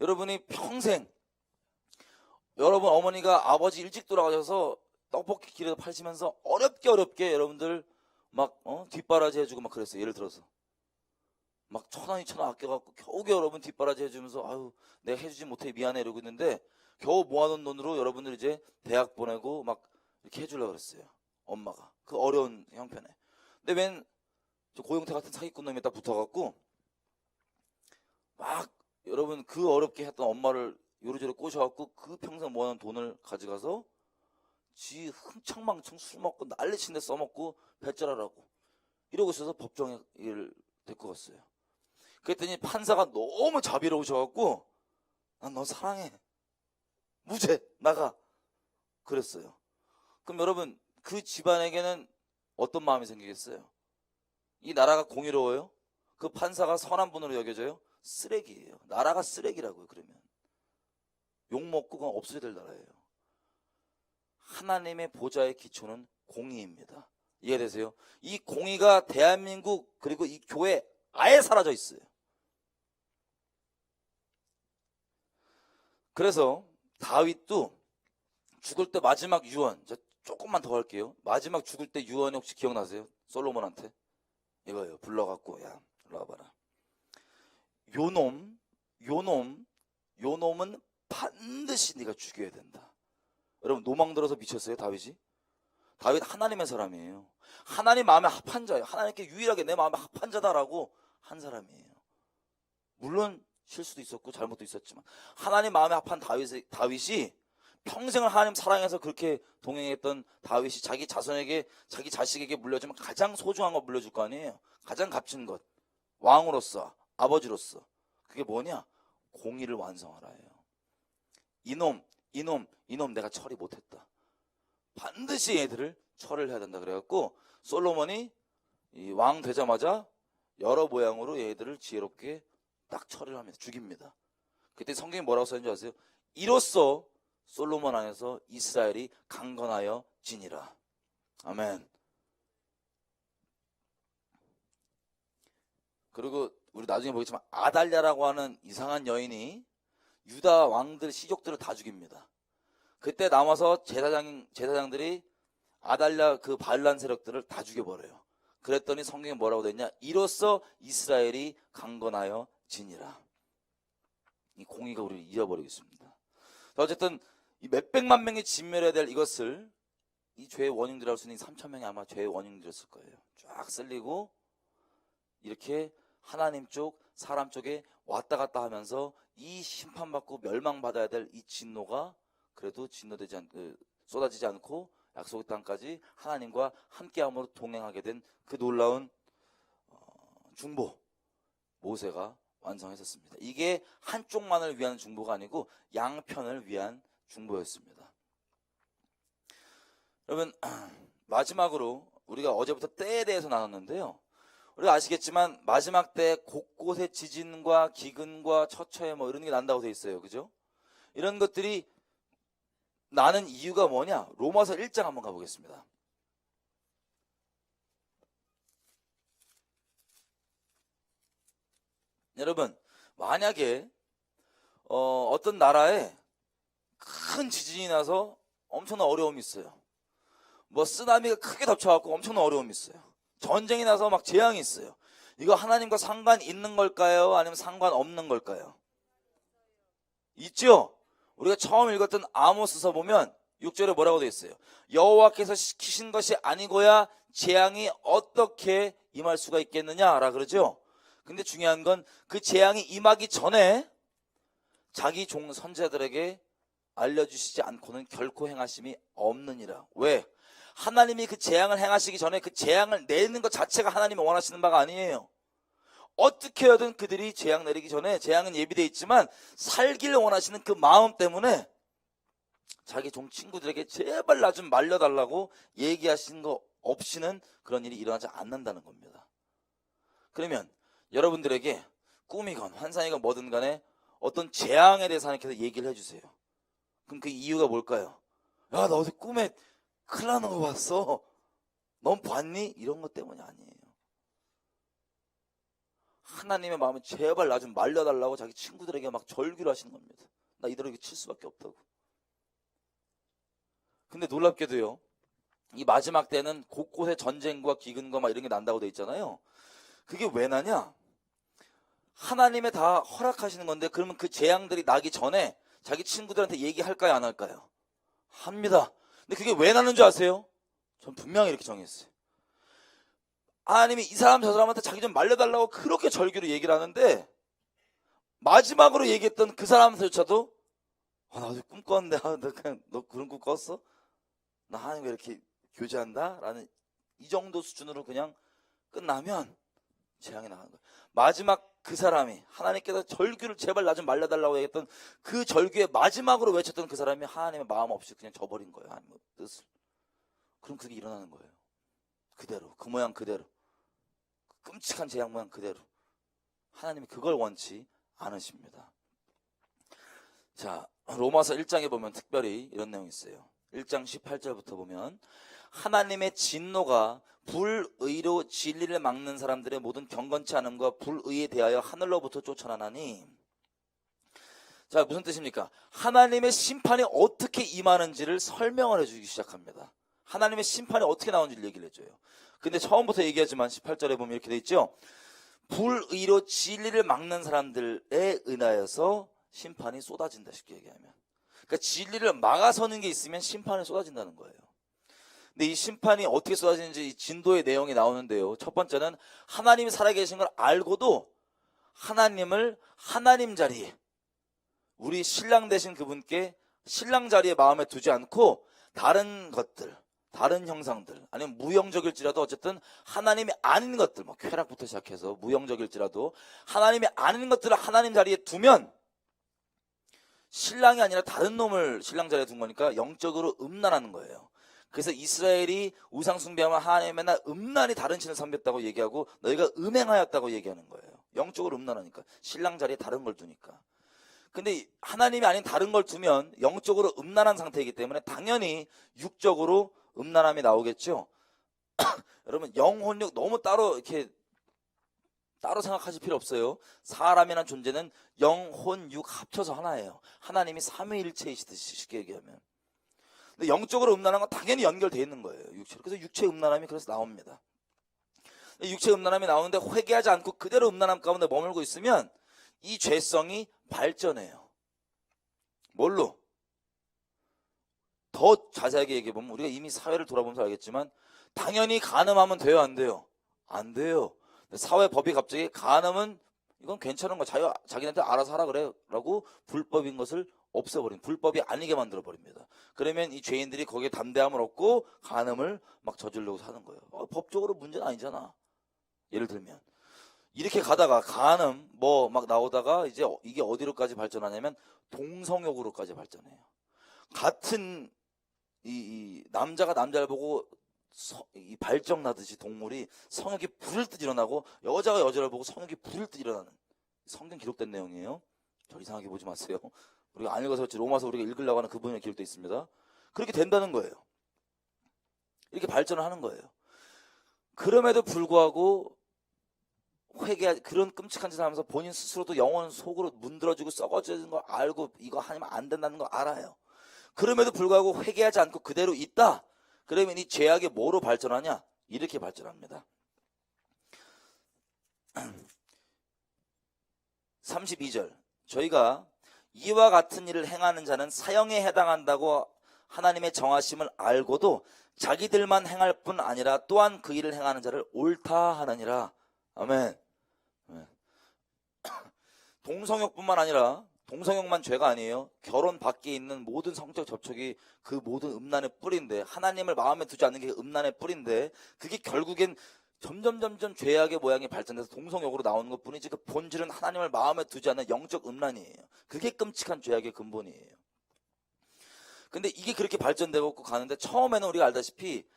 여러분이 평생 여러분 어머니가 아버지 일찍 돌아가셔서 떡볶이 길에서 팔시면서 어렵게 여러분들 막 뒷바라지 해주고 막 그랬어요. 예를 들어서 막 1,000원 2,000원 아껴갖고 겨우겨우 여러분 뒷바라지 해주면서 아유 내가 해주지 못해 미안해 이러고 있는데 겨우 모아놓은 돈으로 여러분들 이제 대학 보내고 막 이렇게 해주려고 그랬어요. 엄마가 그 어려운 형편에. 근데 웬 고용태 같은 사기꾼 놈이 딱 붙어갖고 막 여러분 그 어렵게 했던 엄마를 요리조리 꼬셔갖고 그 평생 모아놓은 돈을 가져가서 지 흥청망청 술 먹고 난리친데 써먹고 배째라라고 이러고 있어서 법정에 데리고 갔어요. 그랬더니 판사가 너무 자비로우셔갖고 난 너 사랑해, 무죄 나가 그랬어요. 그럼 여러분 그 집안에게는 어떤 마음이 생기겠어요? 이 나라가 공의로워요? 그 판사가 선한 분으로 여겨져요? 쓰레기예요. 나라가 쓰레기라고요. 그러면 욕먹고 그냥 없어져야 될 나라예요. 하나님의 보좌의 기초는 공의입니다. 이해되세요? 이 공의가 대한민국 그리고 이 교회 아예 사라져 있어요. 그래서 다윗도 죽을 때 마지막 유언, 조금만 더 할게요. 마지막 죽을 때 유언이 혹시 기억나세요? 솔로몬한테 이거예요. 불러갖고 야 일로 와봐라. 요놈은 반드시 네가 죽여야 된다. 여러분 노망 들어서 미쳤어요 다윗이? 다윗 하나님의 사람이에요. 하나님 마음에 합한 자예요. 하나님께 유일하게 내 마음에 합한 자다라고 한 사람이에요. 물론 실수도 있었고 잘못도 있었지만 하나님 마음에 합한 다윗이 평생을 하나님 사랑해서 그렇게 동행했던 다윗이 자기 자손에게 자기 자식에게 물려주면 가장 소중한 거 물려줄 거 아니에요. 가장 값진 것, 왕으로서 아버지로서. 그게 뭐냐? 공의를 완성하라예요. 이놈 내가 처리 못했다. 반드시 얘들을 처리를 해야 된다. 그래갖고 솔로몬이 왕 되자마자 여러 모양으로 얘들을 지혜롭게 딱 처리를 하면서 죽입니다. 그때 성경이 뭐라고 써있는지 아세요? 이로써 솔로몬 안에서 이스라엘이 강건하여 지니라. 아멘. 그리고 우리 나중에 보겠지만 아달랴라고 하는 이상한 여인이 유다 왕들 시족들을 다 죽입니다. 그때 남아서 제사장들이 아달랴 그 반란 세력들을 다 죽여버려요. 그랬더니 성경에 뭐라고 됐냐? 이로써 이스라엘이 강건하여 지니라. 이 공의가 우리를 잃어버리고 있습니다. 어쨌든 이 몇백만 명이 진멸해야 될 이것을 이 죄의 원흉들이라고 할 수 있는 3,000명이 아마 죄의 원흉들이었을 거예요. 쫙 쓸리고 이렇게 하나님 쪽, 사람 쪽에 왔다 갔다 하면서 이 심판받고 멸망받아야 될 이 진노가 그래도 쏟아지지 않고 약속의 땅까지 하나님과 함께함으로 동행하게 된 그 놀라운 중보, 모세가 완성했었습니다. 이게 한쪽만을 위한 중보가 아니고 양편을 위한 중보였습니다. 여러분, 마지막으로 우리가 어제부터 때에 대해서 나눴는데요. 우리가 아시겠지만 마지막 때 곳곳에 지진과 기근과 처처에 뭐 이런 게 난다고 돼 있어요. 그죠? 이런 것들이 나는 이유가 뭐냐? 로마서 1장 한번 가보겠습니다. 여러분, 만약에 어떤 나라에 큰 지진이 나서 엄청난 어려움이 있어요. 뭐 쓰나미가 크게 덮쳐갖고 엄청난 어려움이 있어요. 전쟁이 나서 막 재앙이 있어요. 이거 하나님과 상관 있는 걸까요? 아니면 상관 없는 걸까요? 있죠? 우리가 처음 읽었던 아모스서 보면 6절에 뭐라고 되어 있어요? 여호와께서 시키신 것이 아니고야 재앙이 어떻게 임할 수가 있겠느냐라 그러죠? 근데 중요한 건 그 재앙이 임하기 전에 자기 종 선지자들에게 알려주시지 않고는 결코 행하심이 없느니라. 왜? 하나님이 그 재앙을 행하시기 전에 그 재앙을 내는 것 자체가 하나님이 원하시는 바가 아니에요. 어떻게 하든 그들이 재앙 내리기 전에 재앙은 예비되어 있지만 살기를 원하시는 그 마음 때문에 자기 종 친구들에게 제발 나 좀 말려달라고 얘기하시는 거 없이는 그런 일이 일어나지 않는다는 겁니다. 그러면 여러분들에게 꿈이건 환상이건 뭐든 간에 어떤 재앙에 대해서 하나님께서 얘기를 해주세요. 그럼 그 이유가 뭘까요? 야, 나 어제 꿈에 큰일 나는 거 봤어. 넌 봤니? 이런 것 때문이 아니에요. 하나님의 마음에 제발 나 좀 말려달라고 자기 친구들에게 막 절규를 하시는 겁니다. 나 이대로 칠 수밖에 없다고. 근데 놀랍게도요, 이 마지막 때는 곳곳에 전쟁과 기근과 막 이런 게 난다고 돼 있잖아요. 그게 왜 나냐? 하나님의 다 허락하시는 건데, 그러면 그 재앙들이 나기 전에 자기 친구들한테 얘기할까요, 안 할까요? 합니다. 근데 그게 왜 나는 줄 아세요? 전 분명히 이렇게 정했어요. 하나님이 이 사람 저 사람한테 자기 좀 말려달라고 그렇게 절규로 얘기를 하는데, 마지막으로 얘기했던 그 사람조차도 나 어제 꿈 꿨는데 너 그런 꿈 꿨어? 나 하나님과 이렇게 교제한다? 라는 이 정도 수준으로 그냥 끝나면 재앙이 나가는 거예요. 마지막 그 사람이 하나님께서 절규를 제발 나 좀 말려달라고 얘기했던 그 절규의 마지막으로 외쳤던 그 사람이 하나님의 마음 없이 그냥 져버린 거예요. 하나님의 뜻을. 그럼 그게 일어나는 거예요. 그대로, 그 모양 그대로, 그 끔찍한 재앙 모양 그대로. 하나님이 그걸 원치 않으십니다. 자, 로마서 1장에 보면 특별히 이런 내용이 있어요. 1장 18절부터 보면 하나님의 진노가 불의로 진리를 막는 사람들의 모든 경건치 않음과 불의에 대하여 하늘로부터 쫓아나나니. 자, 무슨 뜻입니까? 하나님의 심판이 어떻게 임하는지를 설명을 해주기 시작합니다. 하나님의 심판이 어떻게 나오는지를 얘기를 해줘요. 근데 처음부터 얘기하지만 18절에 보면 이렇게 돼 있죠. 불의로 진리를 막는 사람들에 인하여서 심판이 쏟아진다, 쉽게 얘기하면. 그러니까 진리를 막아서는 게 있으면 심판이 쏟아진다는 거예요. 근데 이 심판이 어떻게 쏟아지는지 이 진도의 내용이 나오는데요. 첫 번째는 하나님이 살아계신 걸 알고도 하나님을 하나님 자리에, 우리 신랑 되신 그분께 신랑 자리에 마음에 두지 않고 다른 것들, 다른 형상들, 아니면 무형적일지라도 어쨌든 하나님이 아닌 것들, 뭐 쾌락부터 시작해서 무형적일지라도 하나님이 아닌 것들을 하나님 자리에 두면 신랑이 아니라 다른 놈을 신랑 자리에 둔 거니까 영적으로 음란하는 거예요. 그래서 이스라엘이 우상 숭배하면 하나님이 맨날 음란히 다른 신을 섬겼다고 얘기하고 너희가 음행하였다고 얘기하는 거예요. 영적으로 음란하니까, 신랑 자리에 다른 걸 두니까. 근데 하나님이 아닌 다른 걸 두면 영적으로 음란한 상태이기 때문에 당연히 육적으로 음란함이 나오겠죠. 여러분, 영혼육 너무 따로 이렇게 따로 생각하실 필요 없어요. 사람이라는 존재는 영혼, 육 합쳐서 하나예요. 하나님이 삼위일체이시듯이 쉽게 얘기하면. 근데 영적으로 음란한 건 당연히 연결되어 있는 거예요. 육체로. 그래서 육체 음란함이 그래서 나옵니다. 육체 음란함이 나오는데 회개하지 않고 그대로 음란함 가운데 머물고 있으면 이 죄성이 발전해요. 뭘로? 더 자세하게 얘기해보면 우리가 이미 사회를 돌아보면서 알겠지만 당연히 간음하면 돼요, 안 돼요? 안 돼요. 사회 법이 갑자기 간음은 이건 괜찮은 거 자기한테 알아서 하라 그래 라고 불법인 것을 없애버린, 불법이 아니게 만들어버립니다. 그러면 이 죄인들이 거기에 담대함을 얻고 간음을 막 저지르려고 사는 거예요. 법적으로 문제는 아니잖아. 예를 들면 이렇게 가다가 간음 뭐 막 나오다가 이제 이게 어디로까지 발전하냐면 동성욕으로까지 발전해요. 같은 이 남자가 남자를 보고 이 발정 나듯이 동물이 성욕이 부를 듯 일어나고 여자가 여자를 보고 성욕이 부를 듯 일어나는 성경 기록된 내용이에요. 저 이상하게 보지 마세요. 우리가 안 읽어서 그렇지 로마서 우리가 읽으려고 하는 그 부분에 기록되어 있습니다. 그렇게 된다는 거예요. 이렇게 발전을 하는 거예요. 그럼에도 불구하고 그런 끔찍한 짓을 하면서 본인 스스로도 영혼 속으로 문드러지고 썩어지는 걸 알고 이거 하면 안 된다는 걸 알아요. 그럼에도 불구하고 회개하지 않고 그대로 있다. 그러면 이 죄악이 뭐로 발전하냐? 이렇게 발전합니다. 32절 저희가 이와 같은 일을 행하는 자는 사형에 해당한다고 하나님의 정하심을 알고도 자기들만 행할 뿐 아니라 또한 그 일을 행하는 자를 옳다 하느니라. 아멘. 동성욕뿐만 아니라 동성욕만 죄가 아니에요. 결혼 밖에 있는 모든 성적 접촉이 그 모든 음란의 뿌리인데 하나님을 마음에 두지 않는 게 음란의 뿌리인데 그게 결국엔 점점 죄악의 모양이 발전돼서 동성욕으로 나오는 것 뿐이지 그 본질은 하나님을 마음에 두지 않는 영적 음란이에요. 그게 끔찍한 죄악의 근본이에요. 근데 이게 그렇게 발전되고 가는데 처음에는 우리가 알다시피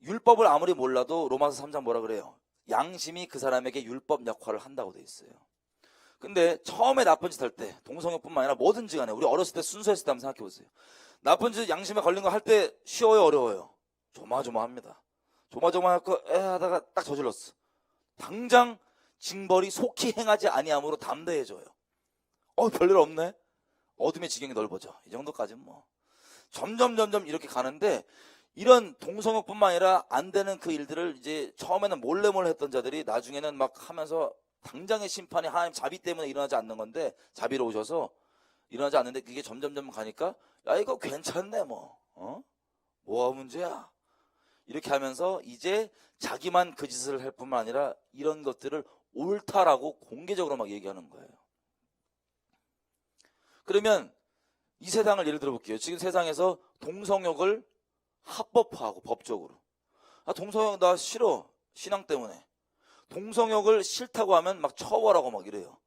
율법을 아무리 몰라도 로마서 3장 뭐라 그래요? 양심이 그 사람에게 율법 역할을 한다고 돼 있어요. 근데 처음에 나쁜 짓 할 때 동성욕뿐만 아니라 뭐든지 간에 우리 어렸을 때 순수했을 때 한번 생각해 보세요. 나쁜 짓 양심에 걸린 거 할 때 쉬워요 어려워요? 조마조마합니다. 조마조마하고 하다가 딱 저질렀어. 당장 징벌이 속히 행하지 아니함으로 담대해져요. 별일 없네. 어둠의 지경이 넓어져. 이 정도까지는 뭐 점점 이렇게 가는데 이런 동성욕뿐만 아니라 안 되는 그 일들을 이제 처음에는 몰래 했던 자들이 나중에는 막 하면서 당장의 심판이 하나님 자비 때문에 일어나지 않는 건데 자비로우셔서 일어나지 않는데 그게 점점 가니까 야 이거 괜찮네 뭐가 문제야 이렇게 하면서 이제 자기만 그 짓을 할 뿐만 아니라 이런 것들을 옳다라고 공개적으로 막 얘기하는 거예요. 그러면 이 세상을 예를 들어 볼게요. 지금 세상에서 동성욕을 합법화하고 법적으로 동성욕 나 싫어 신앙 때문에 동성욕을 싫다고 하면 막 처벌하고 막 이래요.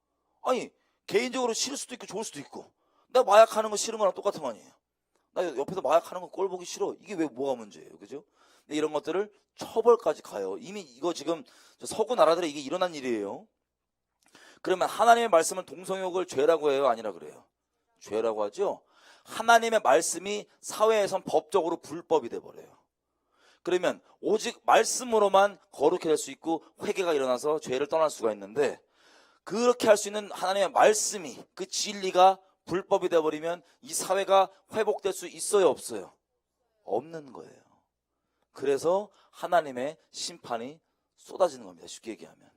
아니 개인적으로 싫을 수도 있고 좋을 수도 있고 나 마약하는 거 싫은 거랑 똑같은 거 아니에요. 나 옆에서 마약하는 거 꼴 보기 싫어. 이게 왜 뭐가 문제예요, 그죠? 근데 이런 것들을 처벌까지 가요. 이미 이거 지금 서구 나라들에 이게 일어난 일이에요. 그러면 하나님의 말씀은 동성욕을 죄라고 해요, 아니라 그래요? 죄라고 하죠. 하나님의 말씀이 사회에선 법적으로 불법이 돼버려요. 그러면 오직 말씀으로만 거룩해 될 수 있고 회개가 일어나서 죄를 떠날 수가 있는데 그렇게 할 수 있는 하나님의 말씀이 그 진리가 불법이 되어버리면 이 사회가 회복될 수 있어요 없어요? 없는 거예요. 그래서 하나님의 심판이 쏟아지는 겁니다. 쉽게 얘기하면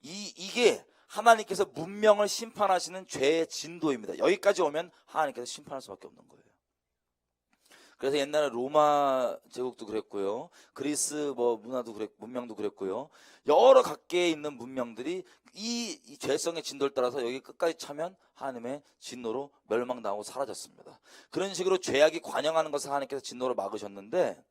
이게 하나님께서 문명을 심판하시는 죄의 진도입니다. 여기까지 오면 하나님께서 심판할 수밖에 없는 거예요. 그래서 옛날에 로마 제국도 그랬고요. 그리스 문화도 문명도 그랬고요. 여러 각계에 있는 문명들이 이 죄성의 진도를 따라서 여기 끝까지 차면 하나님의 진노로 멸망당하고 사라졌습니다. 그런 식으로 죄악이 관영하는 것을 하나님께서 진노로 막으셨는데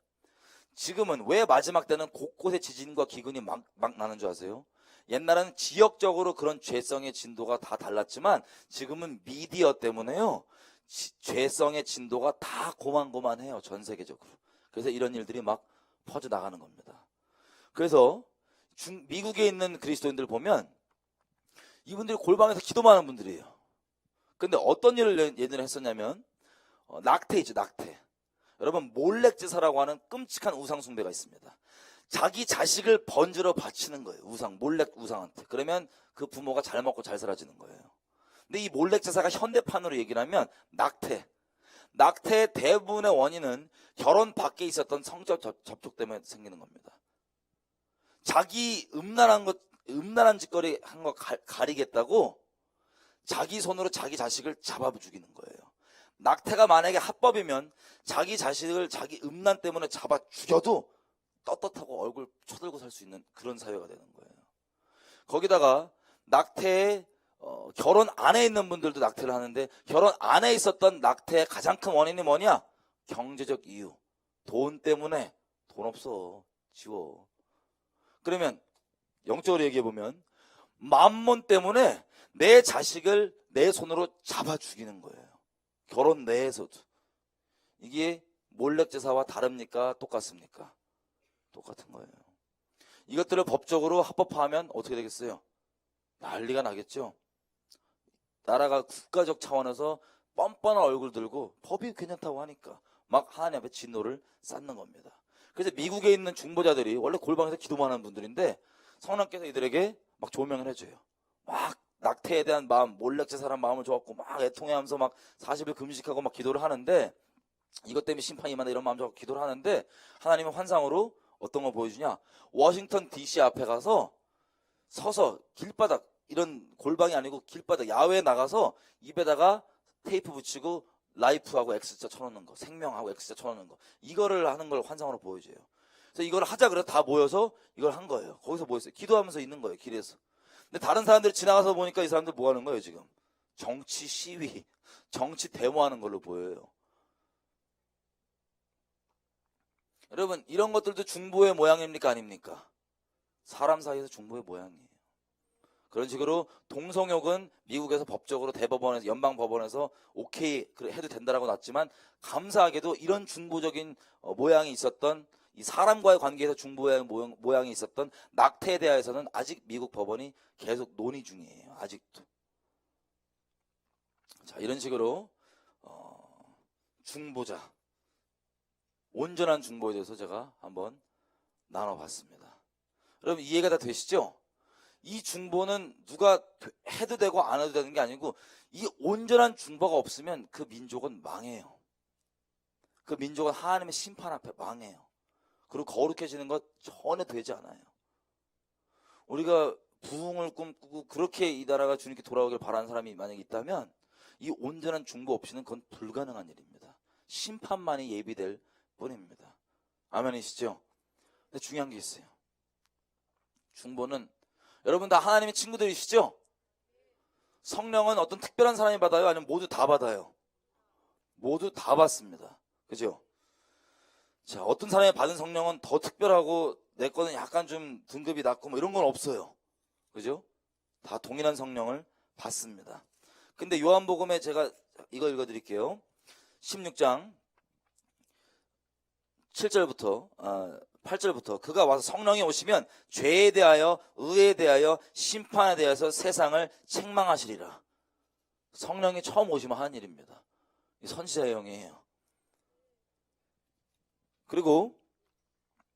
지금은 왜 마지막 때는 곳곳에 지진과 기근이 막 나는 줄 아세요? 옛날에는 지역적으로 그런 죄성의 진도가 다 달랐지만 지금은 미디어 때문에요. 죄성의 진도가 다 고만고만해요. 전 세계적으로. 그래서 이런 일들이 막 퍼져나가는 겁니다. 그래서 미국에 있는 그리스도인들 보면 이분들이 골방에서 기도만 하는 분들이에요. 근데 어떤 일을 예전에 했었냐면 낙태이죠. 낙태. 여러분 몰렉제사라고 하는 끔찍한 우상 숭배가 있습니다. 자기 자식을 번지러 바치는 거예요. 몰렉 우상한테. 그러면 그 부모가 잘 먹고 잘 살아지는 거예요. 근데 이 몰렉제사가 현대판으로 얘기를 하면 낙태의 대부분의 원인은 결혼 밖에 있었던 성적 접촉 때문에 생기는 겁니다. 자기 음란한 짓거리 한 거 가리겠다고 자기 손으로 자기 자식을 잡아 죽이는 거예요. 낙태가 만약에 합법이면 자기 자식을 자기 음란 때문에 잡아 죽여도 떳떳하고 얼굴 쳐들고 살 수 있는 그런 사회가 되는 거예요. 거기다가 낙태에 결혼 안에 있는 분들도 낙태를 하는데, 결혼 안에 있었던 낙태의 가장 큰 원인이 뭐냐? 경제적 이유. 돈 때문에. 돈 없어. 지워. 그러면 영적으로 얘기해보면 만몬 때문에 내 자식을 내 손으로 잡아 죽이는 거예요. 결혼 내에서도. 이게 몰렉제사와 다릅니까? 똑같습니까? 똑같은 거예요. 이것들을 법적으로 합법화하면 어떻게 되겠어요? 난리가 나겠죠. 나라가 국가적 차원에서 뻔뻔한 얼굴 들고 법이 괜찮다고 하니까 막 하나님 앞에 진노를 쌓는 겁니다. 그래서 미국에 있는 중보자들이 원래 골방에서 기도만 하는 분들인데, 성령께서 이들에게 막 조명을 해줘요. 막 낙태에 대한 마음, 몰렉제사라는 마음을 줘갖고 막 애통해하면서 막 40일 금식하고 막 기도를 하는데, 이것 때문에 심판이 임한다 이런 마음 줘갖고 기도를 하는데, 하나님은 환상으로 어떤 걸 보여주냐? 워싱턴 DC 앞에 가서 서서 길바닥, 이런 골방이 아니고 길바닥 야외에 나가서 입에다가 테이프 붙이고 라이프하고 X자 쳐놓는 거, 생명하고 X자 쳐놓는 거, 이거를 하는 걸 환상으로 보여줘요. 그래서 이걸 하자 그래서 다 모여서 이걸 한 거예요. 거기서 모였어요. 기도하면서 있는 거예요, 길에서. 근데 다른 사람들이 지나가서 보니까 이 사람들 뭐 하는 거예요, 지금? 정치 시위, 정치 데모하는 걸로 보여요. 여러분, 이런 것들도 중보의 모양입니까, 아닙니까? 사람 사이에서 중보의 모양이에요. 그런 식으로 동성욕은 미국에서 법적으로 대법원에서, 연방법원에서 오케이 해도 된다라고 놨지만, 감사하게도 이런 중보적인 모양이 있었던, 이 사람과의 관계에서 중보의 모양이 있었던 낙태에 대해서는 아직 미국 법원이 계속 논의 중이에요. 아직도. 자, 이런 식으로 중보자, 온전한 중보에 대해서 제가 한번 나눠봤습니다. 여러분, 이해가 다 되시죠? 이 중보는 누가 해도 되고 안 해도 되는 게 아니고, 이 온전한 중보가 없으면 그 민족은 망해요. 그 민족은 하나님의 심판 앞에 망해요. 그리고 거룩해지는 것 전혀 되지 않아요. 우리가 부흥을 꿈꾸고 그렇게 이 나라가 주님께 돌아오길 바라는 사람이 만약에 있다면, 이 온전한 중보 없이는 그건 불가능한 일입니다. 심판만이 예비될 뿐입니다. 아멘이시죠? 근데 중요한 게 있어요. 중보는, 여러분 다 하나님의 친구들이시죠? 성령은 어떤 특별한 사람이 받아요? 아니면 모두 다 받아요? 모두 다 받습니다. 그죠? 자, 어떤 사람이 받은 성령은 더 특별하고 내 거는 약간 좀 등급이 낮고 뭐 이런 건 없어요. 그죠? 다 동일한 성령을 받습니다. 근데 요한복음에 제가 이거 읽어드릴게요. 16장 7절부터 8절부터 그가 와서 성령이 오시면 죄에 대하여 의에 대하여 심판에 대해서 세상을 책망하시리라. 성령이 처음 오시면 하는 일입니다. 선지자의 영이에요. 그리고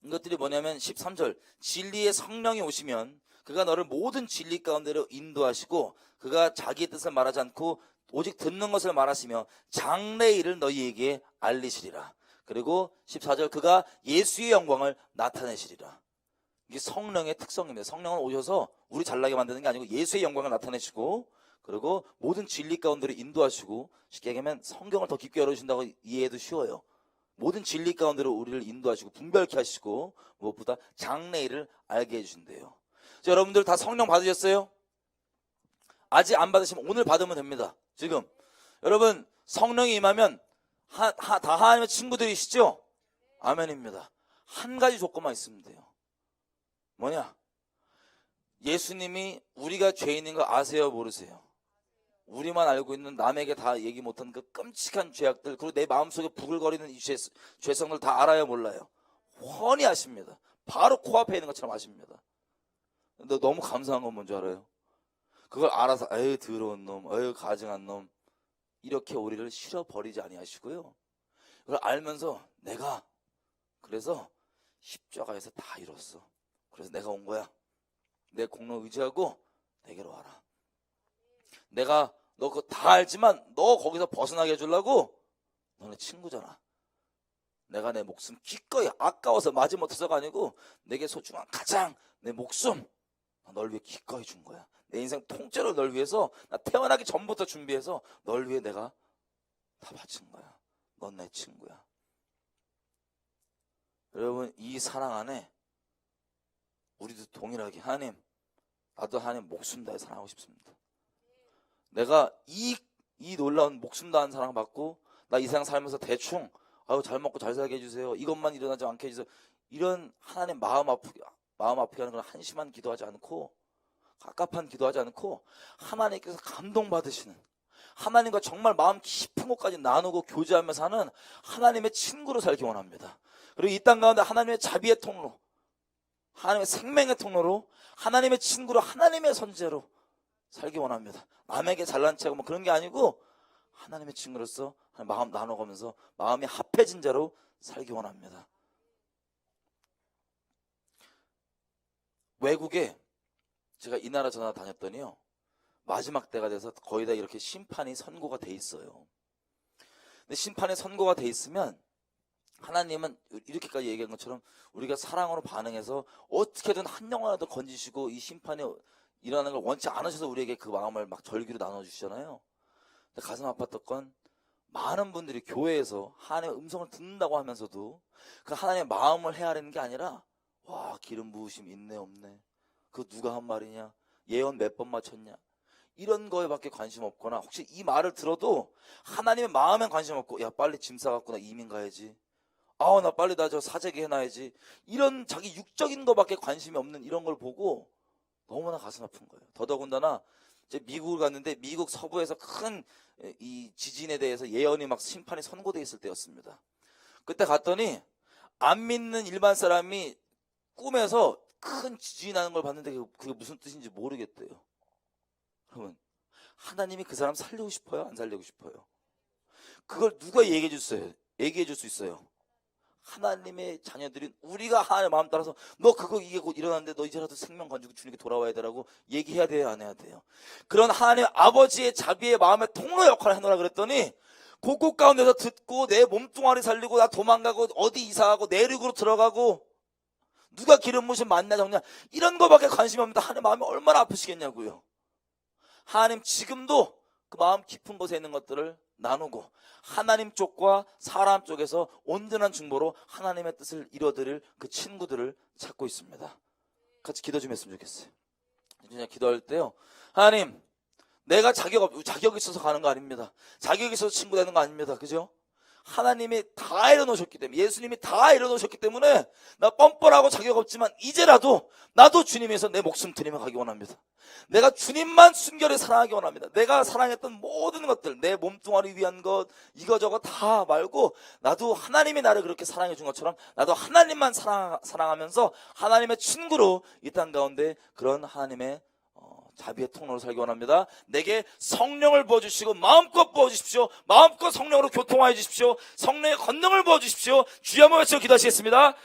이것들이 뭐냐면 13절, 진리의 성령이 오시면 그가 너를 모든 진리 가운데로 인도하시고 그가 자기의 뜻을 말하지 않고 오직 듣는 것을 말하시며 장래의 일을 너희에게 알리시리라. 그리고 14절, 그가 예수의 영광을 나타내시리라. 이게 성령의 특성입니다. 성령은 오셔서 우리 잘나게 만드는 게 아니고 예수의 영광을 나타내시고, 그리고 모든 진리 가운데로 인도하시고, 쉽게 얘기하면 성경을 더 깊게 열어주신다고 이해해도 쉬워요. 모든 진리 가운데로 우리를 인도하시고 분별케 하시고, 무엇보다 장래일을 알게 해주신대요. 자, 여러분들 다 성령 받으셨어요? 아직 안 받으시면 오늘 받으면 됩니다. 지금 여러분 성령이 임하면 다 하나님의 친구들이시죠? 아멘입니다. 한 가지 조건만 있으면 돼요. 뭐냐? 예수님이 우리가 죄인인 거 아세요, 모르세요? 우리만 알고 있는, 남에게 다 얘기 못한 그 끔찍한 죄악들, 그리고 내 마음속에 부글거리는 이 죄성들 다 알아요, 몰라요? 훤히 아십니다. 바로 코앞에 있는 것처럼 아십니다. 근데 너무 감사한 건 뭔지 알아요? 그걸 알아서 에휴 더러운 놈, 에휴 가증한 놈, 이렇게 우리를 실어버리지 아니하시고요, 그걸 알면서 내가 그래서 십자가에서 다 이뤘어. 그래서 내가 온 거야. 내 공로 의지하고 내게로 와라. 내가 너 그거 다 알지만 너 거기서 벗어나게 해주려고, 너네 친구잖아. 내가 내 목숨 기꺼이, 아까워서 마지못해서가 아니고 내게 소중한 가장 내 목숨 널 위해 기꺼이 준 거야. 내 인생 통째로 널 위해서, 나 태어나기 전부터 준비해서 널 위해 내가 다 바친 거야. 넌 내 친구야. 여러분, 이 사랑 안에 우리도 동일하게 하나님, 나도 하나님 목숨 다해 사랑하고 싶습니다. 내가 이 놀라운 목숨 다한 사랑 받고 나 이 세상 살면서 대충 잘 먹고 잘 살게 해주세요, 이것만 일어나지 않게 해주세요, 이런 하나님 마음 아프게 하는 그런 한심한 기도하지 않고, 갑갑한 기도하지 않고, 하나님께서 감동받으시는, 하나님과 정말 마음 깊은 곳까지 나누고 교제하면서 하는 하나님의 친구로 살기 원합니다. 그리고 이 땅 가운데 하나님의 자비의 통로, 하나님의 생명의 통로로, 하나님의 친구로, 하나님의 선제로 살기 원합니다. 남에게 잘난 체하고 뭐 그런 게 아니고 하나님의 친구로서 마음 나눠가면서 마음이 합해진 자로 살기 원합니다. 외국에 제가 이 나라 저 나라 다녔더니요, 마지막 때가 돼서 거의 다 이렇게 심판이 선고가 돼 있어요. 근데 심판이 선고가 돼 있으면 하나님은 이렇게까지 얘기한 것처럼 우리가 사랑으로 반응해서 어떻게든 한 영혼이라도 건지시고 이 심판이 일어나는 걸 원치 않으셔서 우리에게 그 마음을 막 절기로 나눠주시잖아요. 근데 가슴 아팠던 건 많은 분들이 교회에서 하나님의 음성을 듣는다고 하면서도 그 하나님의 마음을 헤아리는 게 아니라, 와, 기름 부으심 있네 없네, 그거 누가 한 말이냐, 예언 몇 번 맞췄냐, 이런 거에밖에 관심 없거나, 혹시 이 말을 들어도 하나님의 마음엔 관심 없고, 야 빨리 짐 싸갖고 나 이민 가야지, 나 빨리 나 저 사재기 해놔야지, 이런 자기 육적인 거밖에 관심이 없는 이런 걸 보고 너무나 가슴 아픈 거예요. 더더군다나 이제 미국을 갔는데 미국 서부에서 큰 이 지진에 대해서 예언이 막 심판이 선고돼 있을 때였습니다. 그때 갔더니 안 믿는 일반 사람이 꿈에서 큰 지진이 나는 걸 봤는데 그게 무슨 뜻인지 모르겠대요. 그러면 하나님이 그 사람 살리고 싶어요? 안 살리고 싶어요? 그걸 누가 얘기해 줄 수 있어요? 하나님의 자녀들인 우리가 하나님의 마음 따라서, 너 그거 이게 곧 일어났는데 너 이제라도 생명 건지고 주님께 돌아와야 되라고 얘기해야 돼요, 안 해야 돼요? 그런 하나님 아버지의 자비의 마음의 통로 역할을 해놓으라 그랬더니, 곳곳 가운데서 듣고 내 몸뚱아리 살리고 나 도망가고 어디 이사하고 내륙으로 들어가고 누가 기름 부으심 맞냐 적냐 이런 거밖에 관심이 없는데 하나님 마음이 얼마나 아프시겠냐고요. 하나님 지금도 그 마음 깊은 곳에 있는 것들을 나누고 하나님 쪽과 사람 쪽에서 온전한 중보로 하나님의 뜻을 이뤄드릴 그 친구들을 찾고 있습니다. 같이 기도 좀 했으면 좋겠어요. 그냥 기도할 때요, 하나님, 내가 자격이 있어서 가는 거 아닙니다. 자격이 있어서 친구 되는 거 아닙니다. 그죠? 하나님이 다 이뤄놓으셨기 때문에, 예수님이 다 이뤄놓으셨기 때문에 나 뻔뻔하고 자격 없지만 이제라도 나도 주님에서 내 목숨 드리며 가기 원합니다. 내가 주님만 순결히 사랑하기 원합니다. 내가 사랑했던 모든 것들, 내 몸뚱아리 위한 것 이거저거 다 말고 나도 하나님이 나를 그렇게 사랑해 준 것처럼 나도 하나님만 사랑하면서 하나님의 친구로 이 땅 가운데 그런 하나님의 자비의 통로로 살기 원합니다. 내게 성령을 부어주시고 마음껏 부어주십시오. 마음껏 성령으로 교통하여 주십시오. 성령의 권능을 부어주십시오. 주여 한번 외쳐 기도하시겠습니다.